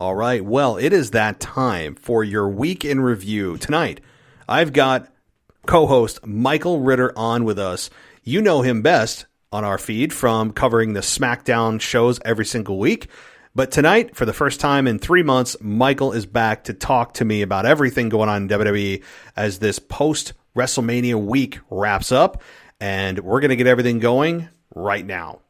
All right, well, it is that time for your week in review. Tonight, I've got co-host Michael Ritter on with us. You know him best on our feed from covering the SmackDown shows every single week. But tonight, for the first time in 3 months, Michael is back to talk to me about everything going on in WWE as this post-WrestleMania week wraps up. And we're going to get everything going right now.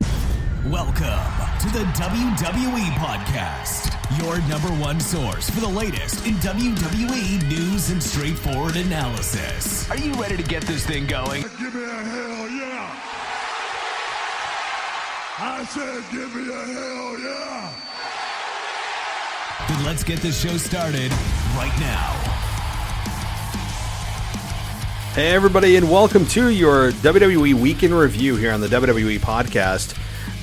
Welcome to the WWE Podcast, your number one source for the latest in WWE news and straightforward analysis. Are you ready to get this thing going? Give me a hell yeah! I said give me a hell yeah! Then let's get this show started right now. Hey everybody, and welcome to your WWE Week in Review here on the WWE Podcast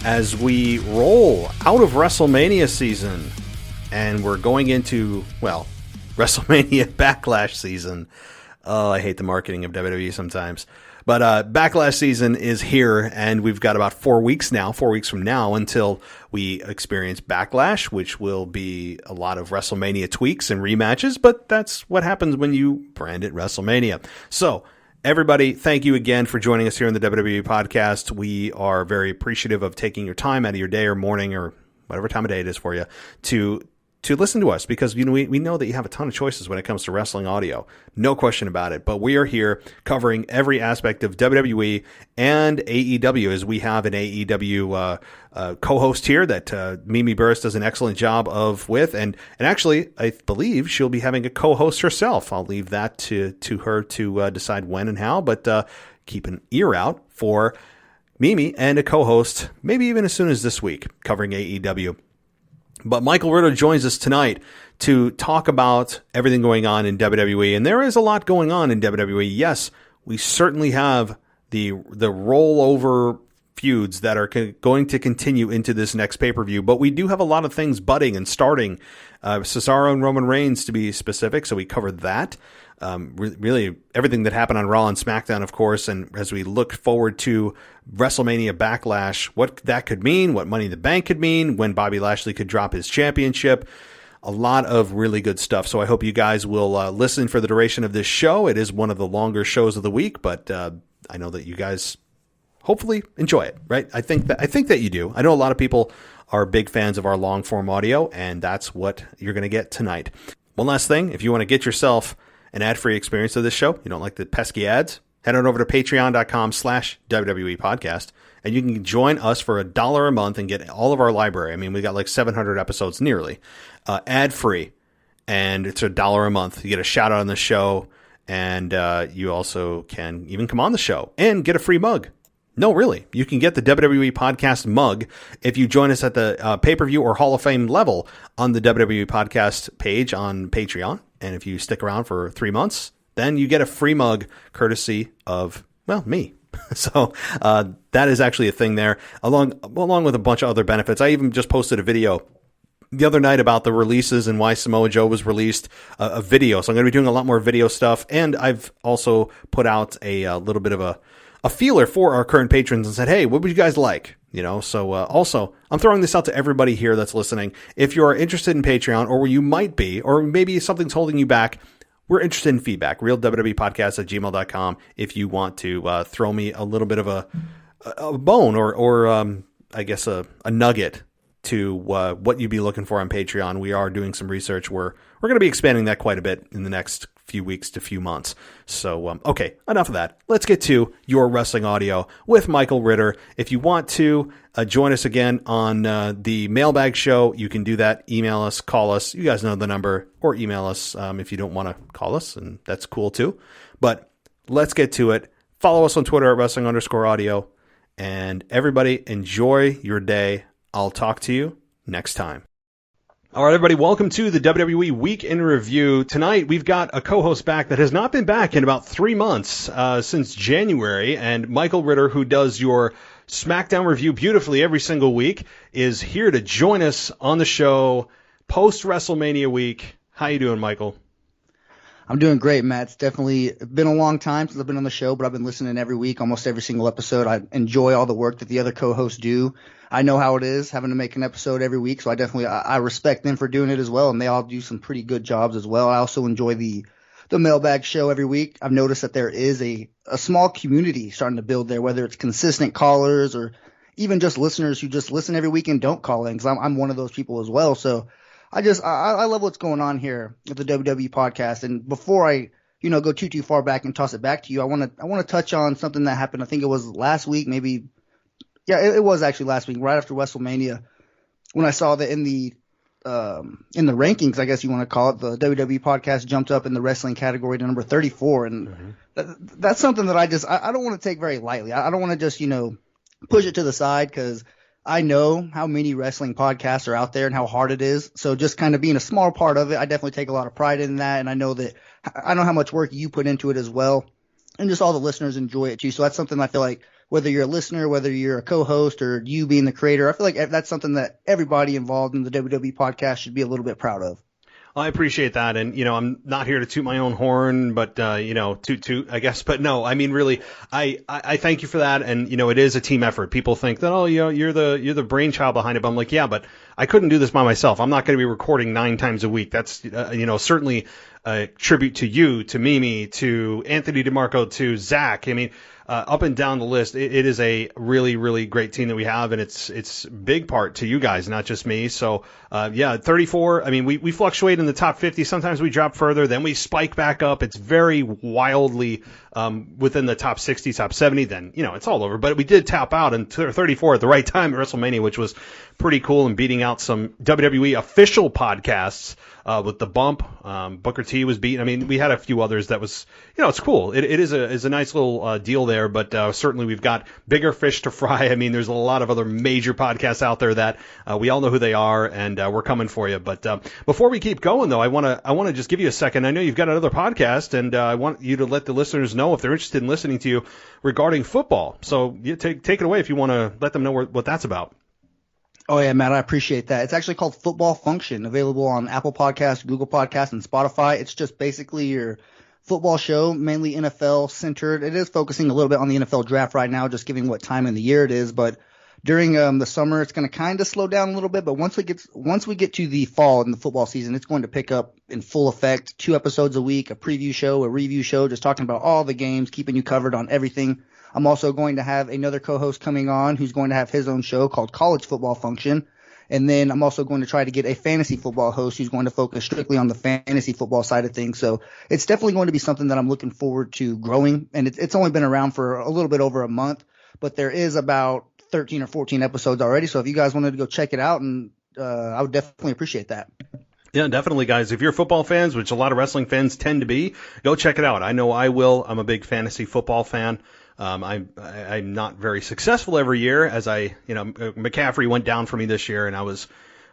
as we roll out of WrestleMania season and we're going into, well, WrestleMania Backlash season. Oh, I hate the marketing of WWE sometimes. But Backlash season is here, and we've got about 4 weeks from now, until we experience Backlash, which will be a lot of WrestleMania tweaks and rematches, but that's what happens when you brand it WrestleMania. So, everybody, thank you again for joining us here on the WWE Podcast. We are very appreciative of taking your time out of your day or morning or whatever time of day it is for you to listen to us, because we know that you have a ton of choices when it comes to wrestling audio. No question about it. But we are here covering every aspect of WWE and AEW, as we have an AEW co-host here that Mimi Burris does an excellent job with. And actually, I believe she'll be having a co-host herself. I'll leave that to her to decide when and how. But keep an ear out for Mimi and a co-host, maybe even as soon as this week, covering AEW. But Michael Ritter joins us tonight to talk about everything going on in WWE. And there is a lot going on in WWE. Yes, we certainly have the rollover feuds that are going to continue into this next pay-per-view. But we do have a lot of things budding and starting. Cesaro and Roman Reigns, to be specific. So we covered that. Really everything that happened on Raw and SmackDown, of course, and as we look forward to WrestleMania Backlash, what that could mean, what Money in the Bank could mean, when Bobby Lashley could drop his championship, a lot of really good stuff. So I hope you guys will listen for the duration of this show. It is one of the longer shows of the week, but I know that you guys hopefully enjoy it, right? I think that you do. I know a lot of people are big fans of our long form audio, and that's what you're going to get tonight. One last thing, if you want to get yourself an ad-free experience of this show, you don't like the pesky ads, head on over to patreon.com/WWE podcast, and you can join us for $1 a month and get all of our library. I mean, we got like 700 episodes nearly, ad-free, and it's $1 a month. You get a shout out on the show, and you also can even come on the show and get a free mug. No, really. You can get the WWE Podcast mug if you join us at the pay-per-view or Hall of Fame level on the WWE Podcast page on Patreon. And if you stick around for 3 months, then you get a free mug courtesy of, well, me. So that is actually a thing there, along with a bunch of other benefits. I even just posted a video the other night about the releases and why Samoa Joe was released, a video. So I'm going to be doing a lot more video stuff. And I've also put out a little bit of a feeler for our current patrons and said, hey, what would you guys like? So also, I'm throwing this out to everybody here that's listening. If you are interested in Patreon, or you might be, or maybe something's holding you back, we're interested in feedback. RealWWEpodcast@gmail.com if you want to throw me a little bit of a bone or I guess a nugget to what you'd be looking for on Patreon. We are doing some research. We're going to be expanding that quite a bit in the next few weeks to few months. So, okay, enough of that. Let's get to your wrestling audio with Michael Ritter. If you want to join us again on the mailbag show, you can do that. Email us, call us. You guys know the number, or email us if you don't want to call us, and that's cool too. But let's get to it. Follow us on Twitter at wrestling_audio. And everybody, enjoy your day. I'll talk to you next time. All right, everybody, welcome to the WWE Week in Review. Tonight, we've got a co-host back that has not been back in about 3 months, since January, and Michael Ritter, who does your SmackDown review beautifully every single week, is here to join us on the show post-WrestleMania week. How you doing, Michael? I'm doing great, Matt. It's definitely been a long time since I've been on the show, but I've been listening every week, almost every single episode. I enjoy all the work that the other co-hosts do. I know how it is having to make an episode every week, so I respect them for doing it as well, and they all do some pretty good jobs as well. I also enjoy the mailbag show every week. I've noticed that there is a small community starting to build there, whether it's consistent callers or even just listeners who just listen every week and don't call in, because I'm one of those people as well. So I love what's going on here with the WWE podcast. And before I, go too far back and toss it back to you, I want to touch on something that happened. I think it was last week, maybe. Yeah, it was actually last week, right after WrestleMania, when I saw that in the rankings, I guess you want to call it, the WWE podcast jumped up in the wrestling category to number 34. And that's something that I don't want to take very lightly. I don't want to just, push it to the side, because I know how many wrestling podcasts are out there and how hard it is. So just kind of being a small part of it, I definitely take a lot of pride in that. And I know how much work you put into it as well. And just all the listeners enjoy it too. So that's something I feel like, whether you're a listener, whether you're a co-host, or you being the creator, I feel like that's something that everybody involved in the WWE podcast should be a little bit proud of. I appreciate that. And, I'm not here to toot my own horn, but, toot, I guess. But no, I mean, really, I thank you for that. And, it is a team effort. People think that, you're the brainchild behind it. But I'm like, yeah, but I couldn't do this by myself. I'm not going to be recording 9 times a week. That's, certainly a tribute to you, to Mimi, to Anthony DeMarco, to Zach. I mean, up and down the list, it is a really, really great team that we have, and it's big part to you guys, not just me. So, 34. I mean, we fluctuate in the top 50. Sometimes we drop further, then we spike back up. It's very wildly within the top 60, top 70. Then it's all over. But we did tap out in 34 at the right time at WrestleMania, which was pretty cool, and beating out some WWE official podcasts with the bump. Booker T was beaten. I mean, we had a few others that was, it's cool. It is a nice little deal there. But certainly we've got bigger fish to fry. I mean, there's a lot of other major podcasts out there that we all know who they are, and we're coming for you. But before we keep going, though, I want to just give you a second. I know you've got another podcast, and I want you to let the listeners know if they're interested in listening to you regarding football. So you take it away if you want to let them know what that's about. Oh, yeah, Matt, I appreciate that. It's actually called Football Function, available on Apple Podcasts, Google Podcasts, and Spotify. It's just basically your football show, mainly NFL centered. It is focusing a little bit on the NFL draft right now, just giving what time in the year it is. But during the summer, it's going to kind of slow down a little bit. But once we get to the fall and the football season, it's going to pick up in full effect. 2 episodes a week, a preview show, a review show, just talking about all the games, keeping you covered on everything. I'm also going to have another co-host coming on who's going to have his own show called College Football Function. And then I'm also going to try to get a fantasy football host who's going to focus strictly on the fantasy football side of things. So it's definitely going to be something that I'm looking forward to growing. And it's only been around for a little bit over a month, but there is about 13 or 14 episodes already. So if you guys wanted to go check it out, and I would definitely appreciate that. Yeah, definitely, guys. If you're football fans, which a lot of wrestling fans tend to be, go check it out. I know I will. I'm a big fantasy football fan. I'm not very successful every year, as McCaffrey went down for me this year, and I was,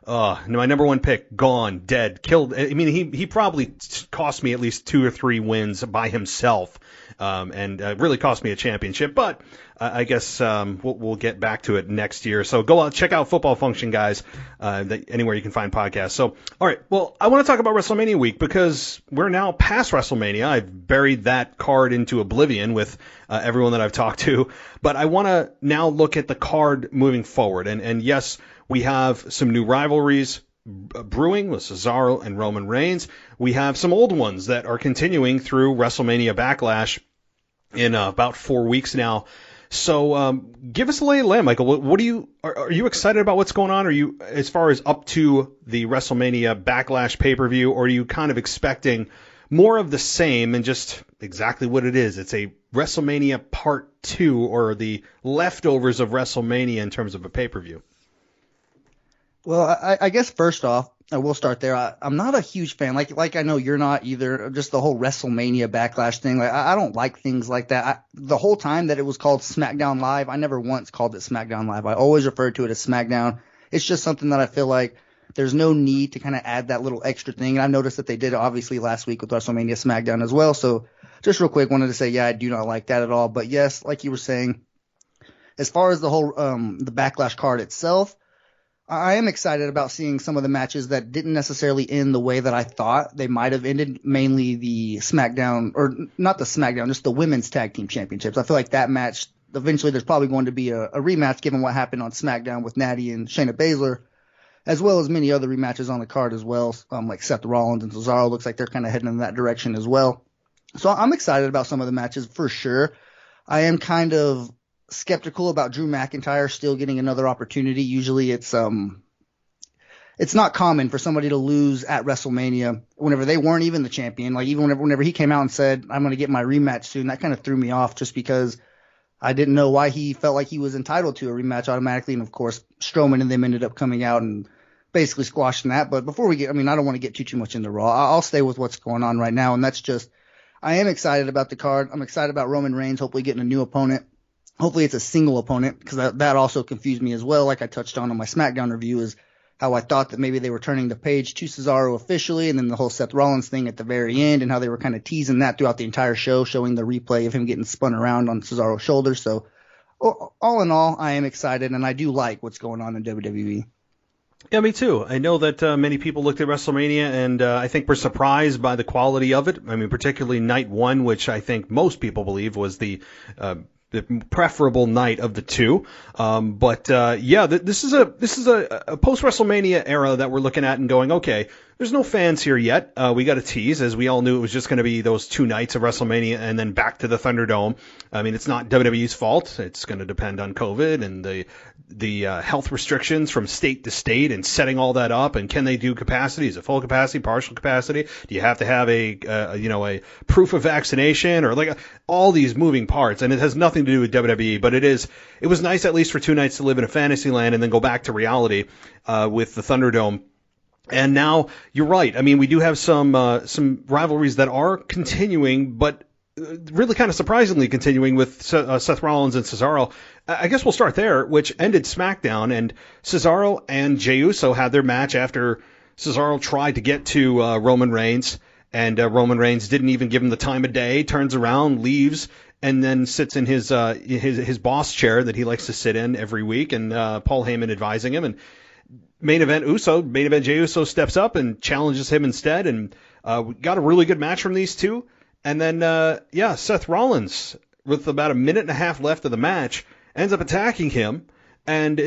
my number one pick, gone, dead, killed. I mean, he probably cost me at least 2 or 3 wins by himself, and really cost me a championship. But I guess we'll get back to it next year. So go out, check out Football Function, guys, anywhere you can find podcasts. So, all right, well, I want to talk about WrestleMania week, because we're now past WrestleMania. I've buried that card into oblivion with everyone that I've talked to. But I want to now look at the card moving forward. And yes, we have some new rivalries brewing with Cesaro and Roman Reigns. We have some old ones that are continuing through WrestleMania Backlash in about 4 weeks now. So give us a lay of the land, Michael. What are you excited about what's going on? Are you, as far as up to the WrestleMania Backlash pay-per-view, or are you kind of expecting more of the same and just exactly what it is? It's a WrestleMania Part 2, or the leftovers of WrestleMania in terms of a pay-per-view. Well, I guess first off, I will start there. I'm not a huge fan. Like I know you're not either. Just the whole WrestleMania Backlash thing. Like I don't like things like that. The whole time that it was called SmackDown Live, I never once called it SmackDown Live. I always referred to it as SmackDown. It's just something that I feel like there's no need to kind of add that little extra thing. And I've noticed that they did it obviously last week with WrestleMania SmackDown as well. So just real quick, wanted to say, yeah, I do not like that at all. But yes, like you were saying, as far as the whole the Backlash card itself, I am excited about seeing some of the matches that didn't necessarily end the way that I thought they might have ended, mainly the SmackDown, or not the SmackDown, just the Women's Tag Team Championships. I feel like that match, eventually there's probably going to be a rematch given what happened on SmackDown with Natty and Shayna Baszler, as well as many other rematches on the card as well, like Seth Rollins and Cesaro. Looks like they're kind of heading in that direction as well. So I'm excited about some of the matches for sure. I am kind of skeptical about Drew McIntyre still getting another opportunity. Usually it's not common for somebody to lose at WrestleMania whenever they weren't even the champion. Like even whenever he came out and said, I'm going to get my rematch soon, that kind of threw me off just because I didn't know why he felt like he was entitled to a rematch automatically. And of course, Strowman and them ended up coming out and basically squashing that. But before I don't want to get too much into Raw. I'll stay with what's going on right now. And that's just, I am excited about the card. I'm excited about Roman Reigns hopefully getting a new opponent. Hopefully it's a single opponent, because that also confused me as well. Like I touched on my SmackDown review, is how I thought that maybe they were turning the page to Cesaro officially, and then the whole Seth Rollins thing at the very end, and how they were kind of teasing that throughout the entire show, showing the replay of him getting spun around on Cesaro's shoulders. So all in all, I am excited, and I do like what's going on in WWE. Yeah, me too. I know that many people looked at WrestleMania and I think were surprised by the quality of it. I mean, particularly night one, which I think most people believe was the preferable night of the two. This is a post-WrestleMania era that we're looking at and going, okay, there's no fans here yet. We got to tease, as we all knew it was just going to be those 2 nights of WrestleMania and then back to the Thunderdome. I mean, it's not WWE's fault. It's going to depend on COVID and the health restrictions from state to state and setting all that up. And can they do capacity? Is it full capacity, partial capacity? Do you have to have a proof of vaccination, or like all these moving parts? And it has nothing to do with WWE, but it was nice at least for 2 nights to live in a fantasy land and then go back to reality with the Thunderdome. And now you're right. I mean, we do have some rivalries that are continuing, but really kind of surprisingly continuing with Seth Rollins and Cesaro. I guess we'll start there, which ended SmackDown, and Cesaro and Jey Uso had their match after Cesaro tried to get to Roman Reigns, and Roman Reigns didn't even give him the time of day, turns around, leaves, and then sits in his boss chair that he likes to sit in every week, and Paul Heyman advising him, and main event Jey Uso steps up and challenges him instead, and we got a really good match from these two. And then, Seth Rollins, with about a minute and a half left of the match, ends up attacking him. And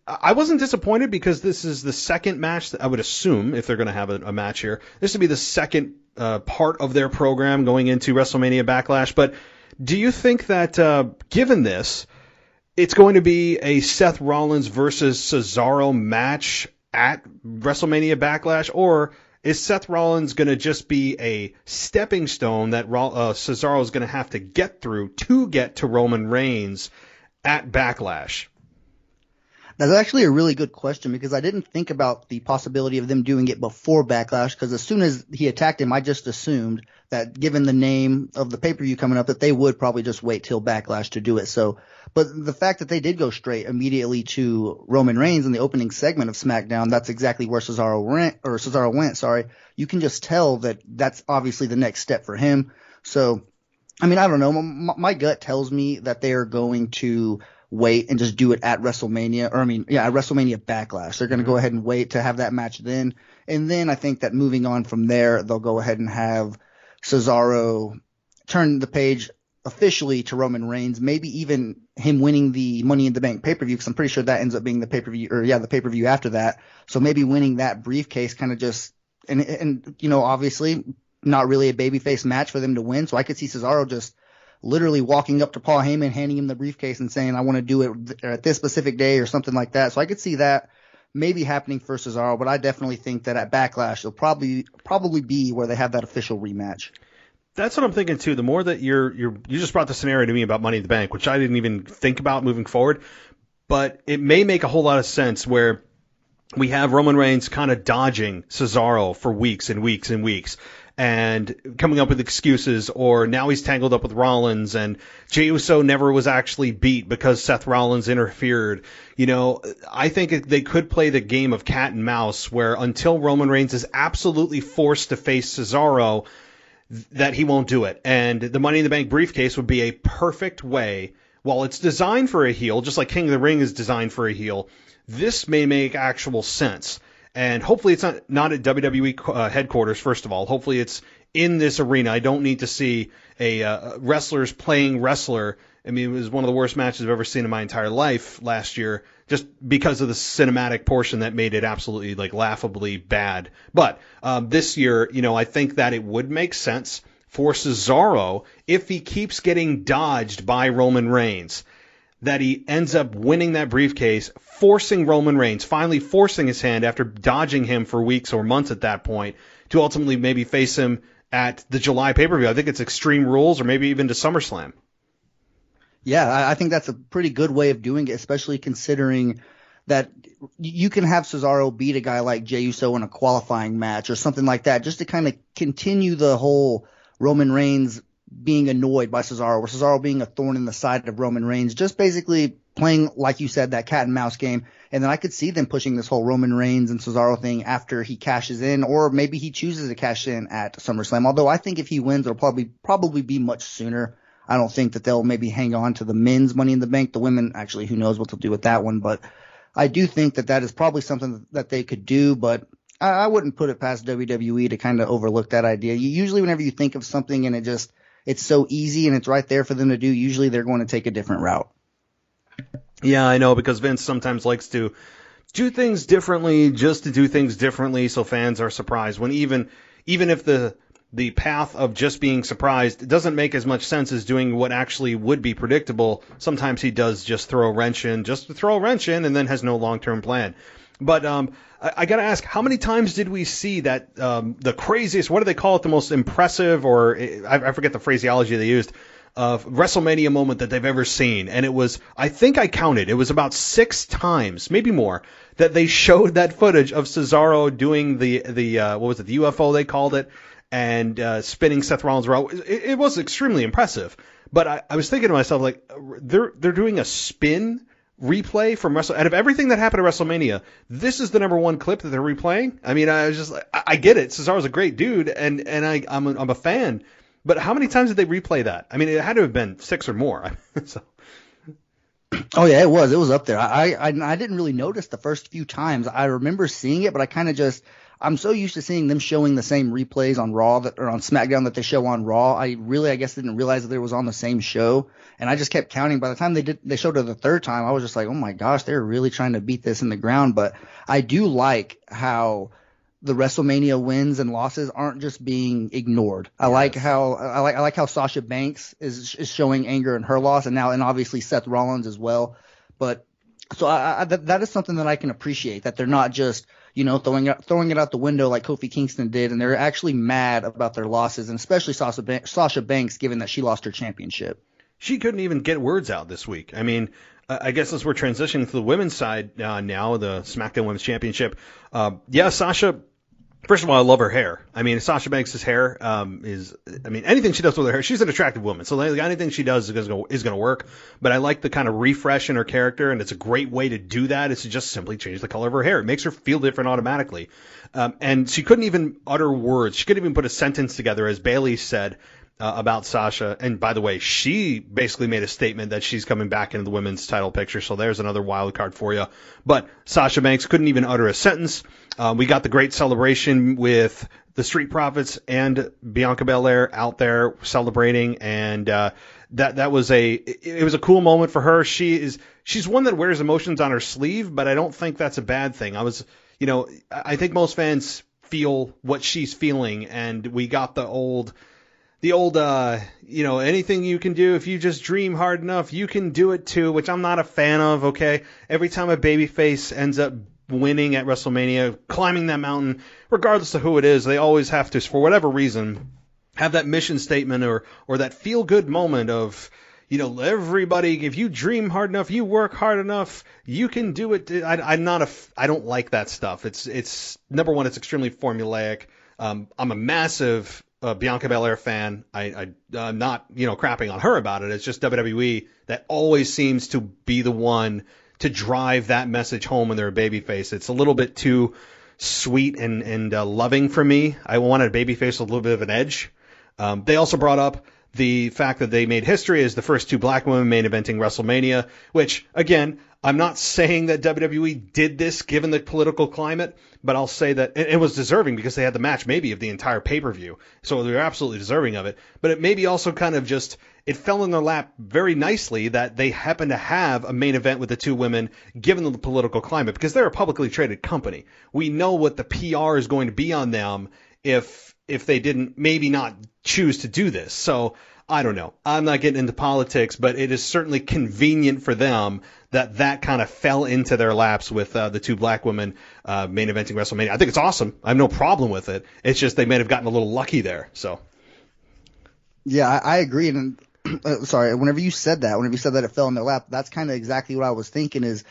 I wasn't disappointed, because this is the second match that I would assume, if they're going to have a match here, this would be the second part of their program going into WrestleMania Backlash. But do you think that, given this, it's going to be a Seth Rollins versus Cesaro match at WrestleMania Backlash, or is Seth Rollins going to just be a stepping stone that Cesaro is going to have to get through to get to Roman Reigns at Backlash? That's actually a really good question, because I didn't think about the possibility of them doing it before Backlash, because as soon as he attacked him, I just assumed that, given the name of the pay-per-view coming up, that they would probably just wait till Backlash to do it. So, but the fact that they did go straight immediately to Roman Reigns in the opening segment of SmackDown, that's exactly where Cesaro went. You can just tell that that's obviously the next step for him. So, I mean, I don't know. My gut tells me that they are going to wait and just do it at WrestleMania, at WrestleMania Backlash. They're going to go ahead and wait to have that match then. And then I think that moving on from there, they'll go ahead and have Cesaro turn the page officially to Roman Reigns, maybe even him winning the Money in the Bank pay-per-view, because I'm pretty sure that ends up being the pay-per-view, the pay-per-view after that. So maybe winning that briefcase kind of just, and obviously not really a babyface match for them to win. So I could see Cesaro just literally walking up to Paul Heyman, handing him the briefcase and saying, I want to do it at this specific day or something like that. So I could see that maybe happening for Cesaro, but I definitely think that at Backlash, it'll probably be where they have that official rematch. That's what I'm thinking too. The more that you just brought the scenario to me about Money in the Bank, which I didn't even think about moving forward, but it may make a whole lot of sense where we have Roman Reigns kind of dodging Cesaro for weeks and weeks and weeks, and coming up with excuses, or now he's tangled up with Rollins, and Jey Uso never was actually beat because Seth Rollins interfered. I think they could play the game of cat and mouse, where until Roman Reigns is absolutely forced to face Cesaro, that he won't do it. And the Money in the Bank briefcase would be a perfect way, while it's designed for a heel, just like King of the Ring is designed for a heel, this may make actual sense. And hopefully it's not at WWE headquarters, first of all. Hopefully it's in this arena. I don't need to see a wrestlers playing wrestler. I mean, it was one of the worst matches I've ever seen in my entire life last year, just because of the cinematic portion that made it absolutely laughably bad. But this year, I think that it would make sense for Cesaro, if he keeps getting dodged by Roman Reigns, that he ends up winning that briefcase, forcing Roman Reigns, finally forcing his hand after dodging him for weeks or months at that point, to ultimately maybe face him at the July pay-per-view. I think it's Extreme Rules or maybe even to SummerSlam. Yeah, I think that's a pretty good way of doing it, especially considering that you can have Cesaro beat a guy like Jey Uso in a qualifying match or something like that, just to kind of continue the whole Roman Reigns being annoyed by Cesaro, or Cesaro being a thorn in the side of Roman Reigns, just basically playing, like you said, that cat and mouse game. And then I could see them pushing this whole Roman Reigns and Cesaro thing after he cashes in, or maybe he chooses to cash in at SummerSlam. Although I think if he wins, it'll probably be much sooner. I don't think that they'll maybe hang on to the men's Money in the Bank. The women, actually, who knows what they'll do with that one. But I do think that is probably something that they could do. But I wouldn't put it past WWE to kind of overlook that idea. Usually whenever you think of something and it's so easy and it's right there for them to do, usually they're going to take a different route. Yeah, I know, because Vince sometimes likes to do things differently just to do things differently so fans are surprised, when even if the path of just being surprised doesn't make as much sense as doing what actually would be predictable. Sometimes he does just throw a wrench in and then has no long-term plan. But I got to ask, how many times did we see that the craziest, what do they call it, the most impressive, or I forget the phraseology they used, WrestleMania moment that they've ever seen? And it was, I think I counted, it was about 6 times, maybe more, that they showed that footage of Cesaro doing the what was it, the UFO they called it, and spinning Seth Rollins around. It was extremely impressive. But I was thinking to myself, they're doing a spin replay from out of everything that happened at WrestleMania, this is the number one clip that they're replaying. I mean, I was just like, I get it. Cesaro's a great dude, and I'm a fan. But how many times did they replay that? I mean, it had to have been 6 or more. So. Oh yeah, it was up there. I didn't really notice the first few times. I remember seeing it, but I kind of I'm so used to seeing them showing the same replays on Raw or on SmackDown that they show on Raw. I guess didn't realize that it was on the same show, and I just kept counting. By the time they showed it the third time, I was just like, oh my gosh, they're really trying to beat this in the ground. But I do like how the WrestleMania wins and losses aren't just being ignored. I like how Sasha Banks is showing anger in her loss, and obviously Seth Rollins as well. But so that is something that I can appreciate, that they're not just throwing it out the window like Kofi Kingston did, and they're actually mad about their losses, and especially Sasha Banks, given that she lost her championship. She couldn't even get words out this week. I mean, I guess as we're transitioning to the women's side now, the SmackDown Women's Championship, Sasha. First of all, I love her hair. I mean, Sasha Banks' hair anything she does with her hair, she's an attractive woman. So anything she does is going to work. But I like the kind of refresh in her character, and it's a great way to do that is to just simply change the color of her hair. It makes her feel different automatically. And she couldn't even utter words. She couldn't even put a sentence together, as Bayley said about Sasha. And by the way, she basically made a statement that she's coming back into the women's title picture. So there's another wild card for you. But Sasha Banks couldn't even utter a sentence. We got the great celebration with the Street Profits and Bianca Belair out there celebrating, and that was it was a cool moment for her. She's one that wears emotions on her sleeve, but I don't think that's a bad thing. I think most fans feel what she's feeling, and we got the old anything you can do if you just dream hard enough, you can do it too, which I'm not a fan of. Okay, every time a babyface ends up winning at WrestleMania, climbing that mountain, regardless of who it is, they always have to, for whatever reason, have that mission statement or that feel-good moment of, everybody, if you dream hard enough, you work hard enough, you can do it. I don't like that stuff. It's number one, it's extremely formulaic. I'm a massive Bianca Belair fan. I'm not, crapping on her about it. It's just WWE that always seems to be the one to drive that message home when they're a babyface. It's a little bit too sweet and loving for me. I wanted a babyface with a little bit of an edge. They also brought up the fact that they made history as the first 2 black women main eventing WrestleMania, which, again, I'm not saying that WWE did this given the political climate, but I'll say that it was deserving because they had the match maybe of the entire pay-per-view. So they're absolutely deserving of it. But it maybe also kind of just, it fell in their lap very nicely that they happen to have a main event with the two women given the political climate because they're a publicly traded company. We know what the PR is going to be on them if they didn't maybe not choose to do this. So I don't know. I'm not getting into politics, but it is certainly convenient for them that kind of fell into their laps with the two black women main eventing WrestleMania. I think it's awesome. I have no problem with it. It's just they may have gotten a little lucky there. So, yeah, I agree. And sorry, whenever you said that it fell in their lap, that's kind of exactly what I was thinking is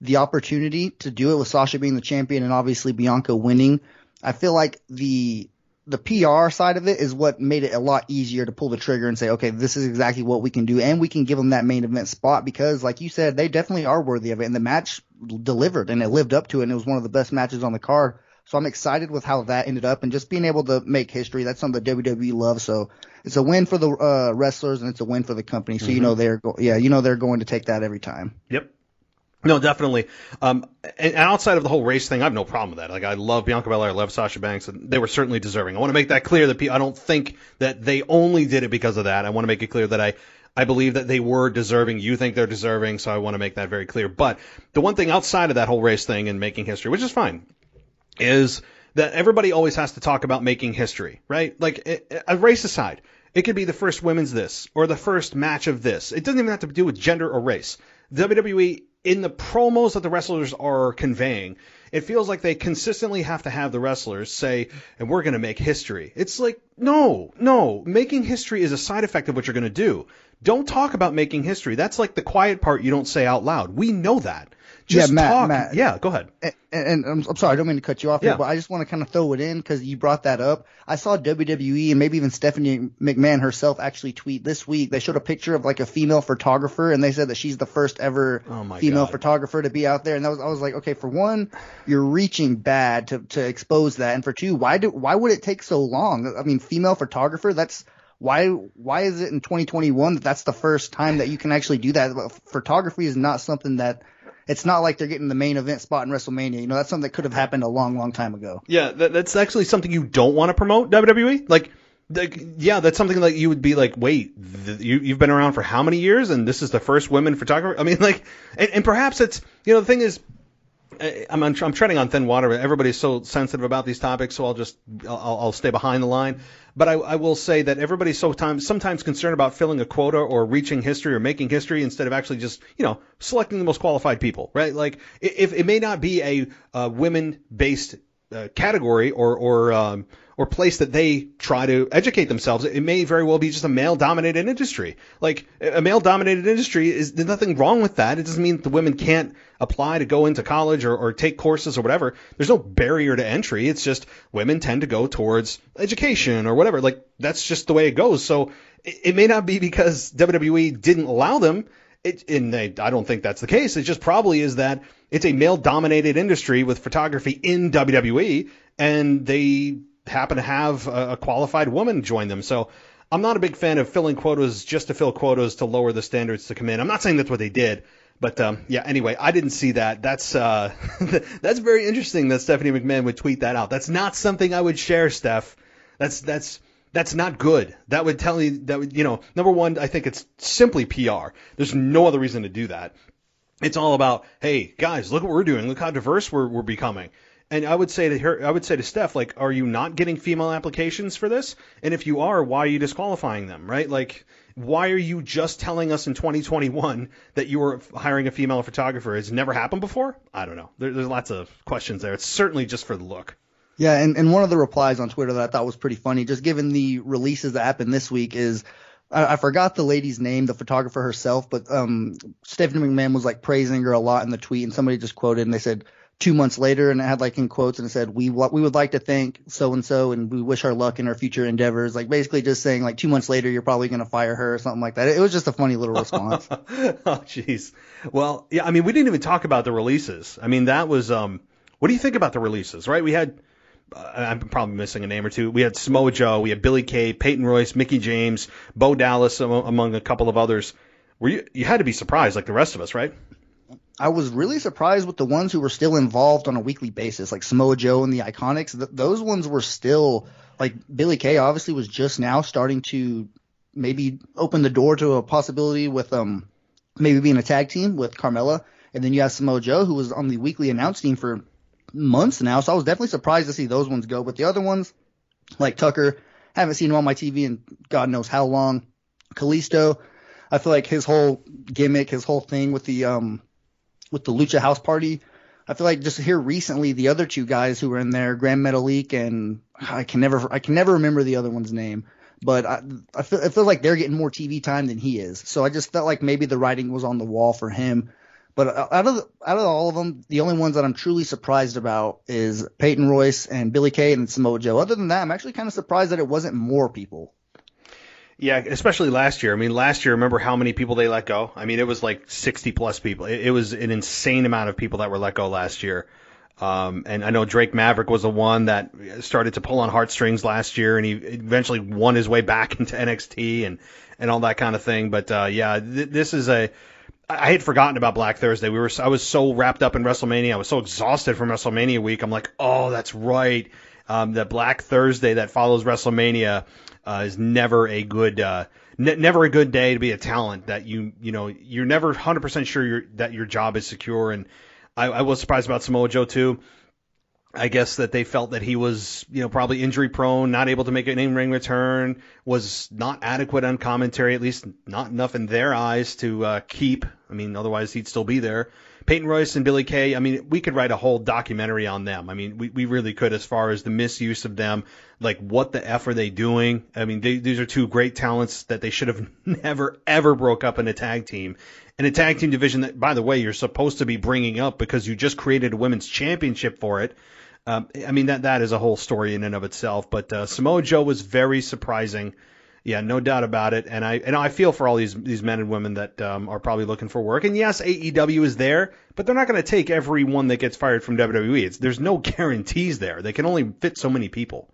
the opportunity to do it with Sasha being the champion and obviously Bianca winning. I feel like the PR side of it is what made it a lot easier to pull the trigger and say, okay, this is exactly what we can do. And we can give them that main event spot because, like you said, they definitely are worthy of it. And the match delivered and it lived up to it. And it was one of the best matches on the card. So I'm excited with how that ended up and just being able to make history. That's something that WWE loves. So it's a win for the wrestlers and it's a win for the company. So, they're going to take that every time. Yep. No, definitely. And outside of the whole race thing, I have no problem with that. Like, I love Bianca Belair, I love Sasha Banks, and they were certainly deserving. I want to make that clear that I don't think that they only did it because of that. I want to make it clear that I believe that they were deserving. You think they're deserving, so I want to make that very clear. But the one thing outside of that whole race thing and making history, which is fine, is that everybody always has to talk about making history, right? Like, a race aside, it could be the first women's this or the first match of this. It doesn't even have to do with gender or race. WWE, in the promos that the wrestlers are conveying, it feels like they consistently have to have the wrestlers say, and we're going to make history. It's like, no. Making history is a side effect of what you're going to do. Don't talk about making history. That's like the quiet part you don't say out loud. We know that. Just Matt. Yeah, go ahead. And I'm sorry, I don't mean to cut you off here, but I just want to kind of throw it in because you brought that up. I saw WWE and maybe even Stephanie McMahon herself actually tweet this week. They showed a picture of like a female photographer and they said that she's the first ever female photographer to be out there. And I was like, okay, for one, you're reaching bad to expose that. And for two, why would it take so long? I mean, female photographer, that's why is it in 2021 that's the first time that you can actually do that? Photography is not something that it's not like they're getting the main event spot in WrestleMania. That's something that could have happened a long, long time ago. Yeah, that's actually something you don't want to promote, WWE. That's something that you would be like, wait, you've been around for how many years, and this is the first women photographer? I mean, and perhaps it's, the thing is, I'm treading on thin water. Everybody's so sensitive about these topics, so I'll stay behind the line. But I will say that everybody's sometimes concerned about filling a quota or reaching history or making history instead of actually just, selecting the most qualified people, right? Like, if it may not be a women-based category or place that they try to educate themselves, it may very well be just a male-dominated industry. Like, a male-dominated industry, there's nothing wrong with that. It doesn't mean that the women can't apply to go into college or take courses or whatever. There's no barrier to entry. It's just women tend to go towards education or whatever. Like, that's just the way it goes. So it may not be because WWE didn't allow them. I don't think that's the case. It just probably is that it's a male-dominated industry with photography in WWE, and they happen to have a qualified woman join them. So I'm not a big fan of filling quotas just to fill quotas to lower the standards to come in. I'm not saying that's what they did, but anyway, I didn't see that. That's that's very interesting that Stephanie McMahon would tweet that out. That's not something I would share, Steph. That's not good. That would tell you number one, I think it's simply PR. There's no other reason to do that. It's all about, hey guys, look what we're doing. Look how diverse we're becoming. And I would say to Steph, like, are you not getting female applications for this? And if you are, why are you disqualifying them, right? Like, why are you just telling us in 2021 that you were hiring a female photographer? It's never happened before? I don't know. There's lots of questions there. It's certainly just for the look. Yeah, and one of the replies on Twitter that I thought was pretty funny, just given the releases that happened this week, is I forgot the lady's name, the photographer herself, but Stephanie McMahon was like praising her a lot in the tweet, and somebody just quoted and they said 2 months later, and it had like in quotes and it said, we would like to thank so-and-so and we wish her luck in her future endeavors. Like, basically just saying like 2 months later, you're probably going to fire her or something like that. It was just a funny little response. Oh, jeez. Well, yeah, I mean, we didn't even talk about the releases. I mean, that was, what do you think about the releases, right? We had, I'm probably missing a name or two. We had Samoa Joe, we had Billy Kay, Peyton Royce, Mickie James, Bo Dallas, among a couple of others. You had to be surprised like the rest of us, right? I was really surprised with the ones who were still involved on a weekly basis, like Samoa Joe and the Iconics. Those ones were still, like Billy Kay obviously was just now starting to maybe open the door to a possibility with maybe being a tag team with Carmella. And then you have Samoa Joe, who was on the weekly announce team for months now. So I was definitely surprised to see those ones go. But the other ones, like Tucker, haven't seen him on my TV in God knows how long. Kalisto, I feel like his whole gimmick, his whole thing with the Lucha House Party, I feel like just here recently, the other two guys who were in there, Grand Metalik and I can never remember the other one's name, but I feel like they're getting more TV time than he is. So I just felt like maybe the writing was on the wall for him. But out of all of them, the only ones that I'm truly surprised about is Peyton Royce and Billy Kay and Samoa Joe. Other than that, I'm actually kind of surprised that it wasn't more people. Yeah, especially last year. I mean, last year, remember how many people they let go? I mean, it was like 60-plus people. It was an insane amount of people that were let go last year. And I know Drake Maverick was the one that started to pull on heartstrings last year, and he eventually won his way back into NXT and all that kind of thing. But, this is I had forgotten about Black Thursday. I was so wrapped up in WrestleMania. I was so exhausted from WrestleMania week. I'm like, oh, that's right. The Black Thursday that follows WrestleMania is never a good day to be a talent. That you're never 100% sure that your job is secure. And I was surprised about Samoa Joe too. I guess that they felt that he was, probably injury prone, not able to make an in-ring return, was not adequate on commentary, at least not enough in their eyes to keep. I mean, otherwise he'd still be there. Peyton Royce and Billy Kay, I mean, we could write a whole documentary on them. I mean, we really could, as far as the misuse of them. Like, what the F are they doing? I mean, these are two great talents that they should have never, ever broke up in a tag team. And a tag team division that, by the way, you're supposed to be bringing up because you just created a women's championship for it. I mean, that is a whole story in and of itself. But Samoa Joe was very surprising. Yeah, no doubt about it. And I feel for all these men and women that are probably looking for work. And yes, AEW is there, but they're not going to take every one that gets fired from WWE. There's no guarantees there. They can only fit so many people.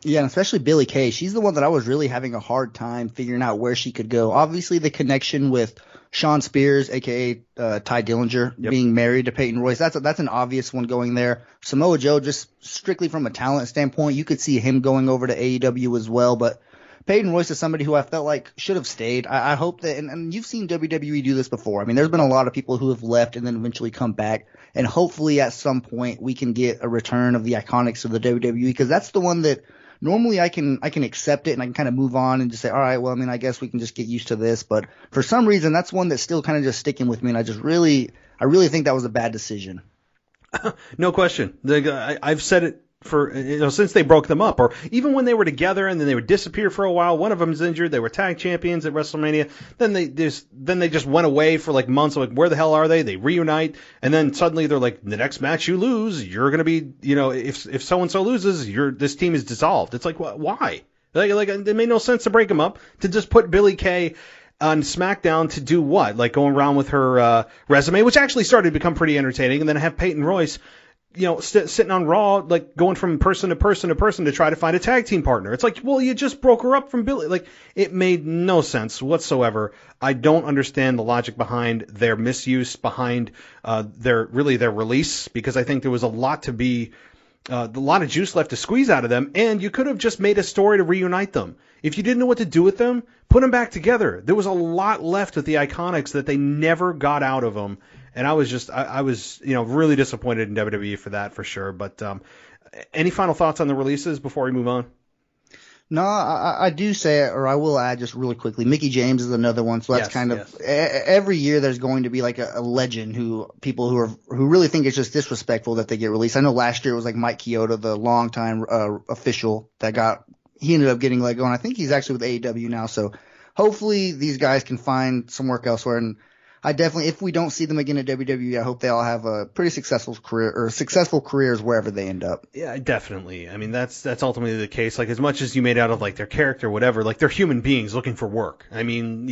Yeah, and especially Billy Kay. She's the one that I was really having a hard time figuring out where she could go. Obviously, the connection with Sean Spears, a.k.a. Ty Dillinger, being married to Peyton Royce, that's an obvious one going there. Samoa Joe, just strictly from a talent standpoint, you could see him going over to AEW as well. But Peyton Royce is somebody who I felt like should have stayed. I hope that, and you've seen WWE do this before. I mean, there's been a lot of people who have left and then eventually come back. And hopefully at some point we can get a return of the Iconics of the WWE, because that's the one that normally I can accept it and I can kind of move on and just say, all right, well, I mean, I guess we can just get used to this. But for some reason, that's one that's still kind of just sticking with me. And I really think that was a bad decision. No question. I've said it for, since they broke them up, or even when they were together and then they would disappear for a while. One of them's injured. They were tag champions at WrestleMania. Then they just went away for like months. Like, where the hell are they? They reunite, and then suddenly they're like, the next match you lose, you're gonna be, if so and so loses, this team is dissolved. It's like, why? Like it made no sense to break them up, to just put Billy Kay on SmackDown to do what? Like going around with her resume, which actually started to become pretty entertaining, and then have Peyton Royce sitting on Raw, like going from person to person to person to try to find a tag team partner. It's like, well, you just broke her up from Billy. Like, it made no sense whatsoever. I don't understand the logic behind their misuse, behind their release, because I think there was a lot of juice left to squeeze out of them, and you could have just made a story to reunite them. If you didn't know what to do with them, put them back together. There was a lot left with the Iconics that they never got out of them. And I was really disappointed in WWE for that, for sure. But any final thoughts on the releases before we move on? No, I do say it, or I will add just really quickly. Mickie James is another one. So that's every year there's going to be like a legend who really think it's just disrespectful that they get released. I know last year it was like Mike Chioda, the longtime official he ended up getting let go, and I think he's actually with AEW now. So hopefully these guys can find some work elsewhere. And I definitely, if we don't see them again at WWE, I hope they all have a pretty successful career, or successful careers wherever they end up. Yeah, definitely. I mean, that's ultimately the case. Like, as much as you made out of like their character, whatever, like, they're human beings looking for work. I mean,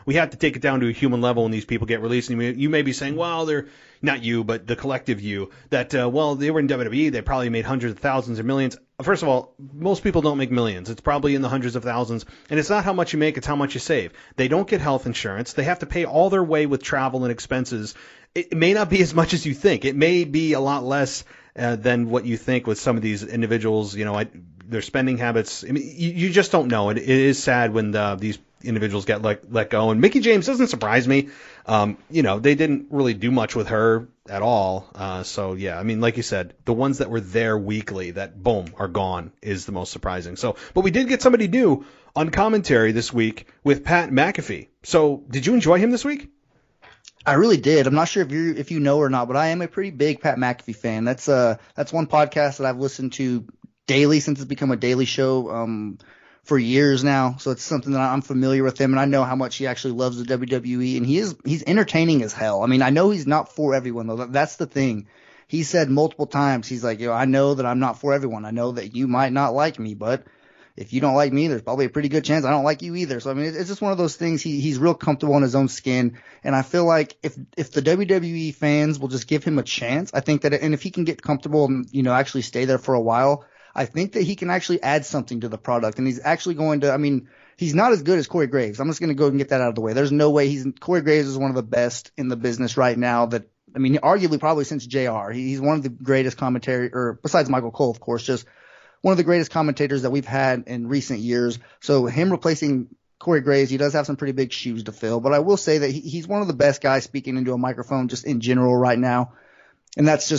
we have to take it down to a human level when these people get released. And you may be saying, well, they're not you, but the collective you, that, well, they were in WWE, they probably made hundreds of thousands or millions. First of all, most people don't make millions. It's probably in the hundreds of thousands. And it's not how much you make, it's how much you save. They don't get health insurance. They have to pay all their way with travel and expenses. It may not be as much as you think. It may be a lot less than what you think with some of these individuals. You know, their spending habits. I mean, you just don't know. It is sad when these individuals get let go. And Mickie James doesn't surprise me. You know, they didn't really do much with her at all. So yeah, I mean, like you said, the ones that were there weekly that boom are gone is the most surprising. So, but we did get somebody new on commentary this week with Pat McAfee. So did you enjoy him this week? I really did. I'm not sure if you know or not, but I am a pretty big Pat McAfee fan. That's one podcast that I've listened to daily since it's become a daily show for years now. So it's something that I'm familiar with him, and I know how much he actually loves the WWE, and he's entertaining as hell. I mean, I know he's not for everyone though. That's the thing. He said multiple times, he's like, I know that I'm not for everyone. I know that you might not like me, but if you don't like me, there's probably a pretty good chance I don't like you either. So I mean, it's just one of those things. He's real comfortable in his own skin, and I feel like if the WWE fans will just give him a chance, I think that, and if he can get comfortable and actually stay there for a while, I think that he can actually add something to the product, and he's actually going to. I mean, he's not as good as Corey Graves. I'm just going to go and get that out of the way. There's no way Corey Graves is one of the best in the business right now. That I mean, arguably probably since JR. He's one of the greatest commentators, or besides Michael Cole, of course, just one of the greatest commentators that we've had in recent years. So him replacing Corey Graves, he does have some pretty big shoes to fill. But I will say that he's one of the best guys speaking into a microphone just in general right now. And that's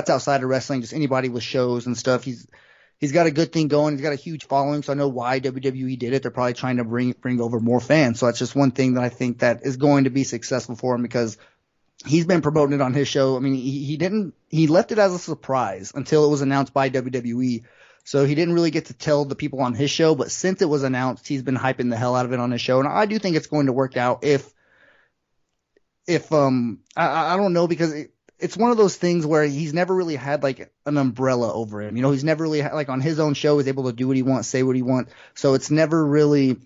outside of wrestling, just anybody with shows and stuff. He's got a good thing going. He's got a huge following. So I know why WWE did it. They're probably trying to bring over more fans. So that's just one thing that I think that is going to be successful for him, because he's been promoting it on his show. I mean, he left it as a surprise until it was announced by WWE. So he didn't really get to tell the people on his show, but since it was announced, he's been hyping the hell out of it on his show. And I do think it's going to work out I don't know, because it's one of those things where he's never really had like an umbrella over him. He's never really like on his own show, he's able to do what he wants, say what he wants. So it's never really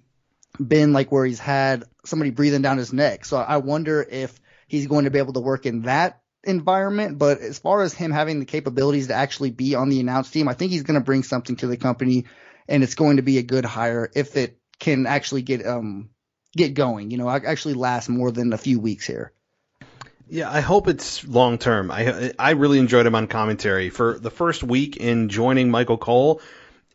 been like where he's had somebody breathing down his neck. So I wonder if he's going to be able to work in that environment. But as far as him having the capabilities to actually be on the announce team, I think he's going to bring something to the company, and it's going to be a good hire if it can actually get going, actually last more than a few weeks here. Yeah, I hope it's long term. I really enjoyed him on commentary. For the first week in joining Michael Cole,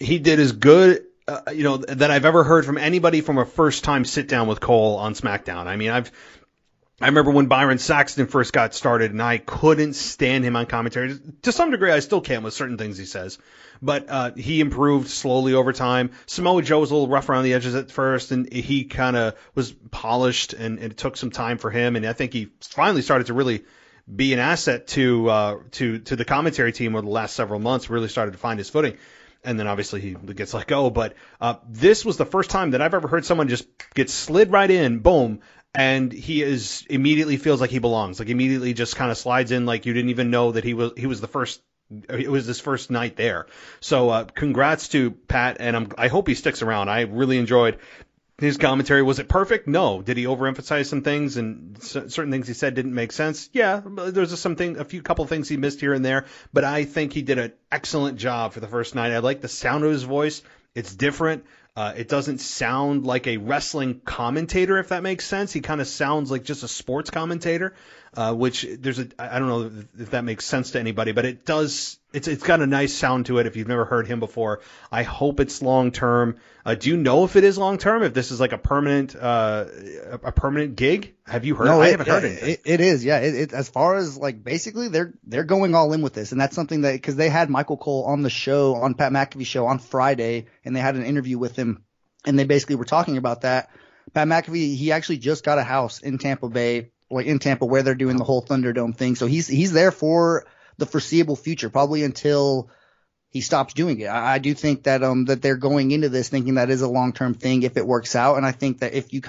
he did as good that I've ever heard from anybody from a first time sit down with Cole on SmackDown. I mean, I remember when Byron Saxton first got started, and I couldn't stand him on commentary. To some degree, I still can't with certain things he says. But he improved slowly over time. Samoa Joe was a little rough around the edges at first, and he kind of was polished, and it took some time for him. And I think he finally started to really be an asset to the commentary team over the last several months, really started to find his footing. And then obviously he gets let go. But this was the first time that I've ever heard someone just get slid right in, boom, and he immediately feels like he belongs. Like immediately just kind of slides in like you didn't even know that he was the first. It was his first night there. So congrats to Pat, and I hope he sticks around. I really enjoyed his commentary. Was it perfect? No. Did he overemphasize some things, and certain things he said didn't make sense? Yeah, there's a couple things he missed here and there, but I think he did an excellent job for the first night. I like the sound of his voice. It's different. It doesn't sound like a wrestling commentator, if that makes sense. He kind of sounds like just a sports commentator, which I don't know if that makes sense to anybody, but it does. It's got a nice sound to it if you've never heard him before. I hope it's long term. Do you know if it is long term? If this is like a permanent gig? Have you heard? No, I haven't heard it. It is, yeah. It as far as like basically they're going all in with this, and that's something that because they had Michael Cole on the show on Pat McAfee's show on Friday, and they had an interview with him, and they basically were talking about that. Pat McAfee, he actually just got a house in Tampa Bay, like in Tampa, where they're doing the whole Thunderdome thing. So he's there for the foreseeable future, probably until he stops doing it. I do think that that they're going into this thinking that is a long-term thing if it works out. And I think that if you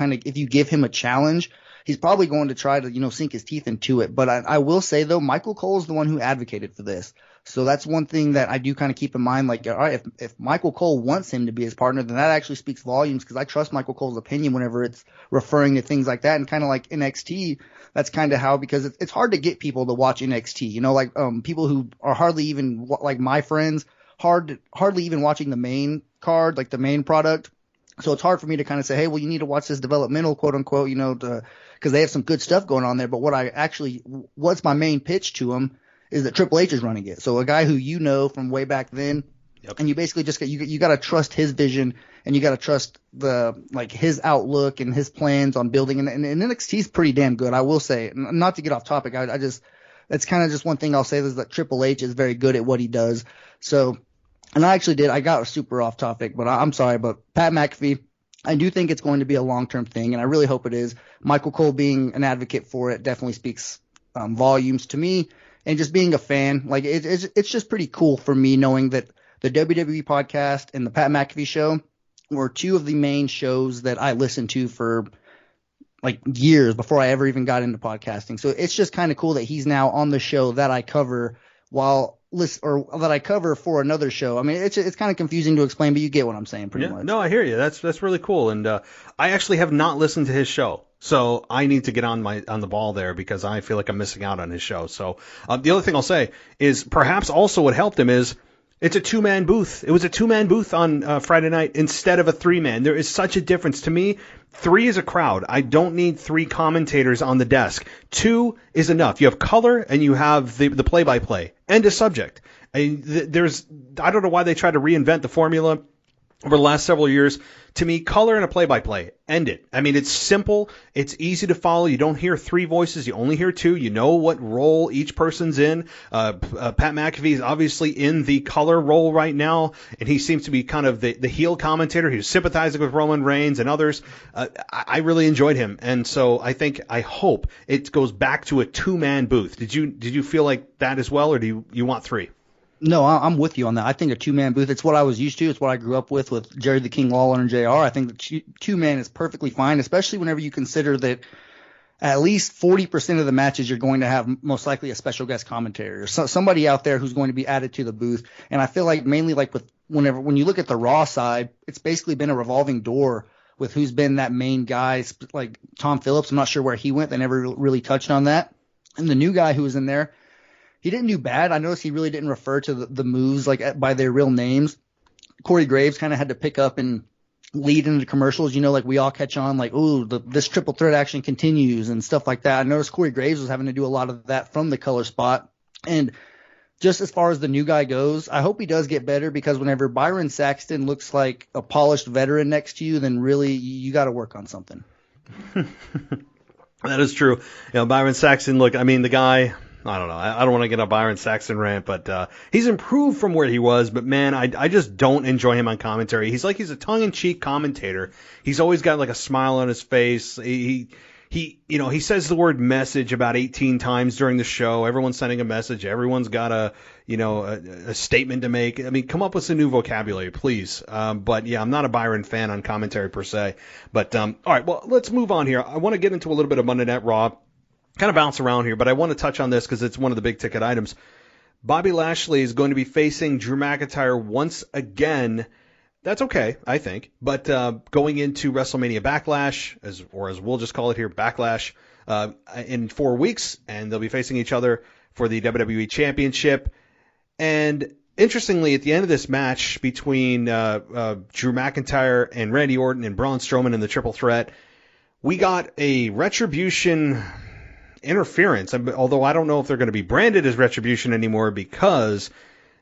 give him a challenge, he's probably going to try to, sink his teeth into it. But I will say though, Michael Cole is the one who advocated for this. So that's one thing that I do kind of keep in mind. Like, all right, if Michael Cole wants him to be his partner, then that actually speaks volumes, because I trust Michael Cole's opinion whenever it's referring to things like that. And kind of like NXT, that's kind of how, because it's hard to get people to watch NXT, you know, like people who are hardly even, like my friends, hardly even watching the main card, like the main product. So it's hard for me to kind of say, hey, well, you need to watch this developmental, quote unquote, you know, because they have some good stuff going on there. But what's my main pitch to them is that Triple H is running it. So a guy who you know from way back then, yep. And you basically just you got to trust his vision, and you got to trust his outlook and his plans on building. And NXT is pretty damn good, I will say. Not to get off topic, that's kind of just one thing I'll say is that Triple H is very good at what he does. So. And I got super off topic, but I'm sorry, but Pat McAfee, I do think it's going to be a long-term thing, and I really hope it is. Michael Cole being an advocate for it definitely speaks volumes to me, and just being a fan, like it's just pretty cool for me knowing that the WWE podcast and the Pat McAfee show were two of the main shows that I listened to for like years before I ever even got into podcasting. So it's just kind of cool that he's now on the show that I cover that I cover for another show. I mean, it's kind of confusing to explain, but you get what I'm saying pretty much. No, I hear you. That's really cool. And I actually have not listened to his show, so I need to get on the ball there, because I feel like I'm missing out on his show. So the other thing I'll say is perhaps also what helped him is it's a 2-man booth. It was a 2-man booth on Friday night instead of a 3-man. There is such a difference. To me, 3 is a crowd. I don't need 3 commentators on the desk. 2 is enough. You have color and you have the play-by-play. End of subject. I don't know why they tried to reinvent the formula over the last several years. To me, color and a play-by-play. End it. I mean, it's simple. It's easy to follow. You don't hear 3 voices. You only hear 2. You know what role each person's in. Pat McAfee is obviously in the color role right now, and he seems to be kind of the heel commentator. He was sympathizing with Roman Reigns and others. I really enjoyed him, and so I hope it goes back to a 2-man booth. Did you feel like that as well, or do you want 3? No, I'm with you on that. I think a 2-man booth, it's what I was used to. It's what I grew up with Jerry the King Lawler and JR. I think the 2-man is perfectly fine, especially whenever you consider that at least 40% of the matches you're going to have most likely a special guest commentator or somebody out there who's going to be added to the booth. And I feel like mainly like when you look at the Raw side, it's basically been a revolving door with who's been that main guy, like Tom Phillips. I'm not sure where he went. They never really touched on that. And the new guy who was in there, he didn't do bad. I noticed he really didn't refer to the moves like by their real names. Corey Graves kind of had to pick up and lead into the commercials. You know, like we all catch on like, ooh, this triple threat action continues and stuff like that. I noticed Corey Graves was having to do a lot of that from the color spot. And just as far as the new guy goes, I hope he does get better, because whenever Byron Saxton looks like a polished veteran next to you, then really you got to work on something. That is true. Byron Saxton, look, I mean, the guy, I don't know. I don't want to get a Byron Saxton rant, but he's improved from where he was. But man, I just don't enjoy him on commentary. He's a tongue-in-cheek commentator. He's always got like a smile on his face. He says the word message about 18 times during the show. Everyone's sending a message. Everyone's got a statement to make. I mean, come up with some new vocabulary, please. But yeah, I'm not a Byron fan on commentary per se. But all right, well, let's move on here. I want to get into a little bit of Monday Night Raw. Kind of bounce around here, but I want to touch on this because it's one of the big ticket items. Bobby Lashley is going to be facing Drew McIntyre once again. That's okay, I think. But going into WrestleMania Backlash, as we'll just call it here, Backlash, in 4 weeks, and they'll be facing each other for the WWE Championship. And interestingly, at the end of this match between Drew McIntyre and Randy Orton and Braun Strowman in the Triple Threat, we got a Retribution interference, although I don't know if they're going to be branded as Retribution anymore, because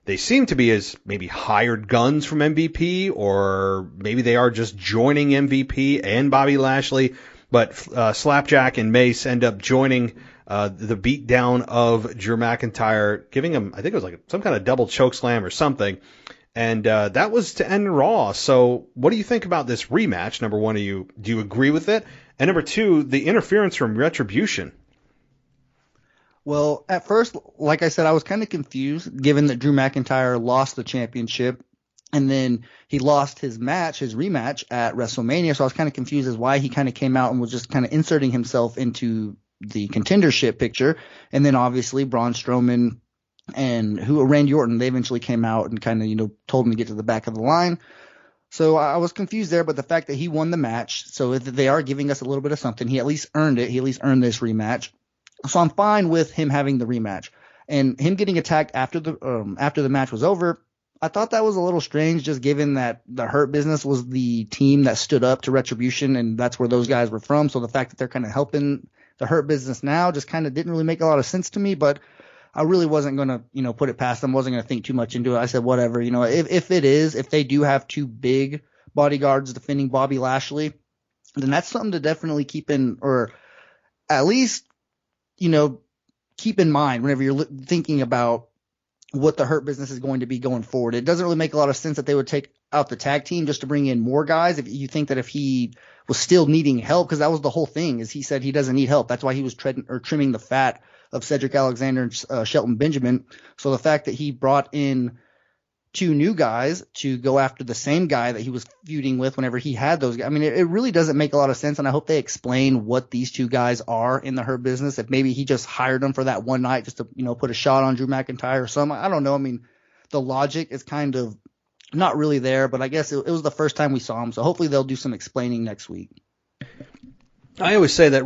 they seem to be as maybe hired guns from MVP, or maybe they are just joining MVP and Bobby Lashley. But Slapjack and Mace end up joining the beatdown of Drew McIntyre, giving him, I think it was like some kind of double choke slam or something. And that was to end Raw. So what do you think about this rematch? Number one, do you agree with it? And number two, the interference from Retribution. Well, at first, like I said, I was kind of confused, given that Drew McIntyre lost the championship, and then he lost his rematch at WrestleMania. So I was kind of confused as why he kind of came out and was just kind of inserting himself into the contendership picture. And then obviously Braun Strowman and Randy Orton. They eventually came out and kind of, told him to get to the back of the line. So I was confused there, but the fact that he won the match, so they are giving us a little bit of something. He at least earned it. He at least earned this rematch. So I'm fine with him having the rematch. And him getting attacked after the match was over, I thought that was a little strange, just given that the Hurt Business was the team that stood up to Retribution, and that's where those guys were from. So the fact that they're kind of helping the Hurt Business now just kind of didn't really make a lot of sense to me. But I really wasn't going to, put it past them. Wasn't going to think too much into it. I said, whatever, if they do have two big bodyguards defending Bobby Lashley, then that's something to definitely keep in, or at least, keep in mind whenever you're thinking about what the Hurt Business is going to be going forward. It doesn't really make a lot of sense that they would take out the tag team just to bring in more guys. If you think that if he was still needing help, because that was the whole thing, is he said he doesn't need help. That's why he was trimming the fat of Cedric Alexander and Shelton Benjamin. So the fact that he brought in two new guys to go after the same guy that he was feuding with whenever he had those guys, I mean, it really doesn't make a lot of sense. And I hope they explain what these two guys are in the Hurt Business. If maybe he just hired them for that one night just to, put a shot on Drew McIntyre or something. I don't know. I mean, the logic is kind of not really there, but I guess it was the first time we saw him. So hopefully they'll do some explaining next week. I always say that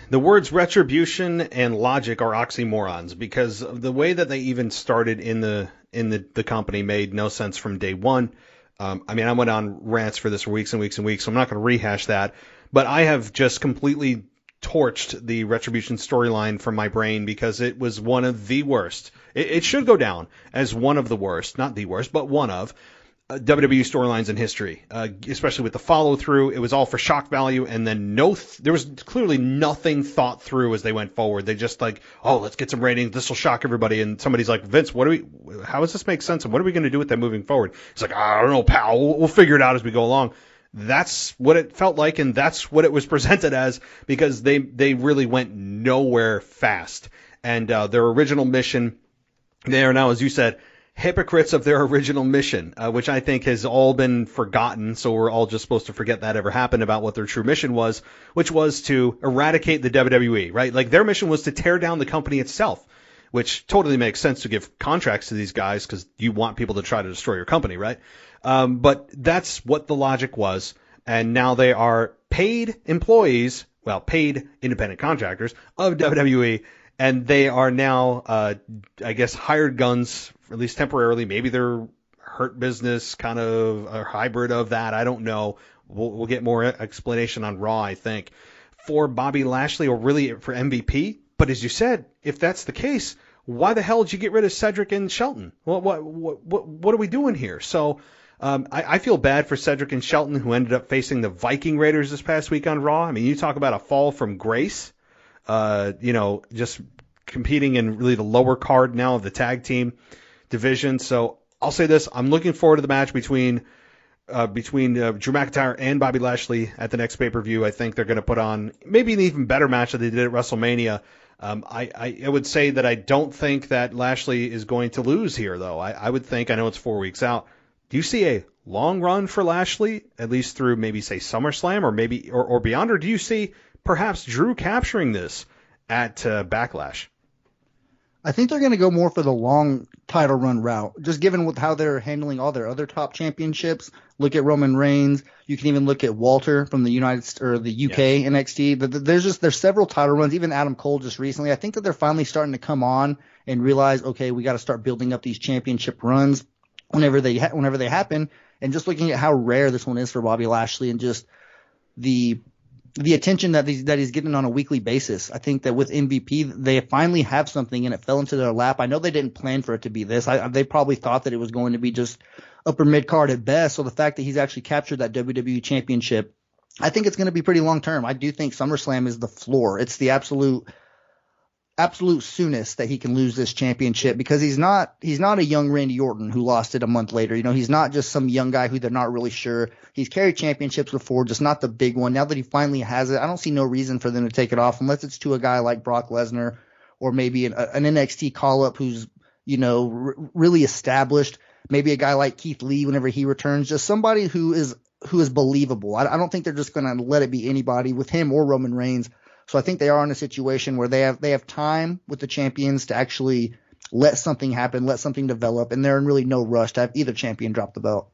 the words retribution and logic are oxymorons, because of the way that they even started in the company made no sense from day one. I went on rants for this for weeks and weeks and weeks, so I'm not going to rehash that. But I have just completely torched the Retribution storyline from my brain because it was one of the worst. It should go down as one of the worst, not the worst, but one of WWE storylines in history, especially with the follow-through. It was all for shock value, and then there was clearly nothing thought through as they went forward. They just let's get some ratings. This will shock everybody. And somebody's like, Vince, how does this make sense? And what are we going to do with that moving forward? It's like, I don't know, pal. We'll figure it out as we go along. That's what it felt like, and that's what it was presented as, because they really went nowhere fast. And their original mission, they are now, as you said, hypocrites of their original mission, which I think has all been forgotten. So we're all just supposed to forget that ever happened about what their true mission was, which was to eradicate the WWE, right? Like, their mission was to tear down the company itself, which totally makes sense to give contracts to these guys because you want people to try to destroy your company, right? But that's what the logic was. And now they are paid employees, paid independent contractors of WWE. And they are now, I guess, hired guns, at least temporarily. Maybe they're Hurt Business, kind of a hybrid of that. I don't know. We'll get more explanation on Raw, I think, for Bobby Lashley, or really for MVP. But as you said, if that's the case, why the hell did you get rid of Cedric and Shelton? What are we doing here? So I feel bad for Cedric and Shelton, who ended up facing the Viking Raiders this past week on Raw. I mean, you talk about a fall from grace. Just competing in really the lower card now of the tag team division. So I'll say this: I'm looking forward to the match between Drew McIntyre and Bobby Lashley at the next pay-per-view. I think they're going to put on maybe an even better match than they did at WrestleMania. I would say that I don't think that Lashley is going to lose here, though. I would think, I know it's 4 weeks out. Do you see a long run for Lashley, at least through maybe, say, SummerSlam or maybe or beyond? Or do you see perhaps Drew capturing this at Backlash? I think they're going to go more for the long title run route, just given with how they're handling all their other top championships. Look at Roman Reigns. You can even look at Walter from the UK yes. NXT. There's several title runs. Even Adam Cole just recently. I think that they're finally starting to come on and realize, okay, we got to start building up these championship runs whenever they happen. And just looking at how rare this one is for Bobby Lashley, and just the attention that he's getting on a weekly basis. I think that with MVP, they finally have something, and it fell into their lap. I know they didn't plan for it to be this. They probably thought that it was going to be just upper mid-card at best. So the fact that he's actually captured that WWE championship, I think it's going to be pretty long-term. I do think SummerSlam is the floor. It's the absolute soonest that he can lose this championship, because he's not a young Randy Orton who lost it a month later. He's not just some young guy who they're not really sure. He's carried championships before, just not the big one. Now that he finally has it, I don't see no reason for them to take it off, unless it's to a guy like Brock Lesnar, or maybe an NXT call-up who's, really established. Maybe a guy like Keith Lee whenever he returns, just somebody who is believable. I don't think they're just going to let it be anybody with him or Roman Reigns. So I think they are in a situation where they have time with the champions to actually let something happen, let something develop, and they're in really no rush to have either champion drop the belt.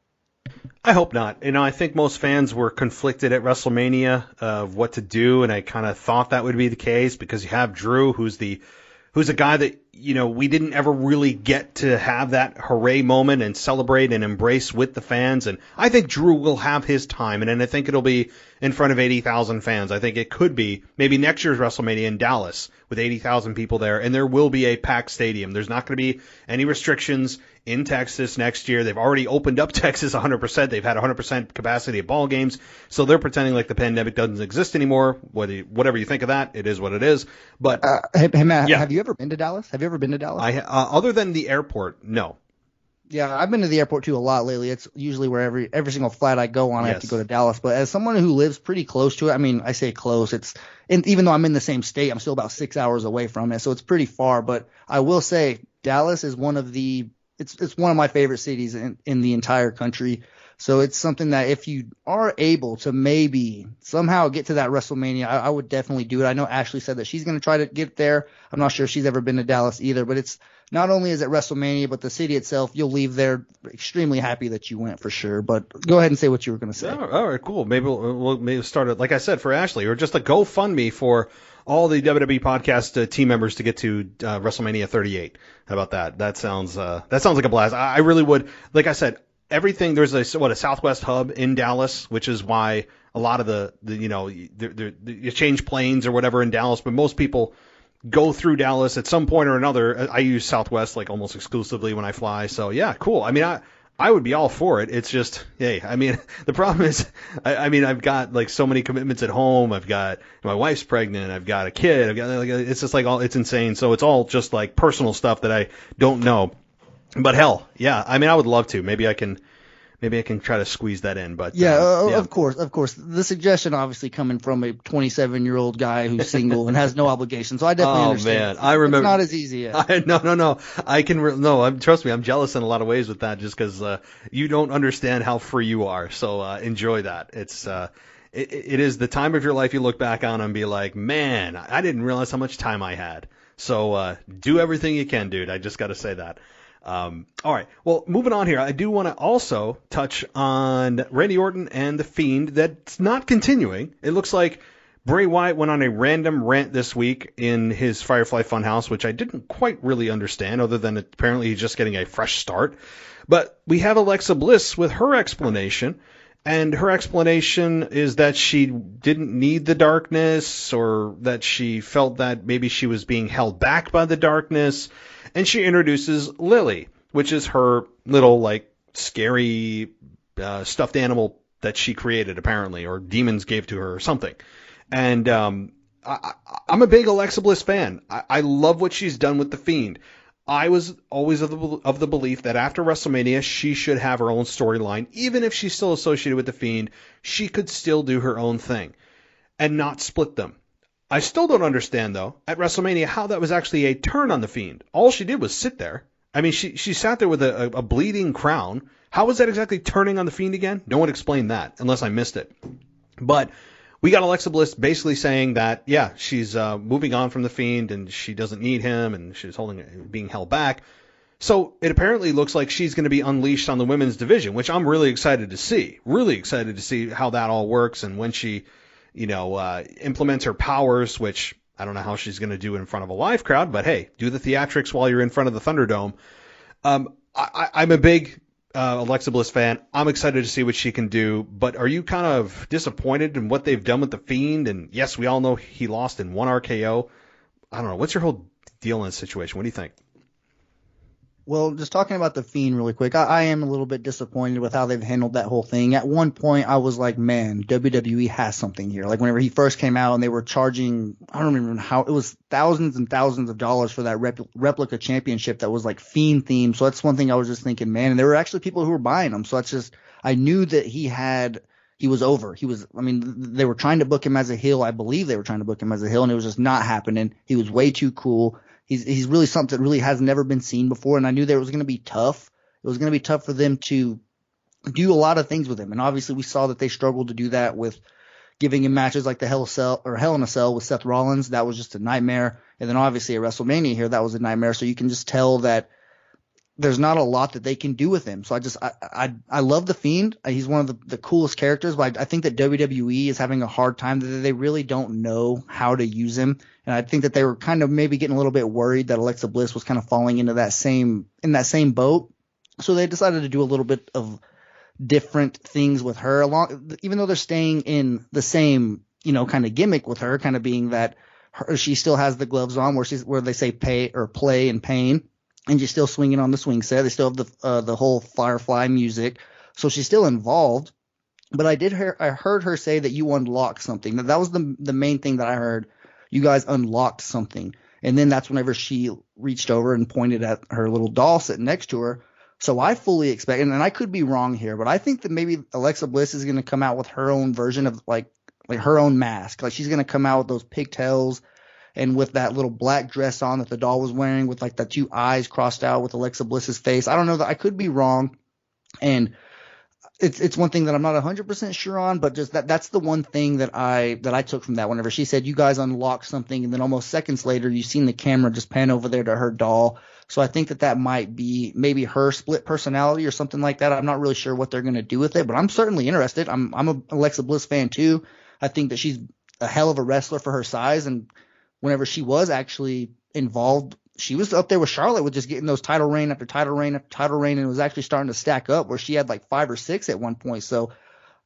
I hope not. I think most fans were conflicted at WrestleMania of what to do, and I kind of thought that would be the case because you have Drew, who's a guy that, we didn't ever really get to have that hooray moment and celebrate and embrace with the fans. And I think Drew will have his time, and I think it'll be in front of 80,000 fans. I think it could be maybe next year's WrestleMania in Dallas with 80,000 people there, and there will be a packed stadium. There's not going to be any restrictions in Texas next year. They've already opened up Texas 100%. They've had 100% capacity at ball games, so they're pretending like the pandemic doesn't exist anymore. Whatever you think of that, it is what it is. But hey Matt, yeah. Have you ever been to Dallas? Other than the airport, no. Yeah, I've been to the airport too a lot lately. It's usually where every single flight I go on, I Yes. have to go to Dallas. But as someone who lives pretty close to it, I mean, I say close. And even though I'm in the same state, I'm still about 6 hours away from it, so it's pretty far. But I will say Dallas is one of my favorite cities in the entire country. So it's something that if you are able to maybe somehow get to that WrestleMania, I would definitely do it. I know Ashley said that she's going to try to get there. I'm not sure if she's ever been to Dallas either, but it's not only is it WrestleMania, but the city itself, you'll leave there extremely happy that you went for sure. But go ahead and say what you were going to say. All right, cool. Maybe we'll start it, like I said, for Ashley, or just a GoFundMe for all the WWE podcast team members to get to WrestleMania 38. How about that? That sounds like a blast. I really would. Like I said, everything, there's a Southwest hub in Dallas, which is why a lot of you change planes or whatever in Dallas, but most people go through Dallas at some point or another. I use Southwest like almost exclusively when I fly. So yeah, cool. I mean, I would be all for it. It's just, hey, I mean, the problem is, I've got like so many commitments at home. I've got, my wife's pregnant. I've got a kid. I've got, like, it's just like it's insane. So it's all just like personal stuff that I don't know. But hell, yeah. I mean, I would love to. Maybe I can try to squeeze that in. But yeah. Of course. The suggestion obviously coming from a 27-year-old guy who's single and has no obligation. So I definitely understand. Man, I remember. It's not as easy yet. No. Trust me, I'm jealous in a lot of ways with that, just because you don't understand how free you are. So enjoy that. It's it is the time of your life you look back on and be like, man, I didn't realize how much time I had. So do everything you can, dude. I just got to say that. All right. Well, moving on here, I do want to also touch on Randy Orton and The Fiend. That's not continuing. It looks like Bray Wyatt went on a random rant this week in his Firefly Funhouse, which I didn't quite really understand, other than apparently he's just getting a fresh start. But we have Alexa Bliss with her explanation, and her explanation is that she didn't need the darkness, or that she felt that maybe she was being held back by the darkness. And she introduces Lilly, which is her little, like, scary stuffed animal that she created, apparently, or demons gave to her or something. And I'm a big Alexa Bliss fan. I love what she's done with The Fiend. I was always of the belief that after WrestleMania, she should have her own storyline. Even if she's still associated with The Fiend, she could still do her own thing and not split them. I still don't understand, though, at WrestleMania, how that was actually a turn on The Fiend. All she did was sit there. I mean, she sat there with a bleeding crown. How was that exactly turning on The Fiend again? No one explained that, unless I missed it. But we got Alexa Bliss basically saying that, yeah, she's moving on from The Fiend, and she doesn't need him, and she's being held back. So it apparently looks like she's going to be unleashed on the women's division, which I'm really excited to see. Really excited to see how that all works, and when she implements her powers, which I don't know how she's going to do in front of a live crowd, but hey, do the theatrics while you're in front of the Thunderdome. I'm a big Alexa Bliss fan. I'm excited to see what she can do, but are you kind of disappointed in what they've done with The Fiend? And yes, we all know he lost in one RKO. I don't know. What's your whole deal in this situation? What do you think? Well, just talking about The Fiend really quick, I am a little bit disappointed with how they've handled that whole thing. At one point, I was like, man, WWE has something here. Like whenever he first came out and they were charging, I don't remember how, it was thousands and thousands of dollars for that replica championship that was like Fiend themed. So that's one thing I was just thinking, man, and there were actually people who were buying them. So that's just, I knew that he was over. They were trying to book him as a heel. I believe they were trying to book him as a heel, and it was just not happening. He was way too cool. He's really something that really has never been seen before, and I knew that it was going to be tough. It was going to be tough for them to do a lot of things with him, and obviously we saw that they struggled to do that with giving him matches like the Hell in a Cell with Seth Rollins. That was just a nightmare. And then obviously at WrestleMania here, that was a nightmare. So you can just tell that there's not a lot that they can do with him. So I love The Fiend. He's one of the coolest characters, but I think that WWE is having a hard time that they really don't know how to use him. And I think that they were kind of maybe getting a little bit worried that Alexa Bliss was kind of falling into that same boat. So they decided to do a little bit of different things with her, even though they're staying in the same, kind of gimmick with her, kind of being that she still has the gloves on where they say play in pain. And she's still swinging on the swing set. They still have the whole Firefly music, so she's still involved. But I heard her say that you unlocked something. That was the main thing that I heard. You guys unlocked something, and then that's whenever she reached over and pointed at her little doll sitting next to her. So I fully expect, and I could be wrong here, but I think that maybe Alexa Bliss is going to come out with her own version of like her own mask. Like she's going to come out with those pigtails. And with that little black dress on that the doll was wearing with like the two eyes crossed out with Alexa Bliss's face. I don't know, that I could be wrong. And it's one thing that I'm not 100% sure on, but just that's the one thing that I took from that whenever she said you guys unlocked something, and then almost seconds later you seen the camera just pan over there to her doll. So I think that might be maybe her split personality or something like that. I'm not really sure what they're going to do with it, but I'm certainly interested. I'm a Alexa Bliss fan too. I think that she's a hell of a wrestler for her size, and whenever she was actually involved, she was up there with Charlotte with just getting those title reign after title reign after title reign, and it was actually starting to stack up where she had like 5 or 6 at one point. So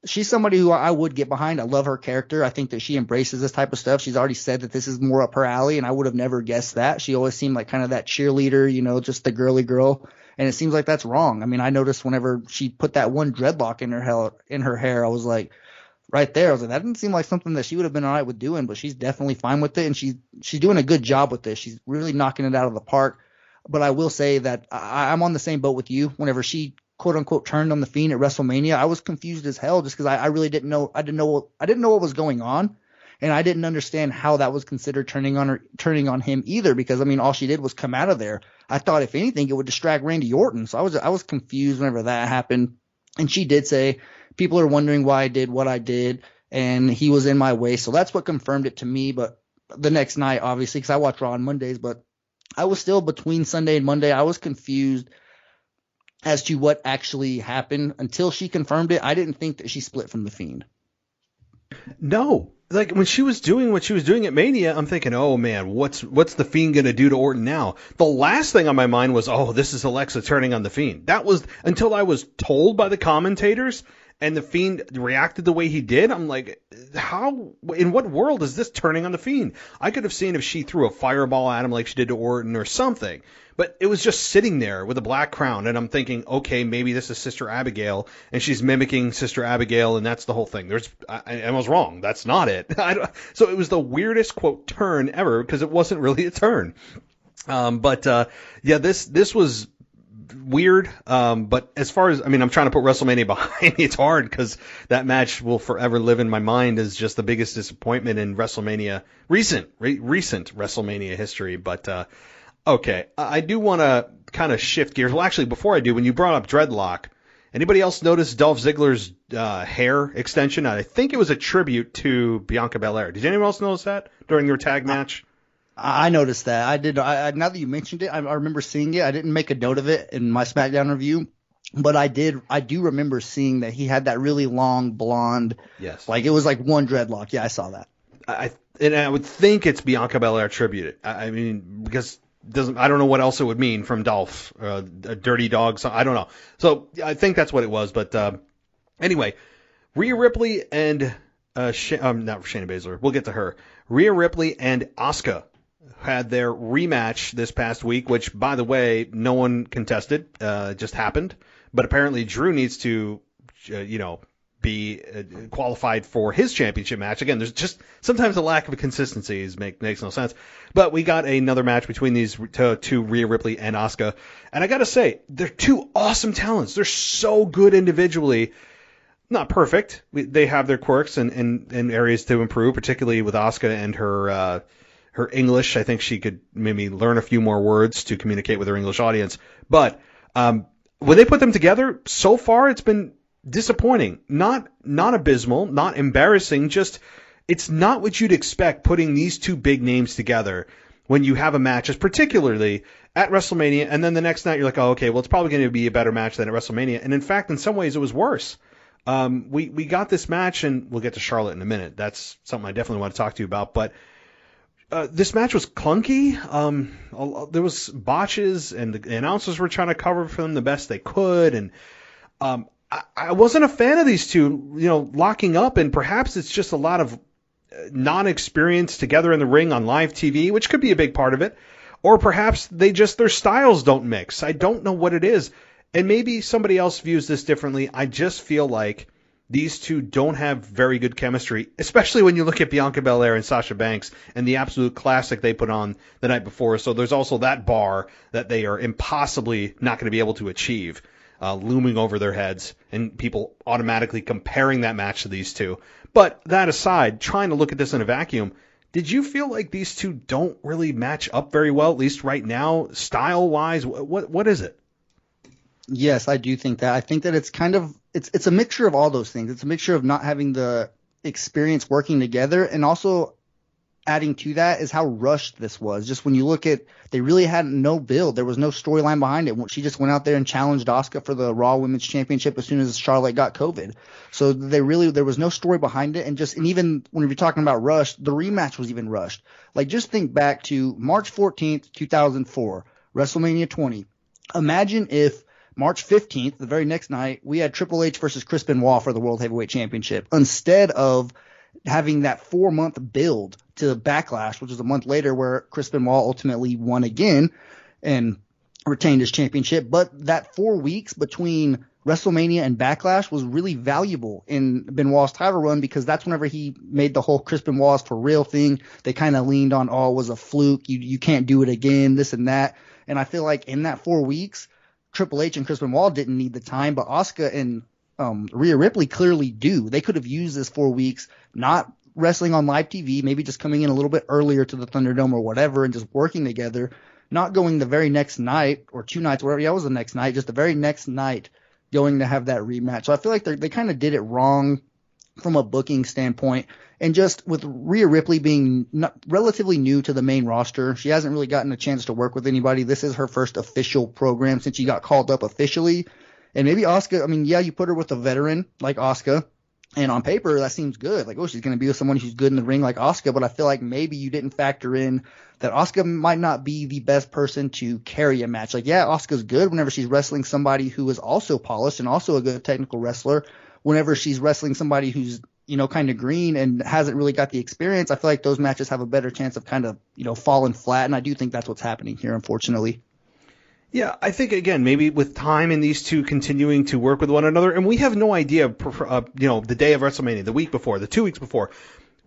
she's somebody who I would get behind. I love her character. I think that she embraces this type of stuff. She's already said that this is more up her alley, and I would have never guessed that. She always seemed like kind of that cheerleader, just the girly girl, and it seems like that's wrong. I mean, I noticed whenever she put that one dreadlock in her hair, I was like, right there, I was like, that didn't seem like something that she would have been all right with doing, but she's definitely fine with it, and she's doing a good job with this. She's really knocking it out of the park. But I will say that I'm on the same boat with you. Whenever she quote unquote turned on the Fiend at WrestleMania, I was confused as hell just because I really didn't know. I didn't know what was going on, and I didn't understand how that was considered turning on him either. Because I mean, all she did was come out of there. I thought if anything, it would distract Randy Orton. So I was confused whenever that happened. And she did say, people are wondering why I did what I did, and he was in my way. So that's what confirmed it to me. But the next night, obviously, because I watch Raw on Mondays, but I was still between Sunday and Monday. I was confused as to what actually happened until she confirmed it. I didn't think that she split from the Fiend. No. Like when she was doing what she was doing at Mania, I'm thinking, oh man, what's the Fiend going to do to Orton now? The last thing on my mind was, oh, this is Alexa turning on the Fiend. That was until I was told by the commentators and the Fiend reacted the way he did. I'm like, how, in what world is this turning on the Fiend? I could have seen if she threw a fireball at him like she did to Orton or something. But it was just sitting there with a black crown, and I'm thinking, okay, maybe this is Sister Abigail, and she's mimicking Sister Abigail, and that's the whole thing. I was wrong. That's not it. So it was the weirdest, quote, turn ever, because it wasn't really a turn. Yeah, this was weird. But as far as, I mean, I'm trying to put WrestleMania behind me. It's hard, because that match will forever live in my mind as just the biggest disappointment in WrestleMania, recent WrestleMania history. But, okay, I do want to kind of shift gears. Well, actually, before I do, when you brought up dreadlock, anybody else notice Dolph Ziggler's hair extension? I think it was a tribute to Bianca Belair. Did anyone else notice that during their tag match? I noticed that. I did. Now that you mentioned it, I remember seeing it. I didn't make a note of it in my SmackDown review, but I do remember seeing that he had that really long blonde. Yes. Like it was like one dreadlock. Yeah, I saw that. I would think it's Bianca Belair tribute. I mean, because I don't know what else it would mean from Dolph, a dirty dog. So I don't know. So I think that's what it was. But anyway, Rhea Ripley and not Shayna Baszler. We'll get to her. Rhea Ripley and Asuka had their rematch this past week, which, by the way, no one contested. It just happened. But apparently Drew needs to, be qualified for his championship match. Again, there's just sometimes a lack of consistency makes no sense. But we got another match between these two, Rhea Ripley and Asuka. And I got to say, they're two awesome talents. They're so good individually. Not perfect. They have their quirks and areas to improve, particularly with Asuka and her English. I think she could maybe learn a few more words to communicate with her English audience. But when they put them together, so far it's been disappointing. Not abysmal, not embarrassing, just it's not what you'd expect putting these two big names together when you have a match, as particularly at WrestleMania, and then the next night you're like, oh, okay, well, it's probably going to be a better match than at WrestleMania. And in fact, in some ways, it was worse. We got this match, and we'll get to Charlotte in a minute. That's something I definitely want to talk to you about. But this match was clunky. There was botches, and the announcers were trying to cover for them the best they could. And I wasn't a fan of these two, locking up. And perhaps it's just a lot of non-experience together in the ring on live TV, which could be a big part of it. Or perhaps their styles don't mix. I don't know what it is. And maybe somebody else views this differently. I just feel like these two don't have very good chemistry, especially when you look at Bianca Belair and Sasha Banks and the absolute classic they put on the night before. So there's also that bar that they are impossibly not going to be able to achieve, looming over their heads, and people automatically comparing that match to these two. But that aside, trying to look at this in a vacuum, did you feel like these two don't really match up very well, at least right now, style-wise? What is it? Yes, I do think that. I think that it's kind of it's a mixture of all those things. It's a mixture of not having the experience working together, and also adding to that is how rushed this was. Just when you look at, they really had no build. There was no storyline behind it. She just went out there and challenged Asuka for the Raw Women's Championship as soon as Charlotte got COVID. So there was no story behind it. And even when you're talking about rushed, the rematch was even rushed. Like, just think back to March 14th, 2004, WrestleMania 20. Imagine if March 15th, the very next night, we had Triple H versus Chris Benoit for the World Heavyweight Championship, instead of having that 4-month build to Backlash, which was a month later, where Chris Benoit ultimately won again and retained his championship. But that 4 weeks between WrestleMania and Backlash was really valuable in Benoit's title run, because that's whenever he made the whole Chris Benoit's for real thing. They kind of leaned on, oh, it was a fluke, you can't do it again, this and that. And I feel like in that 4 weeks, Triple H and Chris Benoit didn't need the time, but Asuka and Rhea Ripley clearly do. They could have used this 4 weeks, not wrestling on live TV, maybe just coming in a little bit earlier to the Thunderdome or whatever, and just working together, not going the very next night or 2 nights, whatever. Yeah, it was the next night, just the very next night going to have that rematch. So I feel like they kind of did it wrong from a booking standpoint. And just with Rhea Ripley being relatively new to the main roster, she hasn't really gotten a chance to work with anybody. This is her first official program since she got called up officially. And maybe Asuka, you put her with a veteran like Asuka, and on paper that seems good. Like, oh, she's going to be with someone who's good in the ring like Asuka. But I feel like maybe you didn't factor in that Asuka might not be the best person to carry a match. Like, yeah, Asuka's good whenever she's wrestling somebody who is also polished and also a good technical wrestler. Whenever she's wrestling somebody who's kind of green and hasn't really got the experience, I feel like those matches have a better chance of kind of, falling flat. And I do think that's what's happening here, unfortunately. Yeah, I think, again, maybe with time and these two continuing to work with one another, and we have no idea, the day of WrestleMania, the week before, the 2 weeks before,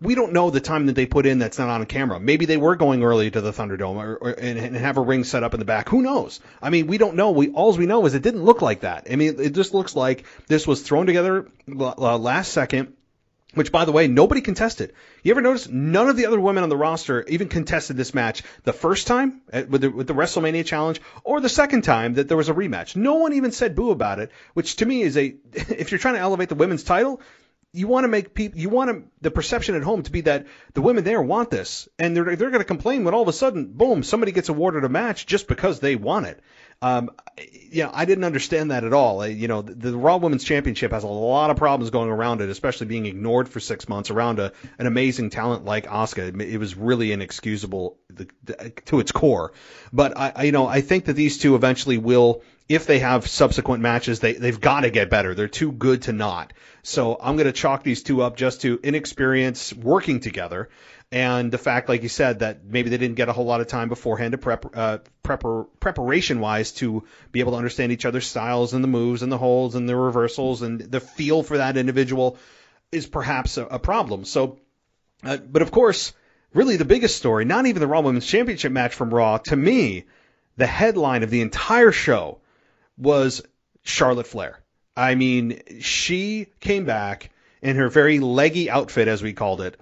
we don't know the time that they put in that's not on camera. Maybe they were going early to the Thunderdome and have a ring set up in the back. Who knows? I mean, we don't know. All we know is it didn't look like that. I mean, it just looks like this was thrown together last second, which, by the way, nobody contested. You ever notice none of the other women on the roster even contested this match the first time with the WrestleMania challenge, or the second time that there was a rematch? No one even said boo about it, which to me is if you're trying to elevate the women's title, you want to make the perception at home to be that the women there want this, and they're going to complain when all of a sudden, boom, somebody gets awarded a match just because they want it. I didn't understand that at all. The Raw Women's Championship has a lot of problems going around it, especially being ignored for 6 months around an amazing talent like Asuka. It was really inexcusable to its core. But I think that these two eventually will, if they have subsequent matches, they've got to get better. They're too good to not. So I'm going to chalk these two up just to inexperience working together, and the fact, like you said, that maybe they didn't get a whole lot of time beforehand to preparation-wise to be able to understand each other's styles and the moves and the holds and the reversals, and the feel for that individual is perhaps a problem. So, but of course, really the biggest story, not even the Raw Women's Championship match from Raw, to me, the headline of the entire show was Charlotte Flair. I mean, she came back in her very leggy outfit, as we called it,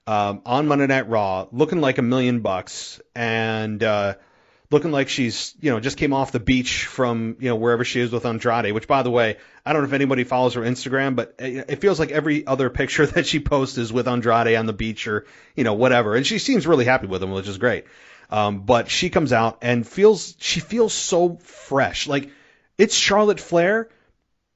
on Monday Night Raw, looking like $1 million, and looking like she's, just came off the beach from, wherever she is with Andrade, which, by the way, I don't know if anybody follows her Instagram, but it feels like every other picture that she posts is with Andrade on the beach or, whatever. And she seems really happy with him, which is great. But she comes out and she feels so fresh. Like, it's Charlotte Flair,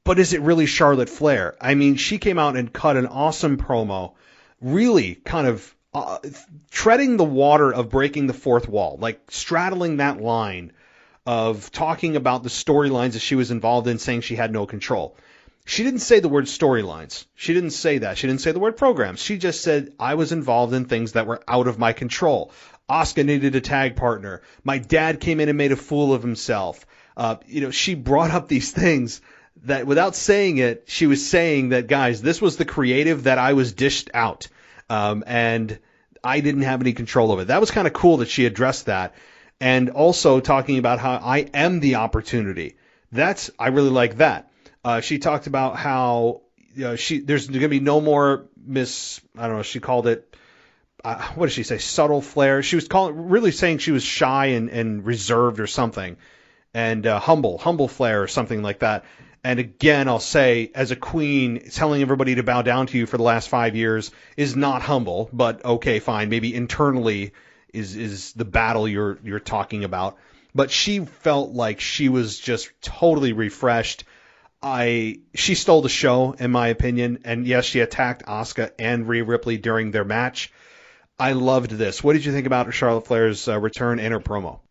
but is it really Charlotte Flair? I mean, she came out and cut an awesome promo, really kind of treading the water of breaking the fourth wall, like straddling that line of talking about the storylines that she was involved in, saying she had no control. She didn't say the word storylines. She didn't say that. She didn't say the word programs. She just said, I was involved in things that were out of my control. Asuka needed a tag partner. My dad came in and made a fool of himself. She brought up these things that without saying it, she was saying that, guys, this was the creative that I was dished out. And I didn't have any control of it. That was kind of cool that she addressed that. And also talking about how I am the opportunity. I really like that. She talked about how there's going to be no more I don't know, she called it, what did she say? Subtle flair. She was really saying she was shy and reserved or something. And humble flair or something like that. And again, I'll say, as a queen, telling everybody to bow down to you for the last 5 years is not humble, but okay, fine. Maybe internally is the battle you're talking about. But she felt like she was just totally refreshed. She stole the show, in my opinion. And yes, she attacked Asuka and Rhea Ripley during their match. I loved this. What did you think about Charlotte Flair's return and her promo?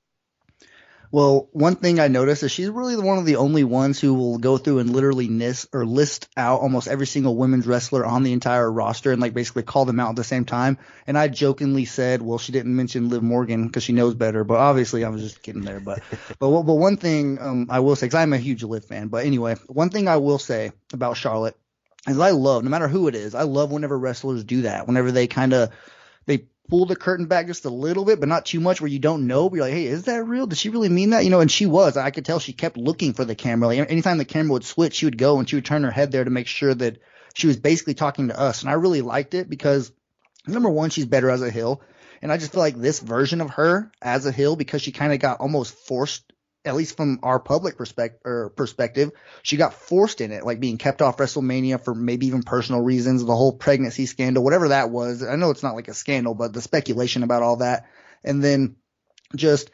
Well, one thing I noticed is she's really one of the only ones who will go through and literally list out almost every single women's wrestler on the entire roster and like basically call them out at the same time. And I jokingly said, well, she didn't mention Liv Morgan because she knows better, but obviously I was just kidding there. But one thing I will say, because I'm a huge Liv fan, but anyway, one thing I will say about Charlotte is I love, no matter who it is, I love whenever wrestlers do that. Whenever they they pull the curtain back just a little bit, but not too much where you don't know. But you're like, hey, is that real? Did she really mean that? And she was. I could tell she kept looking for the camera. Like, anytime the camera would switch, she would go and she would turn her head there to make sure that she was basically talking to us. And I really liked it because, number one, she's better as a heel. And I just feel like this version of her as a heel, because she kind of got almost forced, at least from our public perspective, she got forced in it, like being kept off WrestleMania for maybe even personal reasons, the whole pregnancy scandal, whatever that was. I know it's not like a scandal, but the speculation about all that. And then just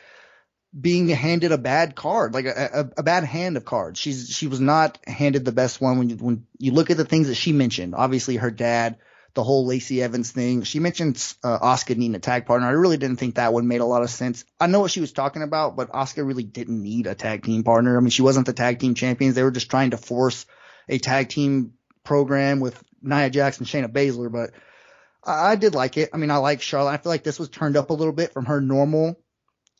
being handed a bad card, like a bad hand of cards. She was not handed the best one when you look at the things that she mentioned. Obviously her dad, the whole Lacey Evans thing. She mentioned Asuka needing a tag partner. I really didn't think that one made a lot of sense. I know what she was talking about, but Asuka really didn't need a tag team partner. I mean, she wasn't the tag team champions. They were just trying to force a tag team program with Nia Jax and Shayna Baszler, but I did like it. I mean, I like Charlotte. I feel like this was turned up a little bit from her normal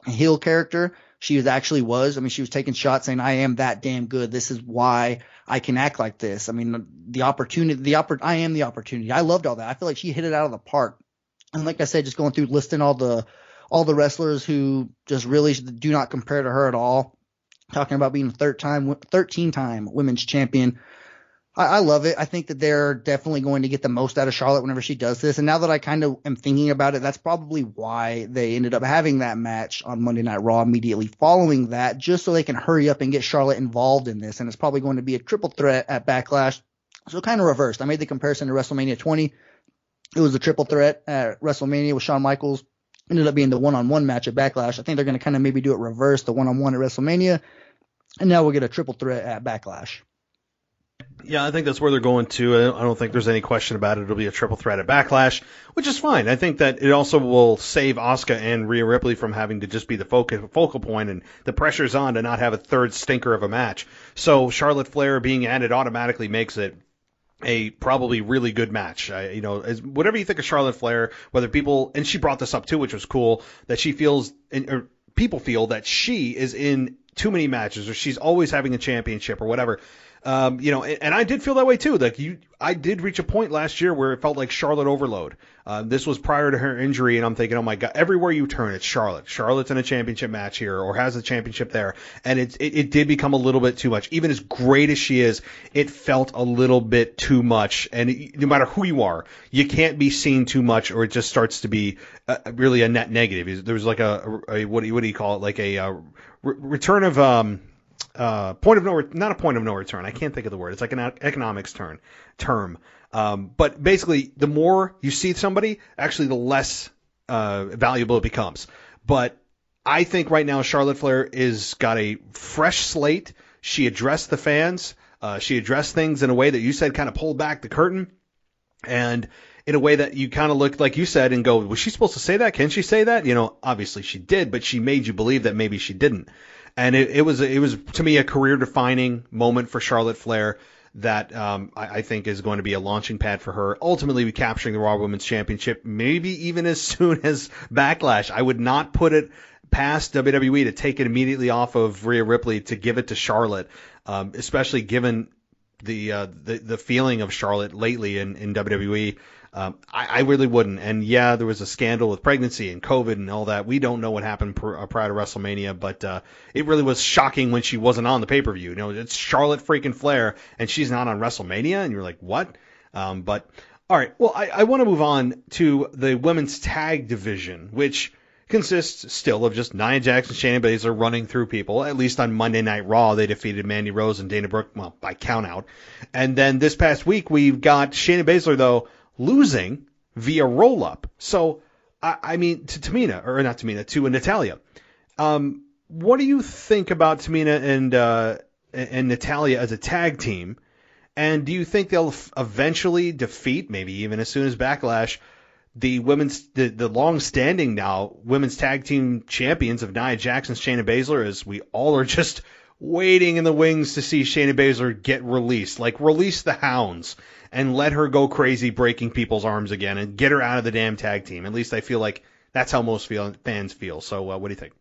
heel character. She was. I mean, she was taking shots saying, I am that damn good. This is why I can act like this. I mean, I am the opportunity. I loved all that. I feel like she hit it out of the park. And like I said, just going through listing all the wrestlers who just really do not compare to her at all. Talking about being a 13-time women's champion. I love it. I think that they're definitely going to get the most out of Charlotte whenever she does this. And now that I kind of am thinking about it, that's probably why they ended up having that match on Monday Night Raw immediately following that, just so they can hurry up and get Charlotte involved in this. And it's probably going to be a triple threat at Backlash. So kind of reversed. I made the comparison to WrestleMania 20. It was a triple threat at WrestleMania with Shawn Michaels. Ended up being the one-on-one match at Backlash. I think they're going to kind of maybe do it reverse, the one-on-one at WrestleMania. And now we'll get a triple threat at Backlash. Yeah, I think that's where they're going to. I don't think there's any question about it. It'll be a triple threat at Backlash, which is fine. I think that it also will save Asuka and Rhea Ripley from having to just be the focal point, and the pressure's on to not have a third stinker of a match. So Charlotte Flair being added automatically makes it a probably really good match. Whatever you think of Charlotte Flair, whether people, and she brought this up too, which was cool, that she feels, or people feel that she is in too many matches, or she's always having a championship or whatever. And I did feel that way too. I did reach a point last year where it felt like Charlotte overload. This was prior to her injury, and I'm thinking, oh my God, everywhere you turn, it's Charlotte. Charlotte's in a championship match here, or has a championship there, and it did become a little bit too much. Even as great as she is, it felt a little bit too much. And no matter who you are, you can't be seen too much, or it just starts to be really a net negative. There was like a what do you call it? Like a return of point of not a point of no return. I can't think of the word. It's like an economics term. But basically, the more you see somebody, actually, the less valuable it becomes. But I think right now Charlotte Flair is got a fresh slate. She addressed the fans. She addressed things in a way that you said kind of pulled back the curtain, and in a way that you kind of look like you said and go, was she supposed to say that? Can she say that? Obviously she did, but she made you believe that maybe she didn't. And it was to me a career-defining moment for Charlotte Flair that I think is going to be a launching pad for her, ultimately capturing the Raw Women's Championship, maybe even as soon as Backlash. I would not put it past WWE to take it immediately off of Rhea Ripley to give it to Charlotte, especially given the feeling of Charlotte lately in WWE. I really wouldn't. And yeah, there was a scandal with pregnancy and COVID and all that. We don't know what happened prior to WrestleMania, but it really was shocking when she wasn't on the pay-per-view. It's Charlotte freaking Flair, and she's not on WrestleMania, and you're like, what? But all right, well, I want to move on to the women's tag division, which consists still of just Nia Jax and Shayna Baszler running through people. At least on Monday Night Raw, they defeated Mandy Rose and Dana Brooke, well, by count out. And then this past week, we've got Shayna Baszler, though, losing via roll-up. So, to Natalya. What do you think about Tamina and Natalya as a tag team? And do you think they'll eventually defeat, maybe even as soon as Backlash, the long-standing now women's tag team champions of Nia Jax and Shayna Baszler, as we all are just waiting in the wings to see Shayna Baszler get released? Like, release the hounds and let her go crazy breaking people's arms again and get her out of the damn tag team. At least I feel like that's how most fans feel. So what do you think?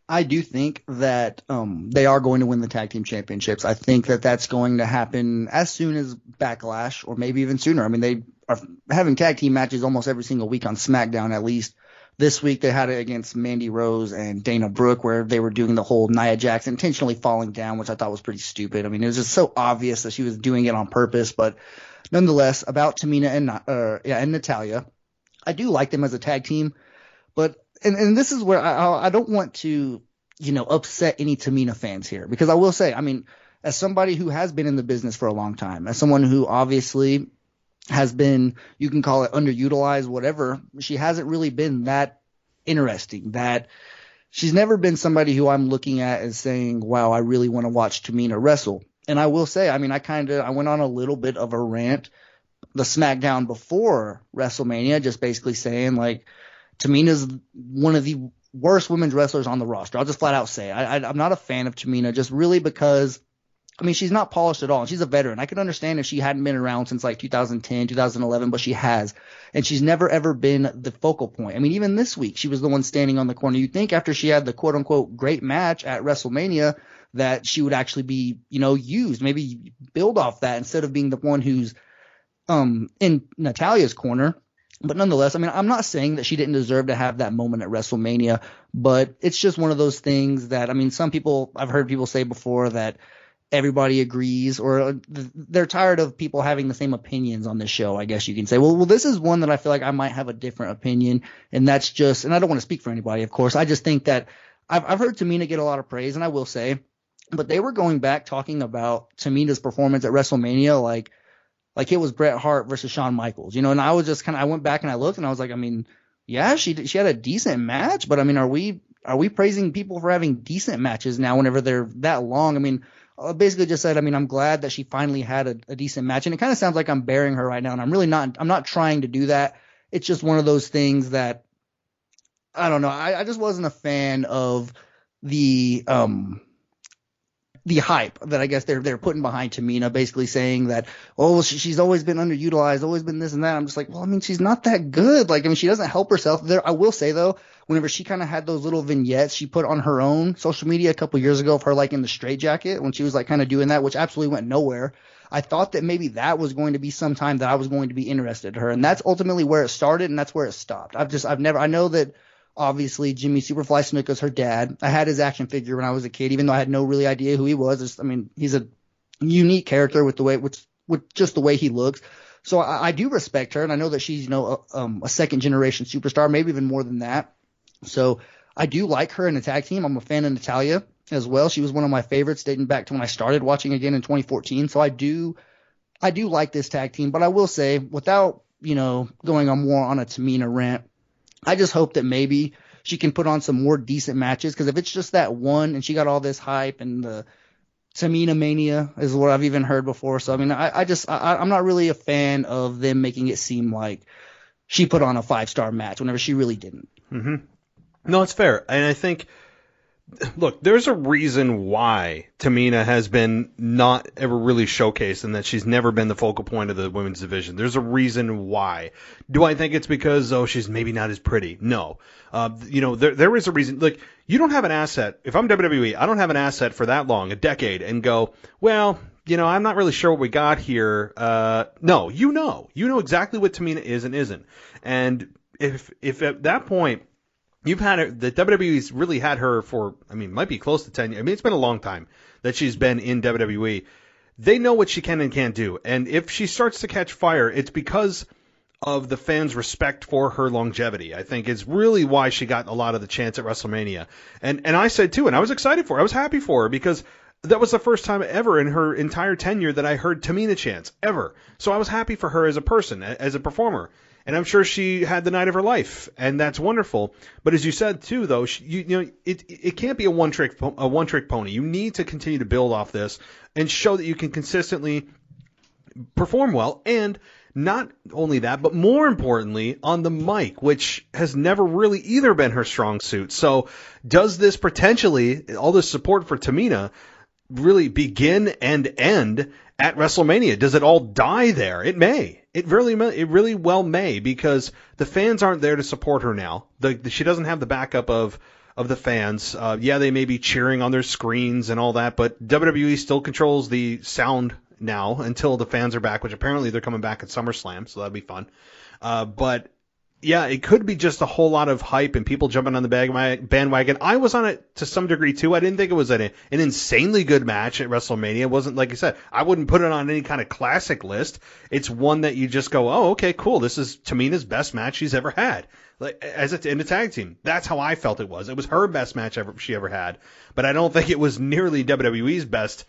I do think that they are going to win the tag team championships. I think that that's going to happen as soon as Backlash, or maybe even sooner. I mean, they are having tag team matches almost every single week on SmackDown, at least. This week they had it against Mandy Rose and Dana Brooke, where they were doing the whole Nia Jax intentionally falling down, which I thought was pretty stupid. I mean, it was just so obvious that she was doing it on purpose. But nonetheless, about Tamina and Natalya, I do like them as a tag team. But and this is where I don't want to, upset any Tamina fans here, because I will say, I mean, as somebody who has been in the business for a long time, as someone who obviously has been, you can call it underutilized, whatever, she hasn't really been that interesting. That she's never been somebody who I'm looking at as saying, wow, I really want to watch Tamina wrestle. And I will say, I mean, I went on a little bit of a rant the SmackDown before WrestleMania, just basically saying, like, Tamina's one of the worst women's wrestlers on the roster. I'll just flat out say I'm not a fan of Tamina, just really because, I mean, she's not polished at all, and she's a veteran. I could understand if she hadn't been around since like 2010, 2011, but she has, and she's never ever been the focal point. I mean, even this week, she was the one standing on the corner. You'd think after she had the quote unquote great match at WrestleMania that she would actually be, used, maybe build off that instead of being the one who's in Natalya's corner. But nonetheless, I mean, I'm not saying that she didn't deserve to have that moment at WrestleMania, but it's just one of those things that, I mean, I've heard people say before that everybody agrees, or they're tired of people having the same opinions on this show, I guess you can say. Well, this is one that I feel like I might have a different opinion, and that's just, and I don't want to speak for anybody, of course. I just think that I've heard Tamina get a lot of praise, and I will say, but they were going back talking about Tamina's performance at WrestleMania like it was Bret Hart versus Shawn Michaels, and I was just I went back and I looked and I was like, I mean, yeah, she had a decent match, but I mean, are we praising people for having decent matches now whenever they're that long? I mean, I basically just said, I mean, I'm glad that she finally had a decent match, and it kind of sounds like I'm burying her right now, and I'm not trying to do that. It's just one of those things that, I don't know. I just wasn't a fan of the the hype that I guess they're putting behind Tamina, basically saying that, oh, she's always been underutilized, always been this and that. I'm just like, well, I mean, she's not that good. Like, I mean, she doesn't help herself. I will say though, whenever she kind of had those little vignettes she put on her own social media a couple years ago of her like in the straitjacket when she was like kind of doing that, which absolutely went nowhere. I thought that maybe that was going to be some time that I was going to be interested in her, and that's ultimately where it started, and that's where it stopped. I know that obviously Jimmy Superfly Snuka's her dad. I had his action figure when I was a kid, even though I had no really idea who he was. I mean, he's a unique character with just the way he looks. So I do respect her, and I know that she's, a second generation superstar, maybe even more than that. So I do like her in the tag team. I'm a fan of Natalya as well. She was one of my favorites dating back to when I started watching again in 2014. So I do like this tag team, but I will say, without, going on more on a Tamina rant, I just hope that maybe she can put on some more decent matches, because if it's just that one and she got all this hype and the Tamina mania is what I've even heard before. So, I mean, I'm not really a fan of them making it seem like she put on a 5-star match whenever she really didn't. Mm-hmm. No, it's fair. And I think, look, there's a reason why Tamina has been not ever really showcased and that she's never been the focal point of the women's division. There's a reason why. Do I think it's because, she's maybe not as pretty? No. There is a reason. Like, you don't have an asset. If I'm WWE, I don't have an asset for that long, a decade, and go, well, I'm not really sure what we got here. No, you know exactly what Tamina is and isn't. And if at that point, you've had her, the WWE's really had her for, might be close to 10 years. It's been a long time that she's been in WWE. They know what she can and can't do. And if she starts to catch fire, it's because of the fans' respect for her longevity. I think it's really why she got a lot of the chance at WrestleMania. And I said too, and I was excited for her. I was happy for her because that was the first time ever in her entire tenure that I heard Tamina chants, ever. So I was happy for her as a person, as a performer. And I'm sure she had the night of her life, and that's wonderful. But as you said too, though, it can't be a one trick pony. You need to continue to build off this and show that you can consistently perform well, and not only that, but more importantly, on the mic, which has never really either been her strong suit. So, does this potentially, all this support for Tamina, really begin and end at WrestleMania? Does it all die there? It may. It really well may, because the fans aren't there to support her now. She doesn't have the backup of the fans. They may be cheering on their screens and all that, but WWE still controls the sound now until the fans are back, which apparently they're coming back at SummerSlam, so that'd be fun. But yeah, it could be just a whole lot of hype and people jumping on the bandwagon. I was on it to some degree too. I didn't think it was an insanely good match at WrestleMania. It wasn't, like I said, I wouldn't put it on any kind of classic list. It's one that you just go, oh, okay, cool. This is Tamina's best match she's ever had, like in the tag team. That's how I felt it was. It was her best match she ever had, but I don't think it was nearly WWE's best,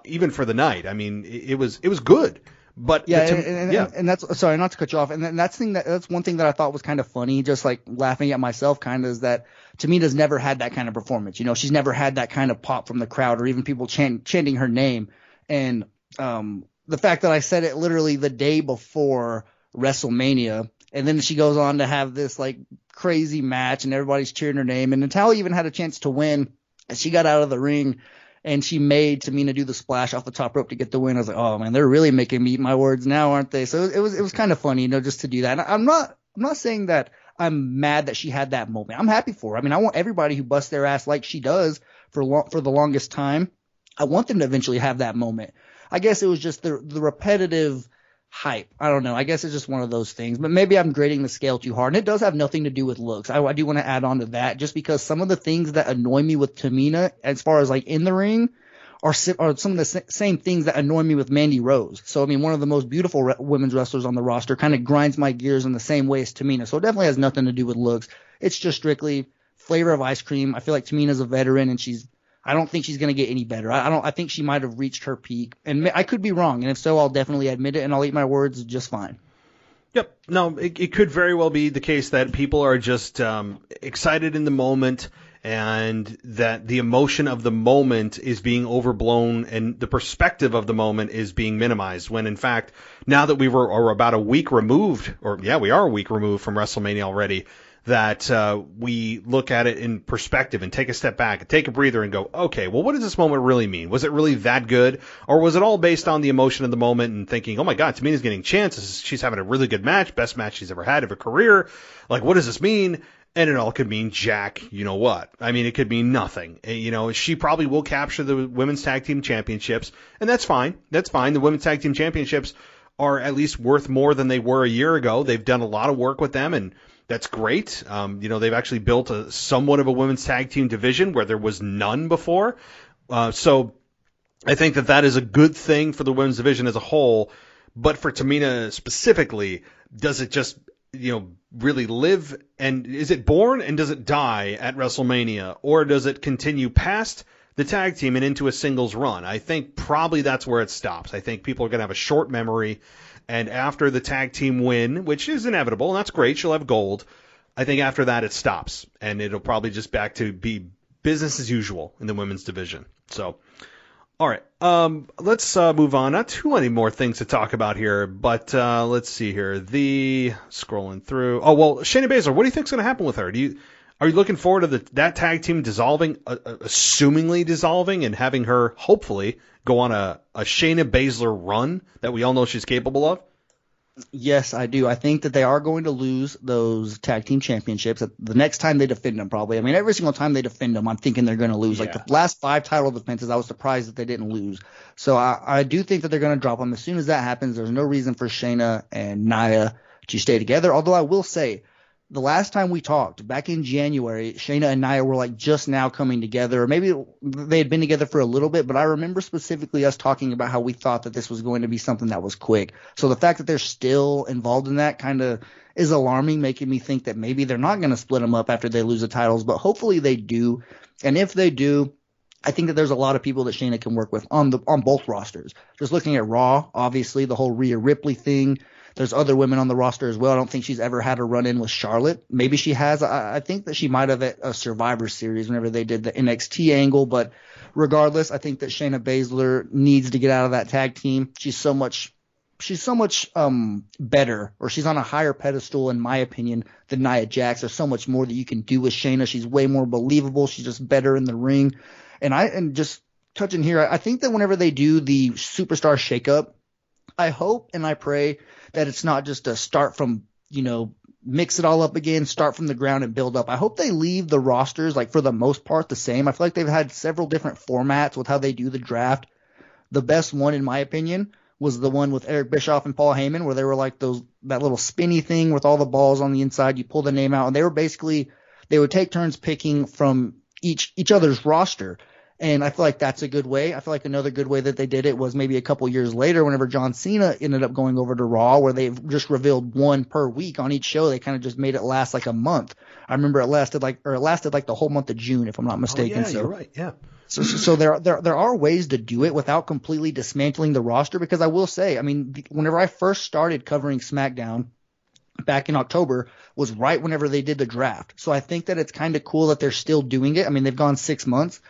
even for the night. It was good. But and that's, sorry, not to cut you off. And that's one thing that I thought was kind of funny, just like laughing at myself kind of, is that Tamina's never had that kind of performance. She's never had that kind of pop from the crowd or even people chanting her name. And the fact that I said it literally the day before WrestleMania, and then she goes on to have this like crazy match and everybody's cheering her name. And Natalya even had a chance to win, and she got out of the ring and she made Tamina do the splash off the top rope to get the win. I was like, oh man, they're really making me eat my words now, aren't they? So it was kind of funny, just to do that. And I'm not saying that I'm mad that she had that moment. I'm happy for her. I want everybody who busts their ass like she does for the longest time, I want them to eventually have that moment. I guess it was just the repetitive hype. I don't know. I guess it's just one of those things. But maybe I'm grading the scale too hard. And it does have nothing to do with looks. I do want to add on to that, just because some of the things that annoy me with Tamina, as far as like in the ring, are some of the same things that annoy me with Mandy Rose. So, one of the most beautiful women's wrestlers on the roster kind of grinds my gears in the same way as Tamina. So it definitely has nothing to do with looks. It's just strictly flavor of ice cream. I feel like Tamina's a veteran, and I don't think she's going to get any better. I think she might have reached her peak, and I could be wrong. And if so, I'll definitely admit it, and I'll eat my words just fine. Yep. No, it could very well be the case that people are just excited in the moment, and that the emotion of the moment is being overblown and the perspective of the moment is being minimized, when in fact, now that are about a week removed, we are a week removed from WrestleMania already, that we look at it in perspective and take a step back and take a breather and go, okay, well, what does this moment really mean? Was it really that good? Or was it all based on the emotion of the moment and thinking, oh my God, Tamina's getting chances. She's having a really good match, best match she's ever had of her career. Like, what does this mean? And it all could mean jack, you know what? I mean, it could mean nothing. You know, she probably will capture the Women's Tag Team Championships, and that's fine. That's fine. The Women's Tag Team Championships are at least worth more than they were a year ago. They've done a lot of work with them, and that's great. You know, they've actually built somewhat of a women's tag team division where there was none before. So I think that is a good thing for the women's division as a whole. But for Tamina specifically, does it just, you know, really live, and is it born and does it die at WrestleMania, or does it continue past the tag team and into a singles run? I think probably that's where it stops. I think people are going to have a short memory. And after the tag team win, which is inevitable, and that's great, she'll have gold, I think after that it stops. And it'll probably just back to be business as usual in the women's division. So, all right, let's move on. Not too many more things to talk about here, but let's see here. Scrolling through. Oh, well, Shayna Baszler, what do you think's going to happen with her? Are you looking forward to that tag team dissolving, assumingly dissolving, and having her hopefully go on a Shayna Baszler run that we all know she's capable of? Yes, I do. I think that they are going to lose those tag team championships the next time they defend them, probably. I mean, every single time they defend them, I'm thinking they're going to lose. Yeah. Like the last 5 title defenses, I was surprised that they didn't lose. So I do think that they're going to drop them. As soon as that happens, there's no reason for Shayna and Nia to stay together. Although I will say, the last time we talked, back in January, Shayna and Nia were like just now coming together. Or maybe they had been together for a little bit, but I remember specifically us talking about how we thought that this was going to be something that was quick. So the fact that they're still involved in that kind of is alarming, making me think that maybe they're not going to split them up after they lose the titles, but hopefully they do. And if they do, I think that there's a lot of people that Shayna can work with on both rosters. Just looking at Raw, obviously the whole Rhea Ripley thing. There's other women on the roster as well. I don't think she's ever had a run-in with Charlotte. Maybe she has. I think that she might have at a Survivor Series whenever they did the NXT angle. But regardless, I think that Shayna Baszler needs to get out of that tag team. She's so much better, or she's on a higher pedestal, in my opinion, than Nia Jax. There's so much more that you can do with Shayna. She's way more believable. She's just better in the ring. And just touching here, I think that whenever they do the superstar shakeup, I hope and I pray that it's not just a start from, mix it all up again, start from the ground and build up. I hope they leave the rosters, like for the most part, the same. I feel like they've had several different formats with how they do the draft. The best one, in my opinion, was the one with Eric Bischoff and Paul Heyman, where they were like that little spinny thing with all the balls on the inside. You pull the name out, and they would take turns picking from each other's roster. And I feel like that's a good way. I feel like another good way that they did it was maybe a couple years later whenever John Cena ended up going over to Raw, where they've just revealed one per week on each show. They kind of just made it last like a month. I remember it lasted like the whole month of June, if I'm not mistaken. Oh, yeah, you're right. Yeah. So there are ways to do it without completely dismantling the roster, because I will say, I mean, whenever I first started covering SmackDown back in October was right whenever they did the draft. So I think that it's kind of cool that they're still doing it. I mean, they've gone 6 months.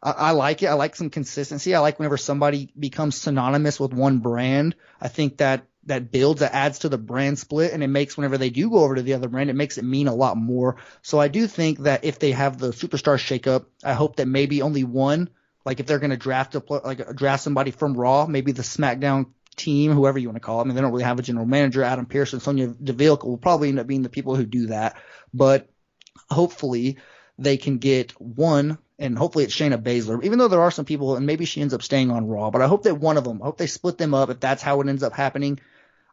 I like it. I like some consistency. I like whenever somebody becomes synonymous with one brand. I think that builds, that adds to the brand split, and it makes, whenever they do go over to the other brand, it makes it mean a lot more. So I do think that if they have the superstar shakeup, I hope that maybe only one, like if they're going to draft somebody from Raw, maybe the SmackDown team, whoever you want to call it. I mean, they don't really have a general manager. Adam Pearce and Sonya Deville will probably end up being the people who do that. But hopefully they can get one, and hopefully it's Shayna Baszler, even though there are some people, and maybe she ends up staying on Raw. But I hope that one of them, I hope they split them up if that's how it ends up happening.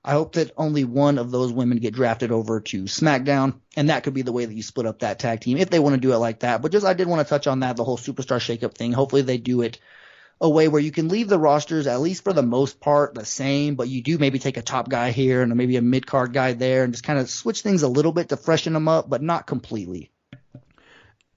I hope that only one of those women get drafted over to SmackDown, and that could be the way that you split up that tag team if they want to do it like that. But I did want to touch on that, the whole superstar shakeup thing. Hopefully they do it a way where you can leave the rosters, at least for the most part, the same, but you do maybe take a top guy here and maybe a mid-card guy there and just kind of switch things a little bit to freshen them up, but not completely.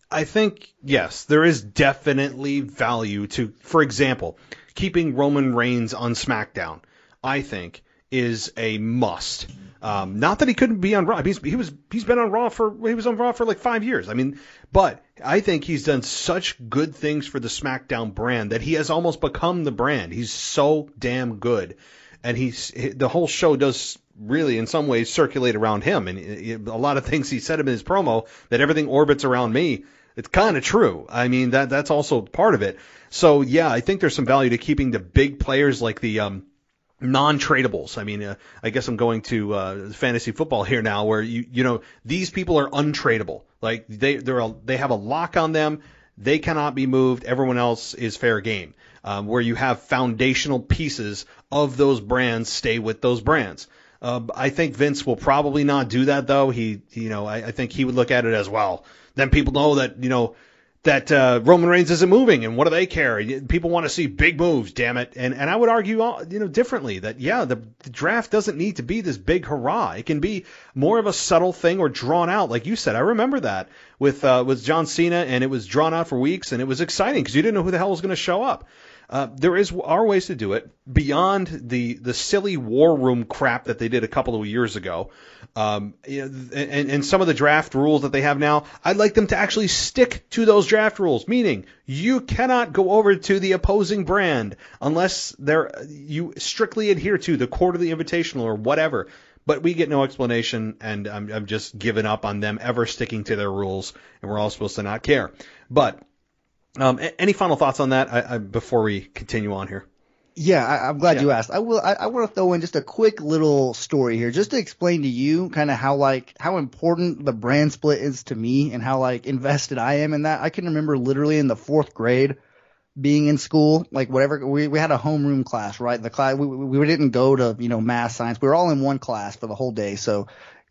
I think, yes, there is definitely value to, for example, keeping Roman Reigns on SmackDown, I think, is a must. Not that he couldn't be on Raw. He's been on Raw he was on Raw for like 5 years. I mean, but I think he's done such good things for the SmackDown brand that he has almost become the brand. He's so damn good. And the whole show does really in some ways circulate around him. And a lot of things he said in his promo, that everything orbits around me, it's kind of true. I mean, that's also part of it. So, yeah, I think there's some value to keeping the big players like the non-tradables. I mean, I guess I'm going to fantasy football here now, where these people are untradeable. Like they have a lock on them. They cannot be moved. Everyone else is fair game. Where you have foundational pieces of those brands stay with those brands. I think Vince will probably not do that, though. I think he would look at it as, well, then people know that Roman Reigns isn't moving, and what do they care? People want to see big moves, damn it. And I would argue, differently, that, the draft doesn't need to be this big hurrah. It can be more of a subtle thing or drawn out. Like you said, I remember that with John Cena, and it was drawn out for weeks, and it was exciting because you didn't know who the hell was going to show up. There are ways to do it beyond the silly war room crap that they did a couple of years ago. And some of the draft rules that they have now, I'd like them to actually stick to those draft rules, meaning you cannot go over to the opposing brand unless you strictly adhere to the quarterly invitational or whatever. But we get no explanation, and I'm just giving up on them ever sticking to their rules, and we're all supposed to not care. But any final thoughts on that before we continue on here? Yeah, I'm glad you asked. I want to throw in just a quick little story here, just to explain to you kind of how important the brand split is to me, and how invested I am in that. I can remember literally in the 4th grade being in school, we had a homeroom class, right? The class we didn't go to math, science. We were all in one class for the whole day. So,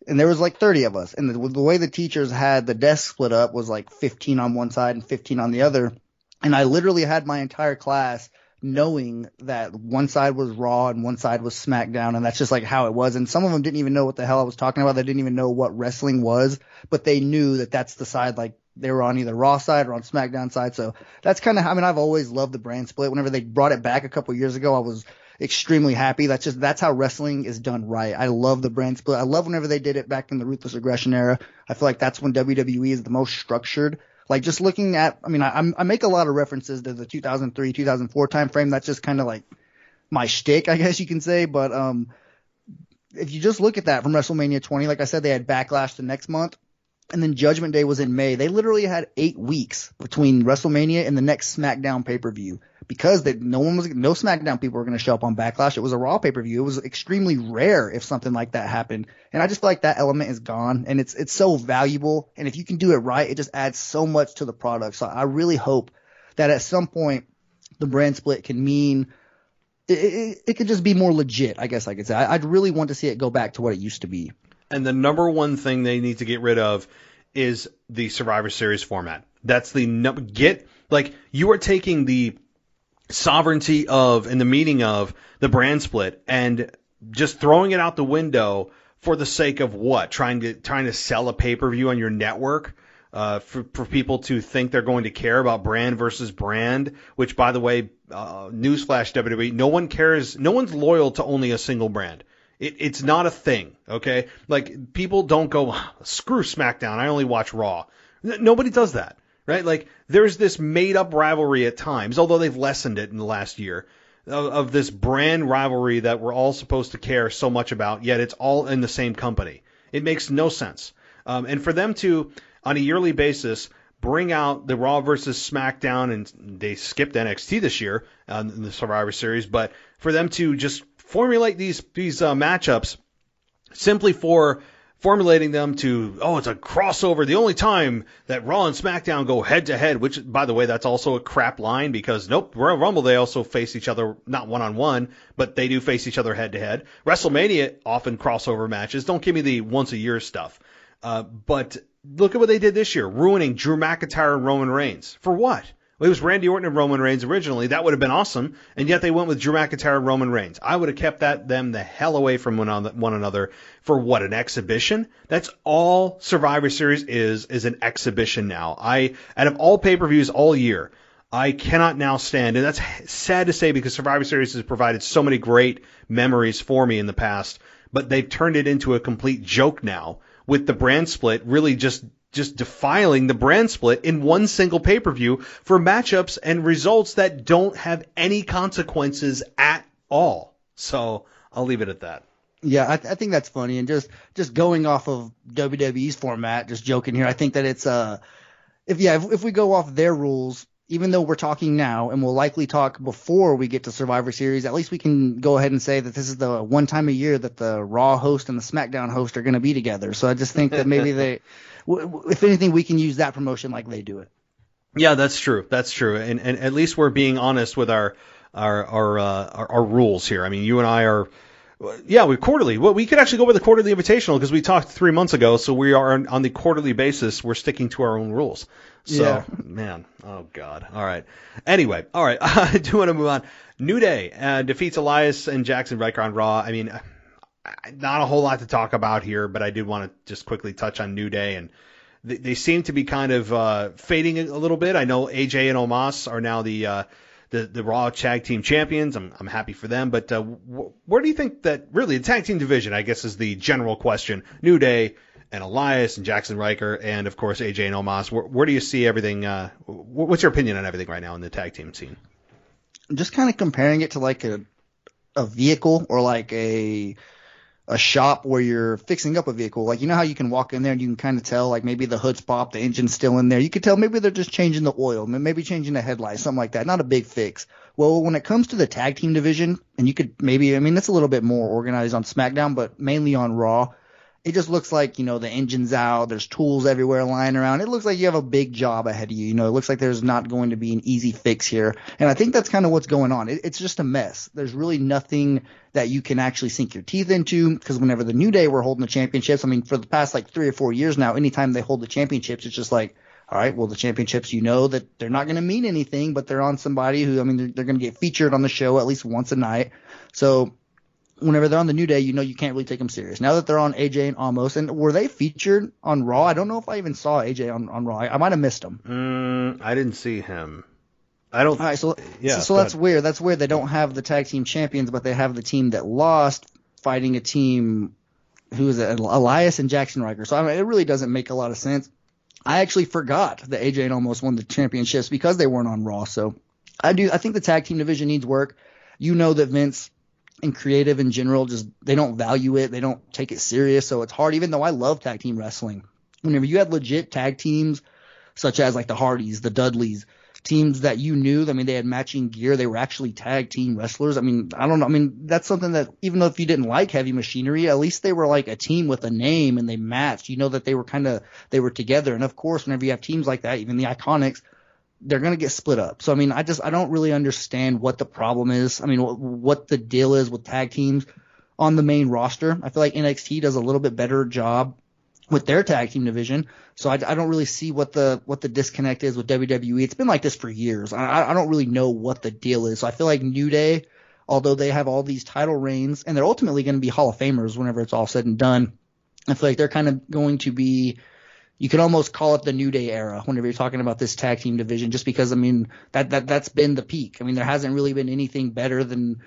and there was 30 of us, and the way the teachers had the desk split up was 15 on one side and 15 on the other. And I literally had my entire class knowing that one side was Raw and one side was SmackDown, and that's just how it was. And some of them didn't even know what the hell I was talking about. They didn't even know what wrestling was, but they knew that that's the side, they were on either Raw side or on SmackDown side. So that's kind of, I've always loved the brand split. Whenever they brought it back a couple of years ago, I was extremely happy. That's how wrestling is done right. I love the brand split. I love whenever they did it back in the Ruthless Aggression era. I feel like that's when WWE is the most structured. Just looking at, I make a lot of references to the 2003, 2004 time frame. That's just kind of my shtick, I guess you can say. But if you just look at that from WrestleMania 20, like I said, they had Backlash the next month, and then Judgment Day was in May. They literally had 8 weeks between WrestleMania and the next SmackDown pay-per-view, because no SmackDown people were going to show up on Backlash. It was a Raw pay-per-view. It was extremely rare if something like that happened. And I just feel like that element is gone, and it's so valuable. And if you can do it right, it just adds so much to the product. So I really hope that at some point the brand split can mean it could just be more legit, I guess I could say. I'd really want to see it go back to what it used to be. And the number one thing they need to get rid of is the Survivor Series format. That's you are taking the sovereignty of and the meaning of the brand split and just throwing it out the window for the sake of what? Trying to sell a pay-per-view on your network for people to think they're going to care about brand versus brand, which, by the way, newsflash WWE, no one cares. No one's loyal to only a single brand. It's not a thing, okay? People don't go, screw SmackDown, I only watch Raw. Nobody does that, right? There's this made-up rivalry at times, although they've lessened it in the last year, of this brand rivalry that we're all supposed to care so much about, yet it's all in the same company. It makes no sense. And for them to, on a yearly basis, bring out the Raw versus SmackDown, and they skipped NXT this year in the Survivor Series, but for them to just formulate these matchups simply for formulating them to, it's a crossover, the only time that Raw and SmackDown go head-to-head, which, by the way, that's also a crap line because, Royal Rumble, they also face each other, not one-on-one, but they do face each other head-to-head. WrestleMania, often crossover matches. Don't give me the once-a-year stuff. But look at what they did this year, ruining Drew McIntyre and Roman Reigns. For what? Well, it was Randy Orton and Roman Reigns originally. That would have been awesome, and yet they went with Drew McIntyre and Roman Reigns. I would have kept them the hell away from one another for what, an exhibition? That's all Survivor Series is an exhibition now. Out of all pay-per-views all year, I cannot now stand, and that's sad to say because Survivor Series has provided so many great memories for me in the past, but they've turned it into a complete joke now with the brand split really just defiling the brand split in one single pay-per-view for matchups and results that don't have any consequences at all. So I'll leave it at that. Yeah, I think that's funny. And just going off of WWE's format, just joking here, I think that it's if we go off their rules, even though we're talking now and we'll likely talk before we get to Survivor Series, at least we can go ahead and say that this is the one time a year that the Raw host and the SmackDown host are going to be together. So I just think that maybe if anything, we can use that promotion like they do it. Yeah, that's true. That's true. And at least we're being honest with our rules here. I mean, you and I are, we're quarterly. Well, we could actually go with the quarterly invitational because we talked 3 months ago. So we are on the quarterly basis. We're sticking to our own rules. So, man, oh God. All right. Anyway, all right. I do want to move on. New Day defeats Elias and Jackson Riker on Raw. I mean, not a whole lot to talk about here, but I did want to just quickly touch on New Day, and they seem to be kind of fading a little bit. I know AJ and Omos are now the Raw Tag Team Champions. I'm happy for them, but where do you think that really the Tag Team division, I guess, is the general question? New Day and Elias and Jackson Riker and, of course, AJ and Omos. Where do you see everything? What's your opinion on everything right now in the tag team scene? Just kind of comparing it to like a vehicle or like a shop where you're fixing up a vehicle. Like, you know how you can walk in there and you can kind of tell, like, maybe the hood's popped, the engine's still in there. You could tell maybe they're just changing the oil, maybe changing the headlights, something like that. Not a big fix. Well, when it comes to the tag team division, and you could maybe, I mean, that's a little bit more organized on SmackDown, but mainly on Raw, it just looks like, you know, the engine's out, there's tools everywhere lying around. It looks like you have a big job ahead of you. You know, it looks like there's not going to be an easy fix here. And I think that's kind of what's going on. It's just a mess. There's really nothing that you can actually sink your teeth into, because whenever the New Day were holding the championships, I mean, for the past like 3 or 4 years now, anytime they hold the championships, it's just like, all right, well, the championships, you know that they're not going to mean anything, but they're on somebody who, I mean, they're going to get featured on the show at least once a night. So whenever they're on the New Day, you know you can't really take them serious. Now that they're on AJ and Omos, and were they featured on Raw? I don't know if I even saw AJ on Raw. I might have missed him. I didn't see him. I don't. All right, so that's weird. That's weird. They don't have the tag team champions, but they have the team that lost fighting a team who is Elias and Jackson Riker. So I mean, it really doesn't make a lot of sense. I actually forgot that AJ and Omos won the championships because they weren't on Raw. So I think the tag team division needs work. You know that Vince and creative in general, just they don't value it. They don't take it serious. So it's hard, even though I love tag team wrestling. Whenever you had legit tag teams, such as like the Hardys, the Dudleys, teams that you knew, I mean, they had matching gear. They were actually tag team wrestlers. I mean, I don't know. I mean, that's something that even though if you didn't like Heavy Machinery, at least they were like a team with a name and they matched. You know that they were together. And of course, whenever you have teams like that, even the Iconics, they're going to get split up. So, I mean, I don't really understand what the problem is. I mean, what the deal is with tag teams on the main roster. I feel like NXT does a little bit better job with their tag team division. So I don't really see what the disconnect is with WWE. It's been like this for years. I don't really know what the deal is. So I feel like New Day, although they have all these title reigns and they're ultimately going to be Hall of Famers whenever it's all said and done, I feel like they're kind of going to be, you could almost call it the New Day era whenever you're talking about this tag team division, just because, I mean, that's been the peak. I mean, there hasn't really been anything better than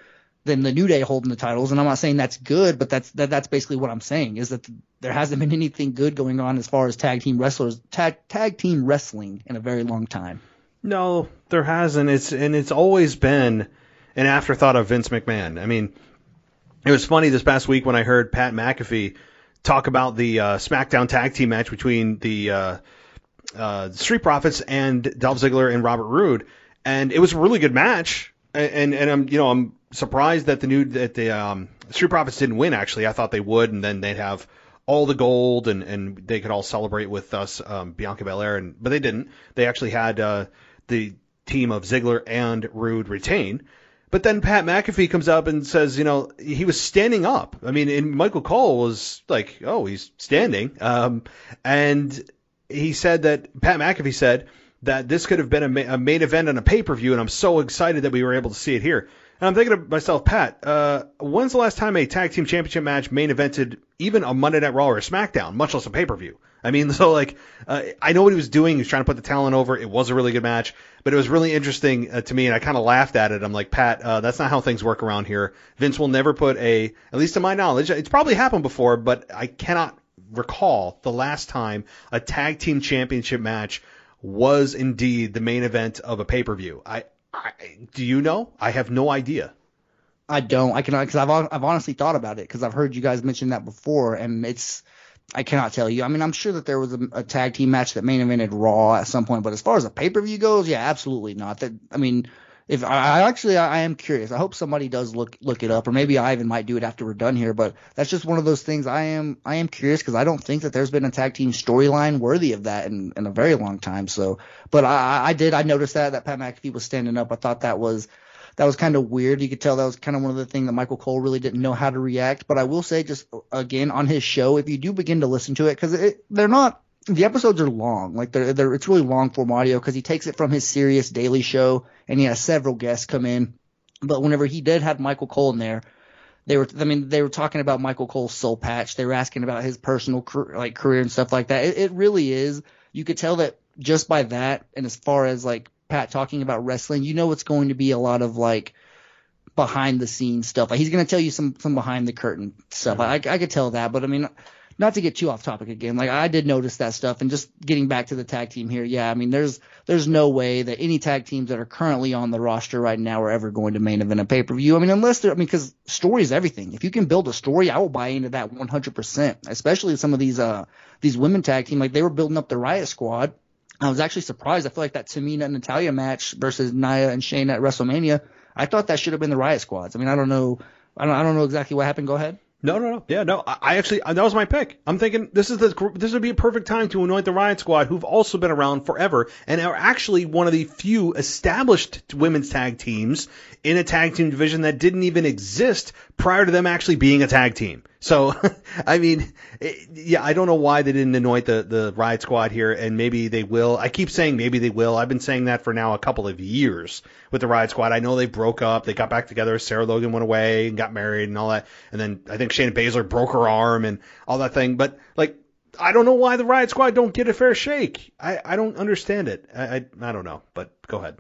the New Day holding the titles. And I'm not saying that's good, but that's basically what I'm saying, is that there hasn't been anything good going on as far as tag team team wrestling in a very long time. No, there hasn't. It's always been an afterthought of Vince McMahon. I mean, it was funny this past week when I heard Pat McAfee talk about the SmackDown tag team match between the Street Profits and Dolph Ziggler and Robert Roode, and it was a really good match. And I'm surprised that the Street Profits didn't win. Actually, I thought they would, and then they'd have all the gold, and they could all celebrate with us, Bianca Belair, but they didn't. They actually had the team of Ziggler and Roode retain. But then Pat McAfee comes up and says, he was standing up. I mean, and Michael Cole was like, oh, he's standing. And he said that Pat McAfee said that this could have been a main event on a pay-per-view, and I'm so excited that we were able to see it here. And I'm thinking to myself, Pat, when's the last time a tag team championship match main evented even a Monday Night Raw or a SmackDown, much less a pay-per-view? I mean, so I know what he was doing. He was trying to put the talent over. It was a really good match, but it was really interesting to me, and I kind of laughed at it. I'm like, Pat, that's not how things work around here. Vince will never put at least to my knowledge, it's probably happened before, but I cannot recall the last time a tag team championship match was indeed the main event of a pay-per-view. Do you know? I have no idea. I don't. I cannot, because I've honestly thought about it, because I've heard you guys mention that before, and I cannot tell you. I mean, I'm sure that there was a tag team match that main evented Raw at some point, but as far as a pay-per-view goes, yeah, absolutely not. I mean, if I am curious. I hope somebody does look it up, or maybe I even might do it after we're done here. But that's just one of those things. I am curious, because I don't think that there's been a tag team storyline worthy of that in a very long time. So, but I noticed that Pat McAfee was standing up. I thought that was kind of weird. You could tell that was kind of one of the things that Michael Cole really didn't know how to react. But I will say, just again, on his show, if you do begin to listen to it, because the episodes are long. Like it's really long form audio, because he takes it from his serious daily show, and he has several guests come in. But whenever he did have Michael Cole in there, they were talking about Michael Cole's soul patch. They were asking about his personal career and stuff like that. It really is. You could tell that just by that, and as far as like Pat talking about wrestling, it's going to be a lot of like behind the scenes stuff. Like he's going to tell you some behind the curtain stuff. I could tell that, but I mean, not to get too off topic again. Like I did notice that stuff, and just getting back to the tag team here. Yeah, I mean, there's no way that any tag teams that are currently on the roster right now are ever going to main event a pay-per-view. I mean, because story is everything. If you can build a story, I will buy into that 100%, especially some of these women tag team, like they were building up the Riot Squad. I was actually surprised. I feel like that Tamina and Natalya match versus Nia and Shayna at WrestleMania, I thought that should have been the Riot Squads. I mean, I don't know exactly what happened. Go ahead. No. Yeah, no. I actually, that was my pick. I'm thinking this would be a perfect time to anoint the Riot Squad, who've also been around forever and are actually one of the few established women's tag teams in a tag team division that didn't even exist prior to them actually being a tag team. So, I mean, I don't know why they didn't anoint the Riot Squad here, and maybe they will. I keep saying maybe they will. I've been saying that for now a couple of years with the Riot Squad. I know they broke up. They got back together. Sarah Logan went away and got married and all that. And then I think Shayna Baszler broke her arm and all that thing. But, like, I don't know why the Riot Squad don't get a fair shake. I don't understand it. I don't know, but go ahead.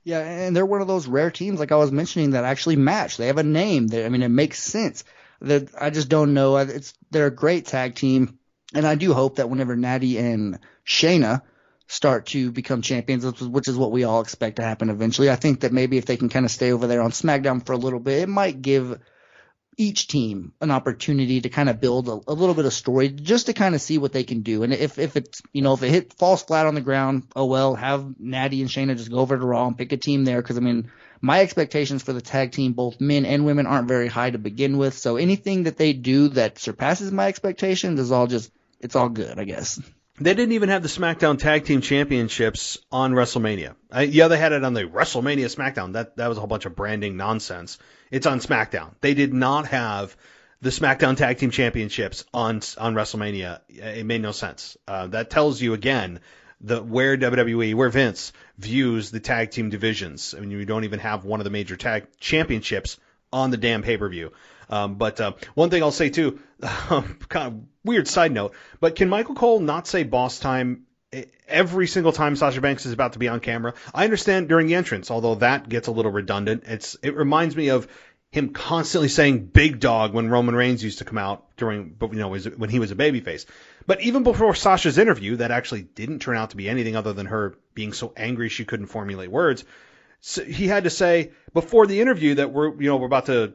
Yeah, and they're one of those rare teams, like I was mentioning, that actually match. They have a name. I mean, it makes sense. I just don't know. They're a great tag team, and I do hope that whenever Natty and Shayna start to become champions, which is what we all expect to happen eventually, I think that maybe if they can kind of stay over there on SmackDown for a little bit, it might give each team an opportunity to kind of build a little bit of story, just to kind of see what they can do. And if it falls flat on the ground, oh well, have Natty and Shayna just go over to Raw and pick a team there. Because I mean, my expectations for the tag team, both men and women, aren't very high to begin with. So anything that they do that surpasses my expectations it's all good, I guess. They didn't even have the SmackDown Tag Team Championships on WrestleMania. They had it on the WrestleMania SmackDown. That was a whole bunch of branding nonsense. It's on SmackDown. They did not have the SmackDown Tag Team Championships on WrestleMania. It made no sense. That tells you again where WWE, where Vince views the tag team divisions. I mean, you don't even have one of the major tag championships on the damn pay-per-view. But one thing I'll say too, kind of weird side note, but can Michael Cole not say boss time every single time Sasha Banks is about to be on camera? I understand during the entrance, although that gets a little redundant. It reminds me of him constantly saying big dog when Roman Reigns used to come out when he was a babyface. But even before Sasha's interview, that actually didn't turn out to be anything other than her being so angry she couldn't formulate words. So he had to say before the interview that we're about to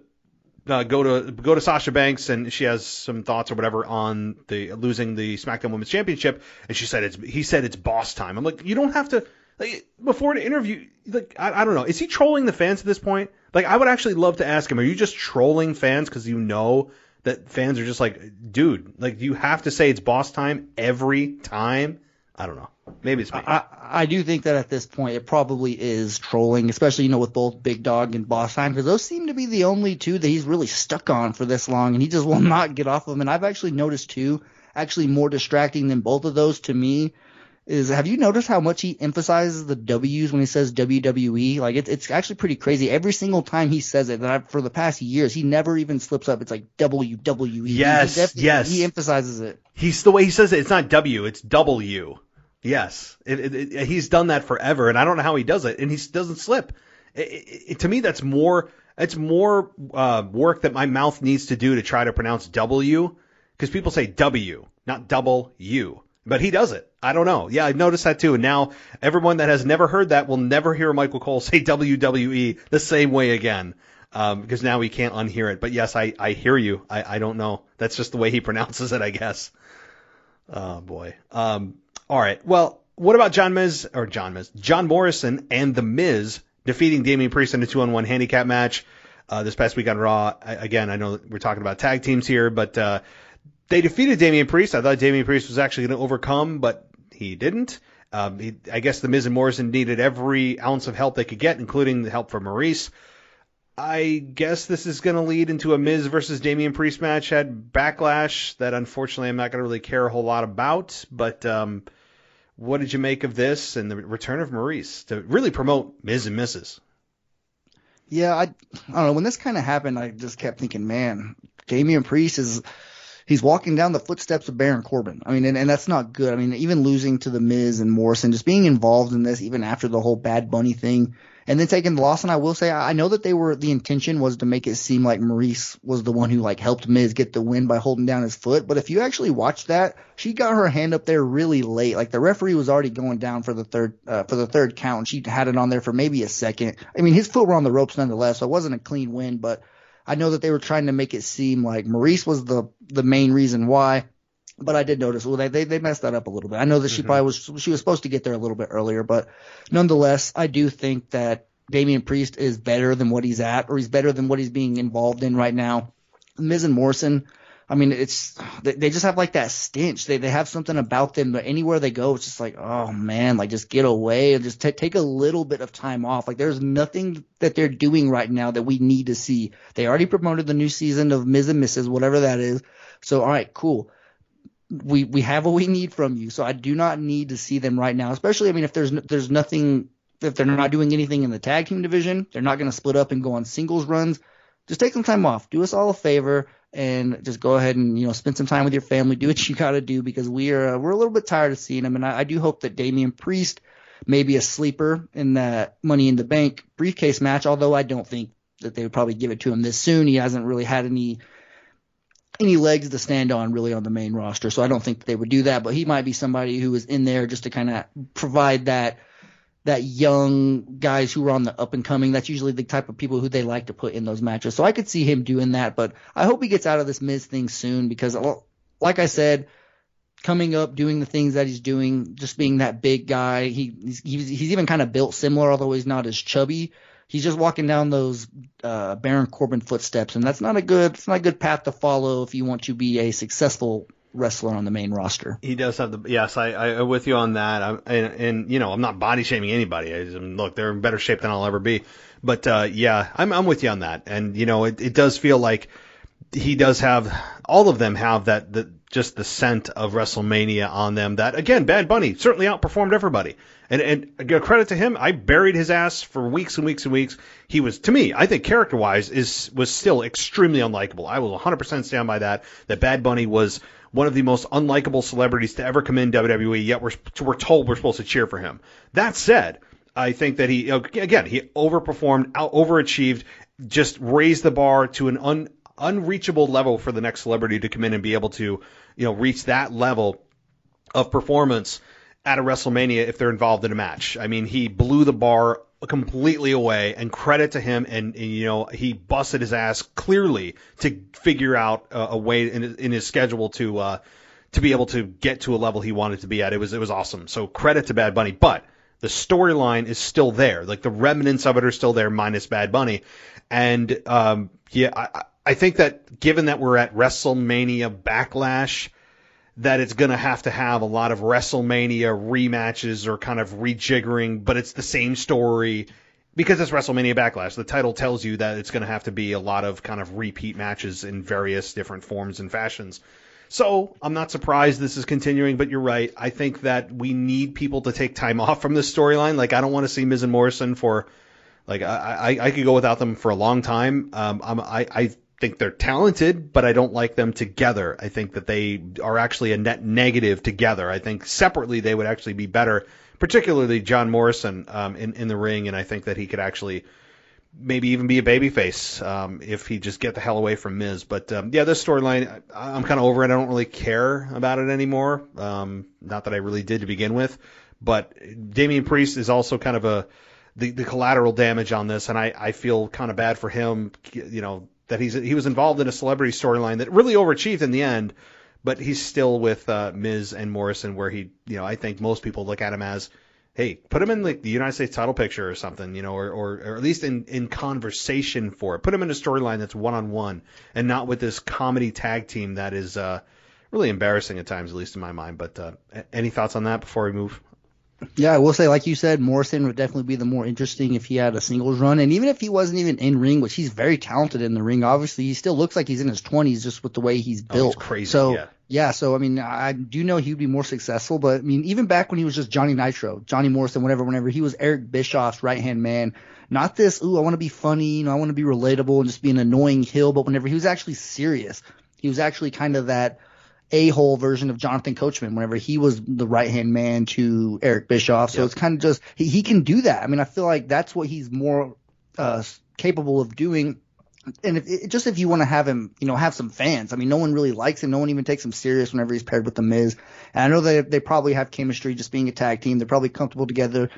go to Sasha Banks, and she has some thoughts or whatever on the losing the SmackDown Women's Championship, and he said it's boss time. I'm like, you don't have to, like, before the interview, like, I don't know, is he trolling the fans at this point? Like, I would actually love to ask him, are you just trolling fans because you know that fans are just like, dude, like, you have to say it's boss time every time? I don't know. Maybe it's me. I do think that at this point it probably is trolling, especially, with both Big Dog and Boss Time, because those seem to be the only two that he's really stuck on for this long, and he just will not get off of them. And I've actually noticed too, actually more distracting than both of those to me is, have you noticed how much he emphasizes the W's when he says WWE? Like, it's actually pretty crazy. Every single time he says it, for the past years, he never even slips up. It's like WWE. Yes. He emphasizes it. The way he says it, it's not W, it's W. Yes, he's done that forever, and I don't know how he does it, and he doesn't slip. To me, that's more. It's more work that my mouth needs to do to try to pronounce W, because people say W, not double U, but he does it. I don't know. Yeah, I've noticed that too, and now everyone that has never heard that will never hear Michael Cole say WWE the same way again. because now we can't unhear it. But yes, I hear you. I don't know. That's just the way he pronounces it, I guess. Oh boy. All right. Well, what about John Morrison and The Miz defeating Damian Priest in a 2-on-1 handicap match this past week on Raw? Again, I know we're talking about tag teams here, but they defeated Damian Priest. I thought Damian Priest was actually going to overcome, but he didn't. I guess The Miz and Morrison needed every ounce of help they could get, including the help from Maurice. I guess this is going to lead into a Miz versus Damian Priest match at Backlash that unfortunately I'm not going to really care a whole lot about. But what did you make of this and the return of Maurice to really promote Miz and Mrs.? Yeah, I don't know. When this kind of happened, I just kept thinking, man, Damian Priest he's walking down the footsteps of Baron Corbin. I mean, and that's not good. I mean, even losing to The Miz and Morrison, just being involved in this, even after the whole Bad Bunny thing, and then taking the loss. And I will say, I know that the intention was to make it seem like Maurice was the one who like helped Miz get the win by holding down his foot. But if you actually watch that, she got her hand up there really late. Like the referee was already going down for the third count, and she had it on there for maybe a second. I mean, his foot were on the ropes nonetheless, so it wasn't a clean win, but I know that they were trying to make it seem like Maurice was the main reason why. But I did notice, well, they messed that up a little bit. I know that she was supposed to get there a little bit earlier, but nonetheless, I do think that Damian Priest is better than what he's at, or he's better than what he's being involved in right now. Miz and Morrison, I mean, they just have like that stench. They have something about them, but anywhere they go, it's just like, oh man, like just get away and just take a little bit of time off. Like there's nothing that they're doing right now that we need to see. They already promoted the new season of Miz and Mrs., whatever that is. So all right, cool. We have what we need from you. So I do not need to see them right now, especially, I mean, if there's nothing, if they're not doing anything in the tag team division, they're not going to split up and go on singles runs. Just take some time off. Do us all a favor and just go ahead and, spend some time with your family. Do what you got to do, because we're a little bit tired of seeing them. And I do hope that Damian Priest may be a sleeper in that Money in the Bank briefcase match, although I don't think that they would probably give it to him this soon. He hasn't really had any legs to stand on really on the main roster, so I don't think they would do that. But he might be somebody who is in there just to kind of provide that young guys who are on the up and coming. That's usually the type of people who they like to put in those matches. So I could see him doing that, but I hope he gets out of this Miz thing soon, because like I said, coming up, doing the things that he's doing, just being that big guy, he's even kind of built similar, although he's not as chubby. He's just walking down those Baron Corbin footsteps, and that's not a good path to follow if you want to be a successful wrestler on the main roster. He does have yes, I'm with you on that. And I'm not body shaming anybody. Look, they're in better shape than I'll ever be. But yeah, I'm with you on that. And it does feel like he does have, all of them have just the scent of WrestleMania on them. That again, Bad Bunny certainly outperformed everybody. And credit to him, I buried his ass for weeks and weeks and weeks. He was, to me, I think character-wise, was still extremely unlikable. I will 100% stand by that Bad Bunny was one of the most unlikable celebrities to ever come in WWE, yet we're told we're supposed to cheer for him. That said, I think that he overperformed, overachieved, just raised the bar to an unreachable level for the next celebrity to come in and be able to, reach that level of performance at a WrestleMania if they're involved in a match. I mean, he blew the bar completely away, and credit to him. And he busted his ass clearly to figure out a way in his schedule to be able to get to a level he wanted to be at. It was awesome. So credit to Bad Bunny, but the storyline is still there. Like the remnants of it are still there, minus Bad Bunny. And I think that given that we're at WrestleMania Backlash, that it's going to have a lot of WrestleMania rematches or kind of rejiggering, but it's the same story because it's WrestleMania Backlash. The title tells you that it's going to have to be a lot of kind of repeat matches in various different forms and fashions. So I'm not surprised this is continuing, but you're right. I think that we need people to take time off from this storyline. Like, I don't want to see Miz and Morrison for, like, I could go without them for a long time. I think they're talented, but I don't like them together. I think that they are actually a net negative together. I think separately they would actually be better, particularly John Morrison in the ring, and I think that he could actually maybe even be a babyface if he just get the hell away from Miz. But this storyline, I'm kind of over it. I don't really care about it anymore. Not that I really did to begin with, but Damian Priest is also kind of the collateral damage on this, and I feel kind of bad for him, that he was involved in a celebrity storyline that really overachieved in the end, but he's still with Miz and Morrison, where he, I think most people look at him as, hey, put him in like the United States title picture or something, or at least in conversation for it. Put him in a storyline that's one-on-one and not with this comedy tag team that is really embarrassing at times, at least in my mind. But any thoughts on that before we move? Yeah, I will say, like you said, Morrison would definitely be the more interesting if he had a singles run. And even if he wasn't even in ring, which he's very talented in the ring, obviously he still looks like he's in his 20s just with the way he's built. He's crazy, so, yeah. So, I mean, I do know he'd be more successful. But, I mean, even back when he was just Johnny Nitro, Johnny Morrison, whenever he was Eric Bischoff's right-hand man, not this, I want to be funny, I want to be relatable and just be an annoying heel. But whenever he was actually serious, he was actually kind of that a-hole version of Jonathan Coachman whenever he was the right-hand man to Eric Bischoff. So it's kind of just he can do that. I mean, I feel like that's what he's more capable of doing. And if you want to have him, have some fans. I mean, no one really likes him. No one even takes him serious whenever he's paired with The Miz. And I know they probably have chemistry just being a tag team. They're probably comfortable together.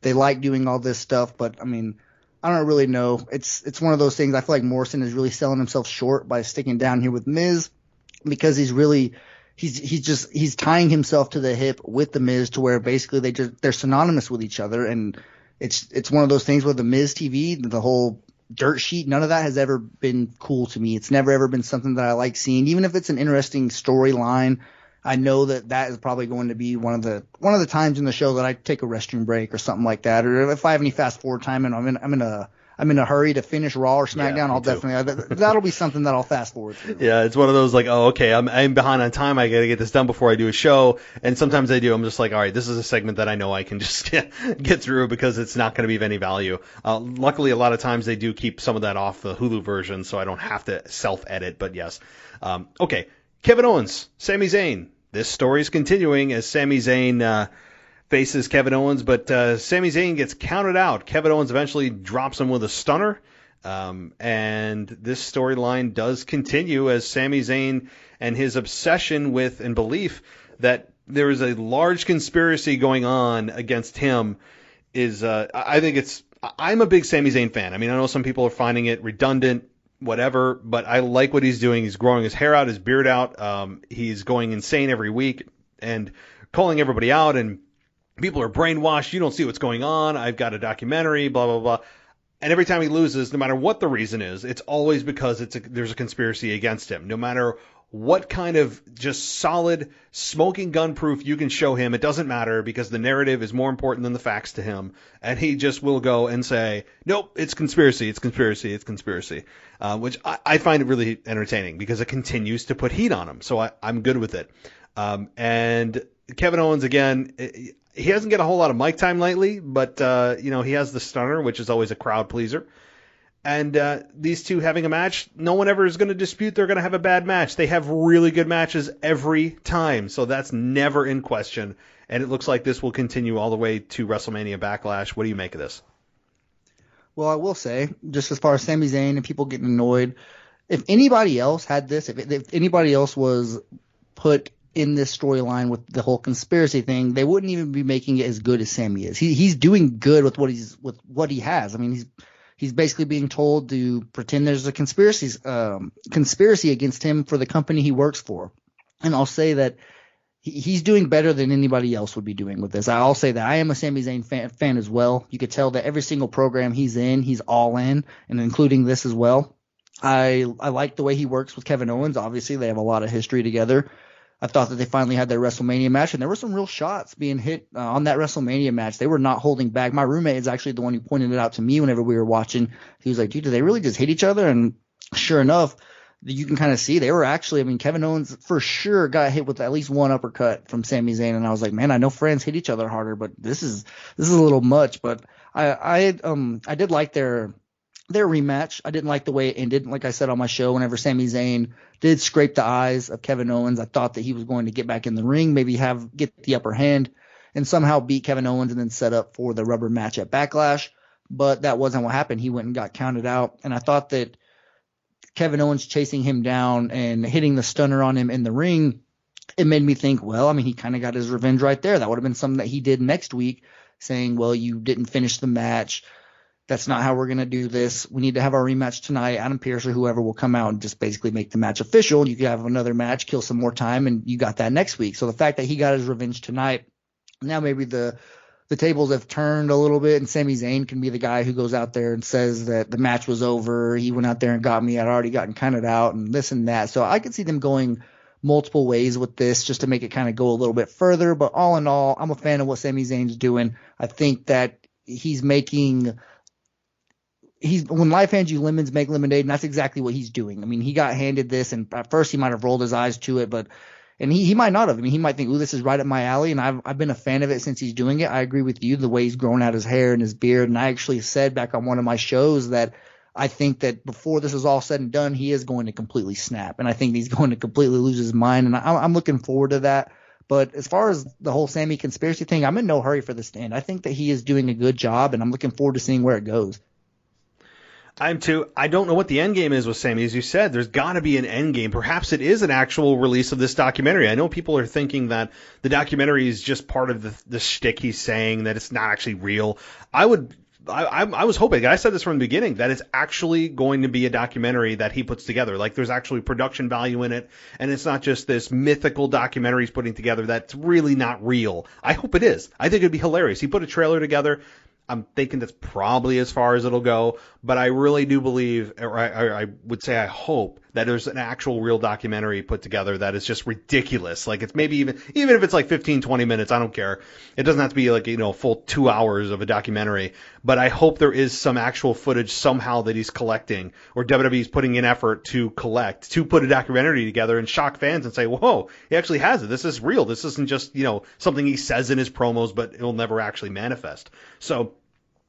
They like doing all this stuff. But, I mean, I don't really know. It's one of those things. I feel like Morrison is really selling himself short by sticking down here with Miz, because he's tying himself to the hip with The Miz to where basically they're synonymous with each other. And it's one of those things where The Miz TV, the whole dirt sheet, none of that has ever been cool to me. It's never ever been something that I like seeing. Even if it's an interesting storyline, I know that is probably going to be one of the times in the show that I take a restroom break or something like that. Or if I have any fast forward time and I'm in a hurry to finish Raw or SmackDown, I'll definitely that'll be something that I'll fast forward through. Yeah, it's one of those like, oh, okay, I'm behind on time. I got to get this done before I do a show. And sometimes I do. I'm just like, all right, this is a segment that I know I can just get through because it's not going to be of any value. Luckily, a lot of times they do keep some of that off the Hulu version, so I don't have to self-edit. But yes, okay. Kevin Owens, Sami Zayn. This story is continuing as Sami Zayn faces Kevin Owens, but Sami Zayn gets counted out. Kevin Owens eventually drops him with a stunner, and this storyline does continue as Sami Zayn and his obsession with and belief that there is a large conspiracy going on against him is, I'm a big Sami Zayn fan. I mean, I know some people are finding it redundant, whatever, but I like what he's doing. He's growing his hair out, his beard out. He's going insane every week and calling everybody out, and people are brainwashed. You don't see what's going on. I've got a documentary, blah, blah, blah. And every time he loses, no matter what the reason is, it's always because there's a conspiracy against him. No matter what kind of just solid smoking gun proof you can show him, it doesn't matter because the narrative is more important than the facts to him. And he just will go and say, nope, it's conspiracy, it's conspiracy, it's conspiracy, which I find it really entertaining because it continues to put heat on him. So I'm good with it. And Kevin Owens, again, he hasn't got a whole lot of mic time lately, but, he has the stunner, which is always a crowd pleaser. And these two having a match, no one ever is going to dispute they're going to have a bad match. They have really good matches every time, so that's never in question. And it looks like this will continue all the way to WrestleMania Backlash. What do you make of this? Well, I will say, just as far as Sami Zayn and people getting annoyed, if anybody else had this, if anybody else was put in this storyline with the whole conspiracy thing, they wouldn't even be making it as good as Sami is. He's doing good with what he has. I mean, he's basically being told to pretend there's a conspiracy against him for the company he works for. And I'll say that he's doing better than anybody else would be doing with this. I'll say that I am a Sami Zayn fan as well. You could tell that every single program he's in, he's all in, and including this as well. I like the way he works with Kevin Owens. Obviously, they have a lot of history together. I thought that they finally had their WrestleMania match, and there were some real shots being hit on that WrestleMania match. They were not holding back. My roommate is actually the one who pointed it out to me whenever we were watching. He was like, dude, did they really just hit each other? And sure enough, you can kind of see they were actually, I mean, Kevin Owens for sure got hit with at least one uppercut from Sami Zayn. And I was like, man, I know friends hit each other harder, but this is a little much. But I did like their rematch. I didn't like the way it ended. Like I said on my show, whenever Sami Zayn did scrape the eyes of Kevin Owens, I thought that he was going to get back in the ring, maybe get the upper hand and somehow beat Kevin Owens and then set up for the rubber match at Backlash. But that wasn't what happened. He went and got counted out. And I thought that Kevin Owens chasing him down and hitting the stunner on him in the ring, it made me think, well, I mean, he kind of got his revenge right there. That would have been something that he did next week saying, well, you didn't finish the match. That's not how we're going to do this. We need to have our rematch tonight. Adam Pearce or whoever will come out and just basically make the match official. You can have another match, kill some more time, and you got that next week. So the fact that he got his revenge tonight, now maybe the tables have turned a little bit, and Sami Zayn can be the guy who goes out there and says that the match was over. He went out there and got me. I'd already gotten counted out and this and that. So I could see them going multiple ways with this just to make it kind of go a little bit further. But all in all, I'm a fan of what Sami Zayn's doing. I think that when life hands you lemons, make lemonade, and that's exactly what he's doing. I mean, he got handed this, and at first he might have rolled his eyes to it, and he might not have. I mean, he might think, ooh, this is right up my alley, and I've been a fan of it since he's doing it. I agree with you, the way he's grown out his hair and his beard, and I actually said back on one of my shows that I think that before this is all said and done, he is going to completely snap, and I think he's going to completely lose his mind, and I'm looking forward to that. But as far as the whole Sami conspiracy thing, I'm in no hurry for the stand. I think that he is doing a good job, and I'm looking forward to seeing where it goes. I'm too. I don't know what the end game is with Sami. As you said, there's got to be an end game. Perhaps it is an actual release of this documentary. I know people are thinking that the documentary is just part of the shtick he's saying, that it's not actually real. I was hoping, I said this from the beginning, that it's actually going to be a documentary that he puts together. Like, there's actually production value in it, and it's not just this mythical documentary he's putting together that's really not real. I hope it is. I think it'd be hilarious. He put a trailer together. I'm thinking that's probably as far as it'll go, but I really do believe, or I would say I hope, that there's an actual real documentary put together that is just ridiculous. Like, it's maybe even if it's like 15, 20 minutes, I don't care. It doesn't have to be like, a full 2 hours of a documentary, but I hope there is some actual footage somehow that he's collecting, or WWE's putting in effort to collect, to put a documentary together and shock fans and say, whoa, he actually has it. This is real. This isn't just, something he says in his promos, but it'll never actually manifest. So,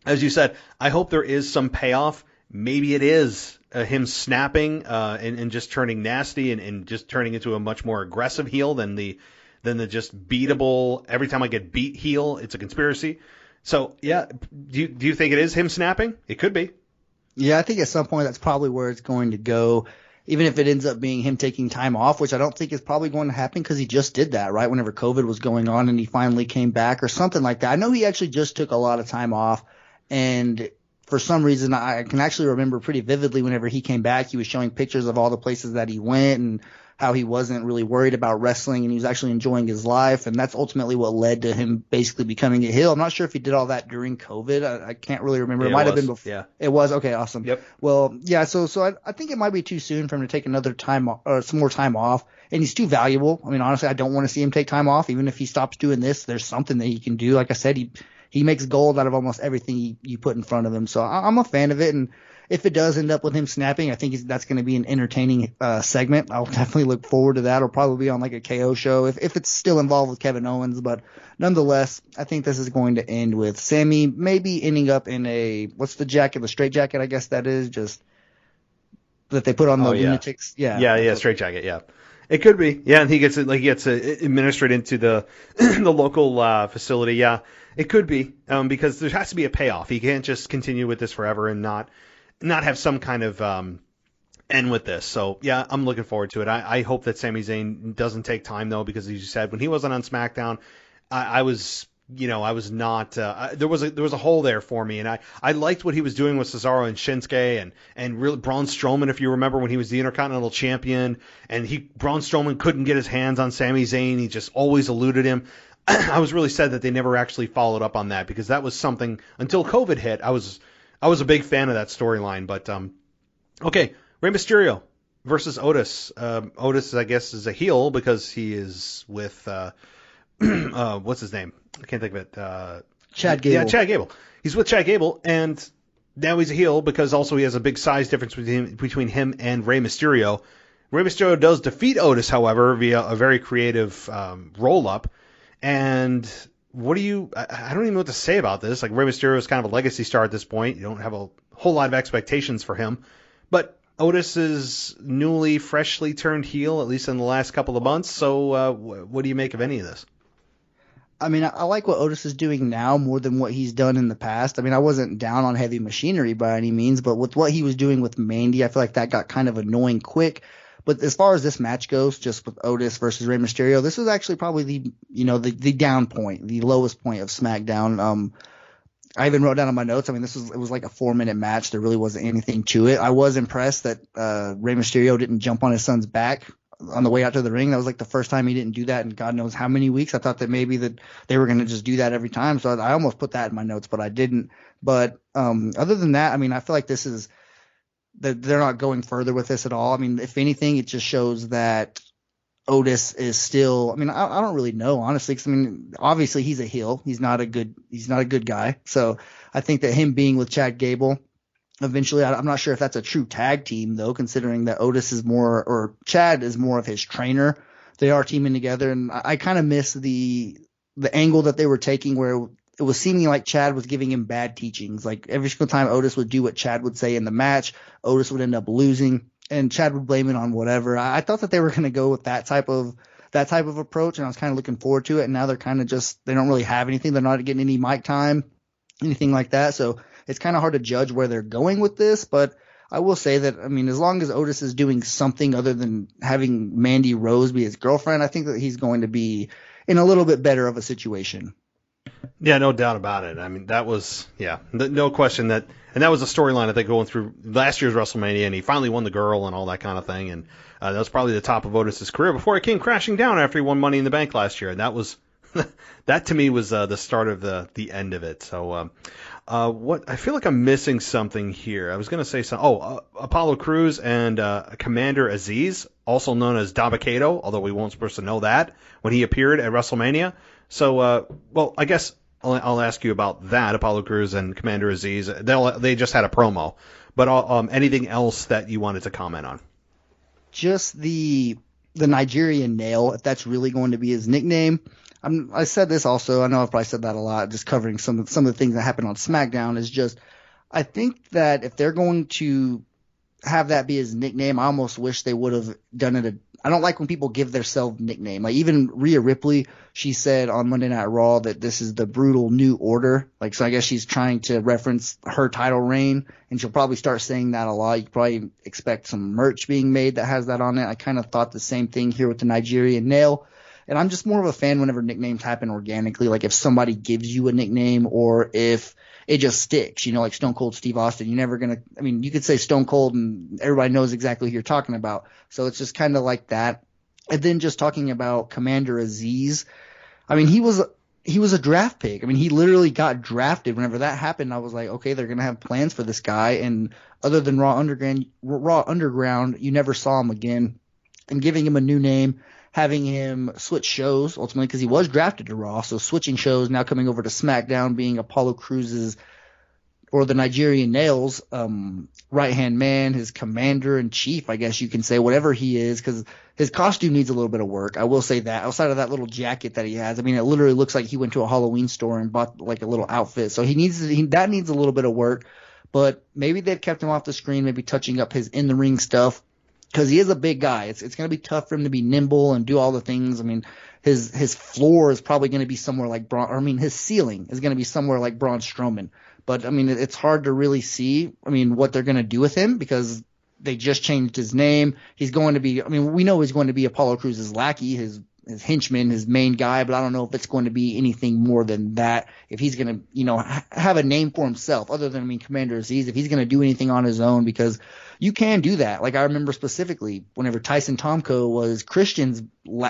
as you said, I hope there is some payoff. Maybe it is him snapping and just turning nasty and just turning into a much more aggressive heel than the just beatable, every time I get beat heel, it's a conspiracy. So, yeah, do you think it is him snapping? It could be. Yeah, I think at some point that's probably where it's going to go, even if it ends up being him taking time off, which I don't think is probably going to happen because he just did that, right, whenever COVID was going on and he finally came back or something like that. I know he actually just took a lot of time off. And for some reason, I can actually remember pretty vividly whenever he came back, he was showing pictures of all the places that he went and how he wasn't really worried about wrestling and he was actually enjoying his life. And that's ultimately what led to him basically becoming a heel. I'm not sure if he did all that during COVID. I can't really remember. Yeah, it might have been before. Yeah. It was. Okay, awesome. Yep. Well, yeah, so I think it might be too soon for him to take another time or some more time off. And he's too valuable. I mean, honestly, I don't want to see him take time off. Even if he stops doing this, there's something that he can do. Like I said, he makes gold out of almost everything you put in front of him. So I'm a fan of it. And if it does end up with him snapping, I think that's going to be an entertaining segment. I'll definitely look forward to that. It'll probably be on like a KO show if it's still involved with Kevin Owens. But nonetheless, I think this is going to end with Sami maybe ending up in what's the jacket? The straight jacket, I guess that is, just that they put on the lunatics. Yeah, straight jacket, yeah. It could be. Yeah, and he gets administered into the the local facility. Yeah, it could be because there has to be a payoff. He can't just continue with this forever and not have some kind of end with this. So, yeah, I'm looking forward to it. I hope that Sami Zayn doesn't take time, though, because as you said, when he wasn't on SmackDown, I was not there was a hole there for me, and I liked what he was doing with Cesaro and Shinsuke and really Braun Strowman, if you remember when he was the Intercontinental Champion, and Braun Strowman couldn't get his hands on Sami Zayn, he just always eluded him. I was really sad that they never actually followed up on that, because that was something until COVID hit. I was a big fan of that storyline, but okay, Rey Mysterio versus Otis. Otis, I guess, is a heel because he is with what's his name? I can't think of it. Chad Gable. Yeah, Chad Gable. He's with Chad Gable, and now he's a heel because also he has a big size difference between him and Rey Mysterio. Rey Mysterio does defeat Otis, however, via a very creative roll-up. And I don't even know what to say about this. Like, Rey Mysterio is kind of a legacy star at this point. You don't have a whole lot of expectations for him. But Otis is newly, freshly turned heel, at least in the last couple of months. So what do you make of any of this? I mean, I like what Otis is doing now more than what he's done in the past. I mean, I wasn't down on Heavy Machinery by any means, but with what he was doing with Mandy, I feel like that got kind of annoying quick. But as far as this match goes, just with Otis versus Rey Mysterio, this was actually probably the down point, the lowest point of SmackDown. I even wrote down on my notes. I mean, it was like a 4-minute match. There really wasn't anything to it. I was impressed that Rey Mysterio didn't jump on his son's back on the way out to the ring. That was like the first time he didn't do that in God knows how many weeks. I thought that maybe that they were going to just do that every time. So I almost put that in my notes, but I didn't. But other than that, I mean, I feel like this is that they're not going further with this at all. I mean, if anything, it just shows that Otis is still, I mean, I don't really know, honestly, because I mean, obviously he's a heel. He's not a good guy. So I think that him being with Chad Gable, eventually, I'm not sure if that's a true tag team though, considering that Otis is more, or Chad is more of his trainer. They are teaming together, and I kind of miss the angle that they were taking where it was seeming like Chad was giving him bad teachings. Like every single time Otis would do what Chad would say in the match, Otis would end up losing. And Chad would blame it on whatever. I thought that they were going to go with that type of approach, and I was kind of looking forward to it. And now they're kind of they don't really have anything. They're not getting any mic time, anything like that. So it's kind of hard to judge where they're going with this. But I will say that, I mean, as long as Otis is doing something other than having Mandy Rose be his girlfriend, I think that he's going to be in a little bit better of a situation. Yeah, no doubt about it. I mean, that was, no question that, and that was a storyline I think going through last year's WrestleMania, and he finally won the girl and all that kind of thing, and that was probably the top of Otis's career before it came crashing down after he won Money in the Bank last year, and that was, that to me was the start of the end of it. So, what I feel like I'm missing something here. I was going to say something. Apollo Crews and Commander Aziz, also known as Dabba-Kato, although we weren't supposed to know that when he appeared at WrestleMania. So, well, I guess I'll ask you about that, Apollo Crews and Commander Aziz. They just had a promo. But anything else that you wanted to comment on? Just the Nigerian Nail, if that's really going to be his nickname. I said this also. I know I've probably said that a lot, just covering some of the things that happened on SmackDown. Is just, I think that if they're going to have that be his nickname, I almost wish they would have done it. I don't like when people give themselves nickname. Like even Rhea Ripley, she said on Monday Night Raw that this is the brutal new order. Like, so I guess she's trying to reference her title reign, and she'll probably start saying that a lot. You could probably expect some merch being made that has that on it. I kind of thought the same thing here with the Nigerian Nail. And I'm just more of a fan whenever nicknames happen organically. Like if somebody gives you a nickname or if it just sticks, like Stone Cold Steve Austin, you're never going to, I mean, you could say Stone Cold and everybody knows exactly who you're talking about. So it's just kind of like that. And then just talking about Commander Aziz, I mean, he was a draft pick. I mean, he literally got drafted. Whenever that happened, I was like, okay, they're going to have plans for this guy. And other than Raw Underground, you never saw him again. And giving him a new name, having him switch shows ultimately because he was drafted to Raw. So switching shows, now coming over to SmackDown, being Apollo Crews's or the Nigerian Nail's right-hand man, his commander-in-chief, I guess you can say, whatever he is, because his costume needs a little bit of work. I will say that. Outside of that little jacket that he has, I mean, it literally looks like he went to a Halloween store and bought like a little outfit. So that needs a little bit of work. But maybe they've kept him off the screen, maybe touching up his in-the-ring stuff. Because he is a big guy. It's going to be tough for him to be nimble and do all the things. I mean, his floor is probably going to be somewhere like his ceiling is going to be somewhere like Braun Strowman. But, I mean, it's hard to really see, what they're going to do with him because they just changed his name. He's going to be, we know he's going to be Apollo Crews' lackey, his henchman, his main guy, but I don't know if it's going to be anything more than that. If he's going to, have a name for himself other than, Commander Aziz, if he's going to do anything on his own, because you can do that. Like I remember specifically whenever Tyson Tomko was Christian's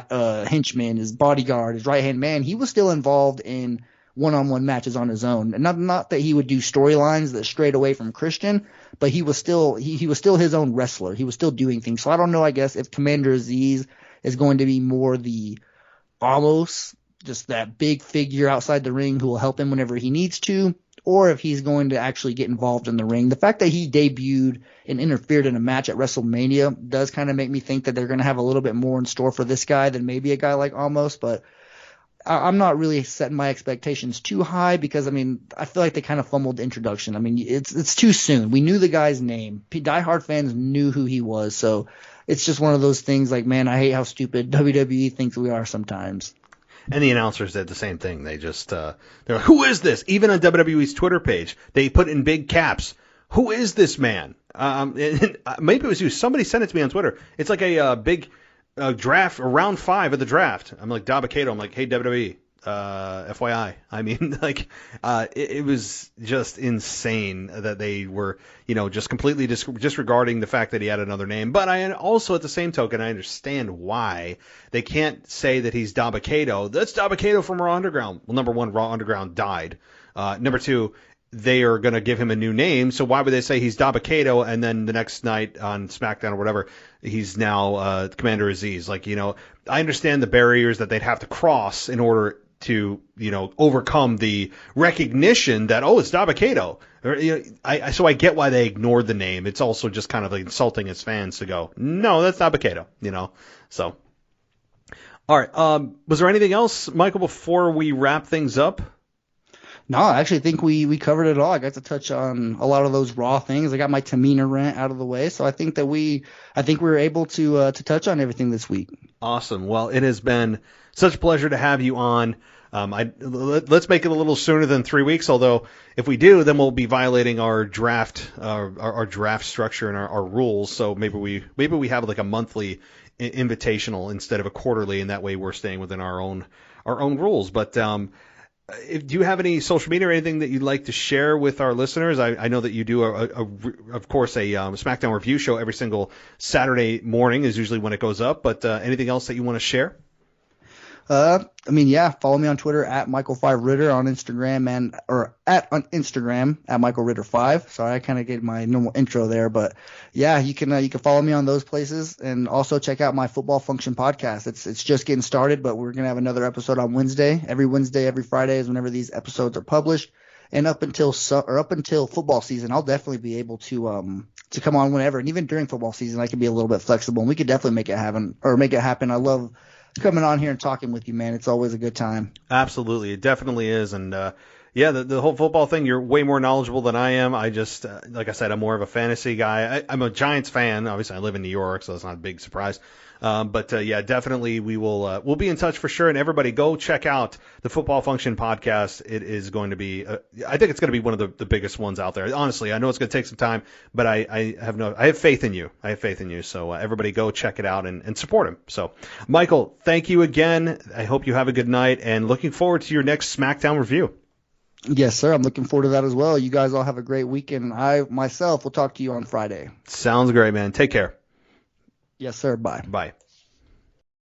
henchman, his bodyguard, his right-hand man, he was still involved in one-on-one matches on his own. And not that he would do storylines that strayed away from Christian, but he was still his own wrestler. He was still doing things. So I don't know, I guess, if Commander Aziz is going to be more the almost just that big figure outside the ring who will help him whenever he needs to, or if he's going to actually get involved in the ring. The fact that he debuted and interfered in a match at WrestleMania does kind of make me think that they're going to have a little bit more in store for this guy than maybe a guy like Almost, but I'm not really setting my expectations too high because, I feel like they kind of fumbled the introduction. It's too soon. We knew the guy's name. Diehard fans knew who he was, so it's just one of those things like, man, I hate how stupid WWE thinks we are sometimes. And the announcers did the same thing. They just, they're like, who is this? Even on WWE's Twitter page, they put in big caps, who is this man? And maybe it was you. Somebody sent it to me on Twitter. It's like a big draft, or round 5 of the draft. I'm like, Dabba-Kato. I'm like, hey, WWE, FYI. I mean, like, it was just insane that they were, just completely disregarding the fact that he had another name. But I also, at the same token, I understand why they can't say that he's Dabba-Kato. That's Dabba-Kato from Raw Underground. Well, number one, Raw Underground died. Number two, they are going to give him a new name, so why would they say he's Dabba-Kato and then the next night on SmackDown or whatever, he's now Commander Aziz? Like, I understand the barriers that they'd have to cross in order to, overcome the recognition that, it's Dabba-Kato. So I get why they ignored the name. It's also just kind of like insulting his fans to go, no, that's Dabba-Kato, So, all right. Was there anything else, Michael, before we wrap things up? No, I actually think we covered it all. I got to touch on a lot of those Raw things. I got my Tamina rant out of the way, so I think that we were able to touch on everything this week. Awesome. Well, it has been such a pleasure to have you on. Let's make it a little sooner than 3 weeks. Although if we do, then we'll be violating our draft our draft structure and our rules. So maybe we have like a monthly invitational instead of a quarterly, and that way we're staying within our own rules. But do you have any social media or anything that you'd like to share with our listeners? I know that you do, of course, a SmackDown review show every single Saturday morning is usually when it goes up. But anything else that you want to share? Follow me on Twitter at Michael5Ritter on Instagram on Instagram at MichaelRitter5. Sorry, I kind of gave my normal intro there, but yeah, you can follow me on those places, and also check out my Football Function podcast. It's just getting started, but we're gonna have another episode on Wednesday. Every Friday is whenever these episodes are published, and up until football season, I'll definitely be able to come on whenever, and even during football season, I can be a little bit flexible, and we could definitely make it happen. I love coming on here and talking with you, man. It's always a good time. Absolutely. It definitely is. And, the whole football thing, you're way more knowledgeable than I am. I just, like I said, I'm more of a fantasy guy. I'm a Giants fan. Obviously, I live in New York, so that's not a big surprise. Definitely we'll be in touch for sure. And everybody go check out the Football Function podcast. It is going to be, I think it's going to be one of the biggest ones out there. Honestly, I know it's going to take some time, but I have faith in you. So everybody go check it out and support him. So Michael, thank you again. I hope you have a good night, and looking forward to your next SmackDown review. Yes, sir. I'm looking forward to that as well. You guys all have a great weekend. I myself will talk to you on Friday. Sounds great, man. Take care. Yes, sir. Bye. Bye.